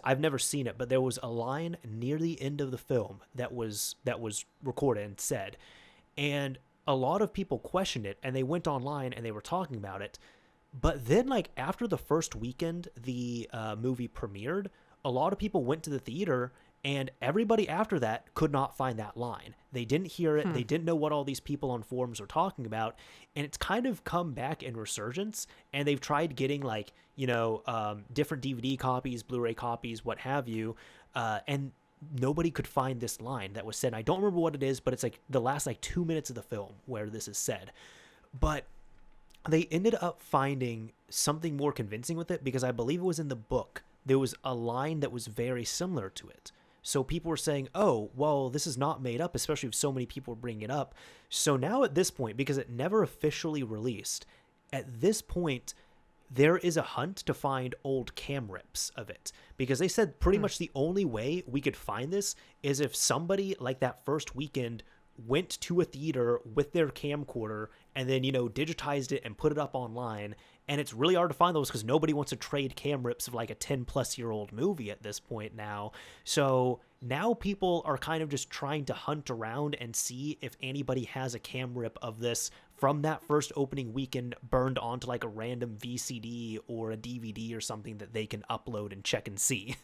I've never seen it, but there was a line near the end of the film that was recorded and said, and a lot of people questioned it, and they went online and they were talking about it. But then, like, after the first weekend the movie premiered, a lot of people went to the theater, and everybody after that could not find that line. They didn't hear it. They didn't know what all these people on forums were talking about. And it's kind of come back in resurgence. And they've tried getting like, different DVD copies, Blu-ray copies, what have you. And nobody could find this line that was said. I don't remember what it is, but it's like the last like 2 minutes of the film where this is said. But they ended up finding something more convincing with it because I believe it was in the book. There was a line that was very similar to it. So people were saying, oh, well, this is not made up, especially if so many people were bringing it up. So now at this point, because it never officially released, at this point, there is a hunt to find old cam rips of it. Because they said pretty much the only way we could find this is if somebody like that first weekend went to a theater with their camcorder and then, digitized it and put it up online. And it's really hard to find those because nobody wants to trade cam rips of like a 10-plus-year-old movie at this point now. So now people are kind of just trying to hunt around and see if anybody has a cam rip of this from that first opening weekend burned onto like a random VCD or a DVD or something that they can upload and check and see.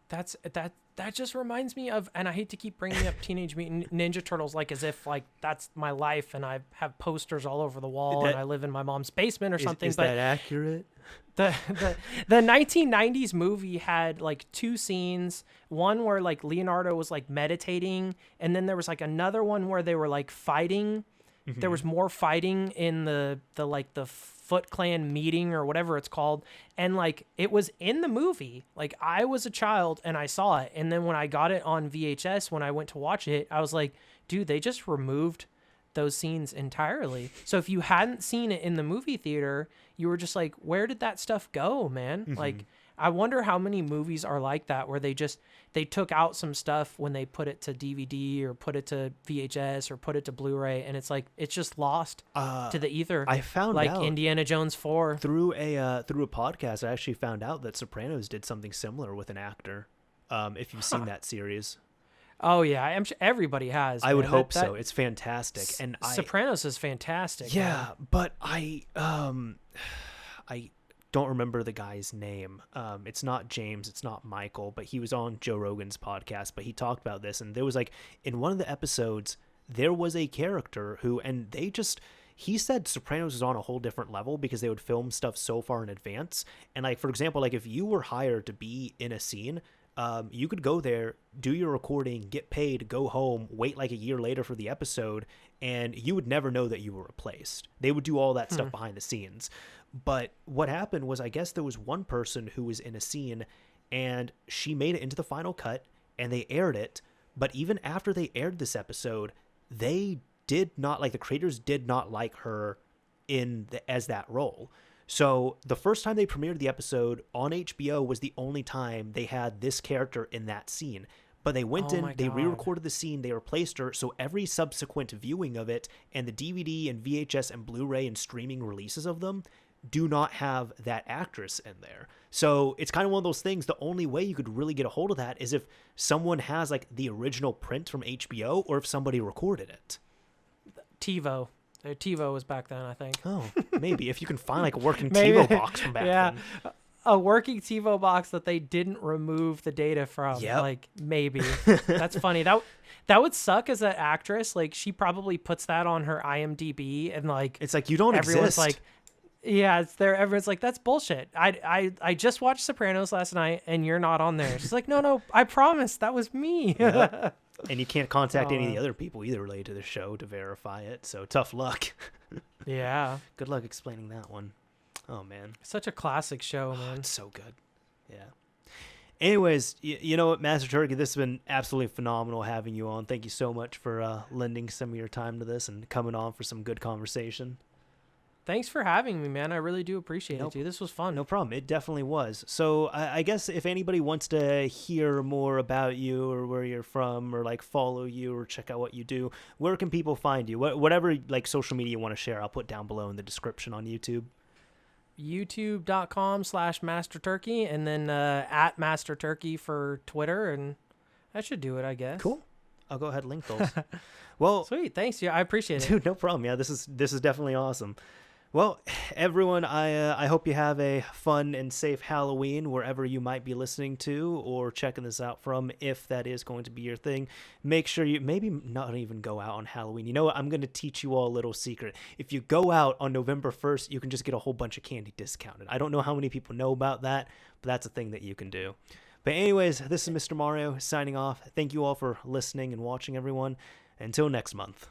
That just reminds me of, and I hate to keep bringing up Teenage Mutant Ninja Turtles, like as if like that's my life and I have posters all over the wall and I live in my mom's basement or something. Is that accurate? The 1990s movie had like two scenes, one where like Leonardo was like meditating, and then there was like another one where they were like fighting. Mm-hmm. There was more fighting in the Foot Clan meeting or whatever it's called, and like it was in the movie. Like I was a child and I saw it, and then when I got it on VHS when I went to watch it, I was like, dude, they just removed those scenes entirely. So if you hadn't seen it in the movie theater, you were just like, where did that stuff go, man? Mm-hmm. Like I wonder how many movies are like that where they took out some stuff when they put it to DVD or put it to VHS or put it to Blu-ray, and it's like it's just lost to the ether. I found like out Indiana Jones 4 through a podcast. I actually found out that Sopranos did something similar with an actor. If you've seen that series. Oh yeah, I'm sure everybody has. I would hope so. It's fantastic, and Sopranos is fantastic. Yeah, man. But I don't remember the guy's name. It's not James, it's not Michael, but he was on Joe Rogan's podcast, but he talked about this, and there was like, in one of the episodes, there was a character who, and he said Sopranos was on a whole different level because they would film stuff so far in advance. And like, for example, like if you were hired to be in a scene, you could go there, do your recording, get paid, go home, wait like a year later for the episode, and you would never know that you were replaced. They would do all that stuff behind the scenes. But what happened was, I guess there was one person who was in a scene and she made it into the final cut and they aired it, But even after they aired this episode, they did not, like, the creators did not like her as that role. So the first time they premiered the episode on HBO was the only time they had this character in that scene. But they went they re-recorded the scene, they replaced her, so every subsequent viewing of it, and the DVD and VHS and Blu-ray and streaming releases of them, do not have that actress in there. So it's kind of one of those things, the only way you could really get a hold of that is if someone has, like, the original print from HBO, or if somebody recorded it. TiVo. TiVo was back then, I think. Oh, maybe. If you can find, like, a working TiVo box from back then. A working TiVo box that they didn't remove the data from. Yep. Like, maybe. That's funny. That would suck as an actress. Like, she probably puts that on her IMDb, and, like, it's like, you don't everyone's exist. Like, yeah, it's there. Everyone's like, that's bullshit. I just watched Sopranos last night, and you're not on there. She's like, no, I promise that was me. Yep. And you can't contact any of the other people either related to the show to verify it. So tough luck. Yeah. Good luck explaining that one. Oh, man. Such a classic show, man. It's so good. Yeah. Anyways, you know what, Master Turkey, this has been absolutely phenomenal having you on. Thank you so much for lending some of your time to this and coming on for some good conversation. Thanks for having me, man. I really do appreciate it, dude. This was fun. No problem. It definitely was. So I guess if anybody wants to hear more about you or where you're from or, like, follow you or check out what you do, where can people find you? Whatever, like, social media you want to share, I'll put down below in the description on YouTube. youtube.com/masterturkey, and then at masterturkey for Twitter, and that should do it, I guess. Cool. I'll go ahead and link those. Well, sweet. Thanks. Yeah, I appreciate it. Dude, no problem. Yeah, this is definitely awesome. Well, everyone, I hope you have a fun and safe Halloween wherever you might be listening to or checking this out from, if that is going to be your thing. Make sure you maybe not even go out on Halloween. You know what? I'm going to teach you all a little secret. If you go out on November 1st, you can just get a whole bunch of candy discounted. I don't know how many people know about that, but that's a thing that you can do. But anyways, this is Mr. Mario signing off. Thank you all for listening and watching, everyone. Until next month.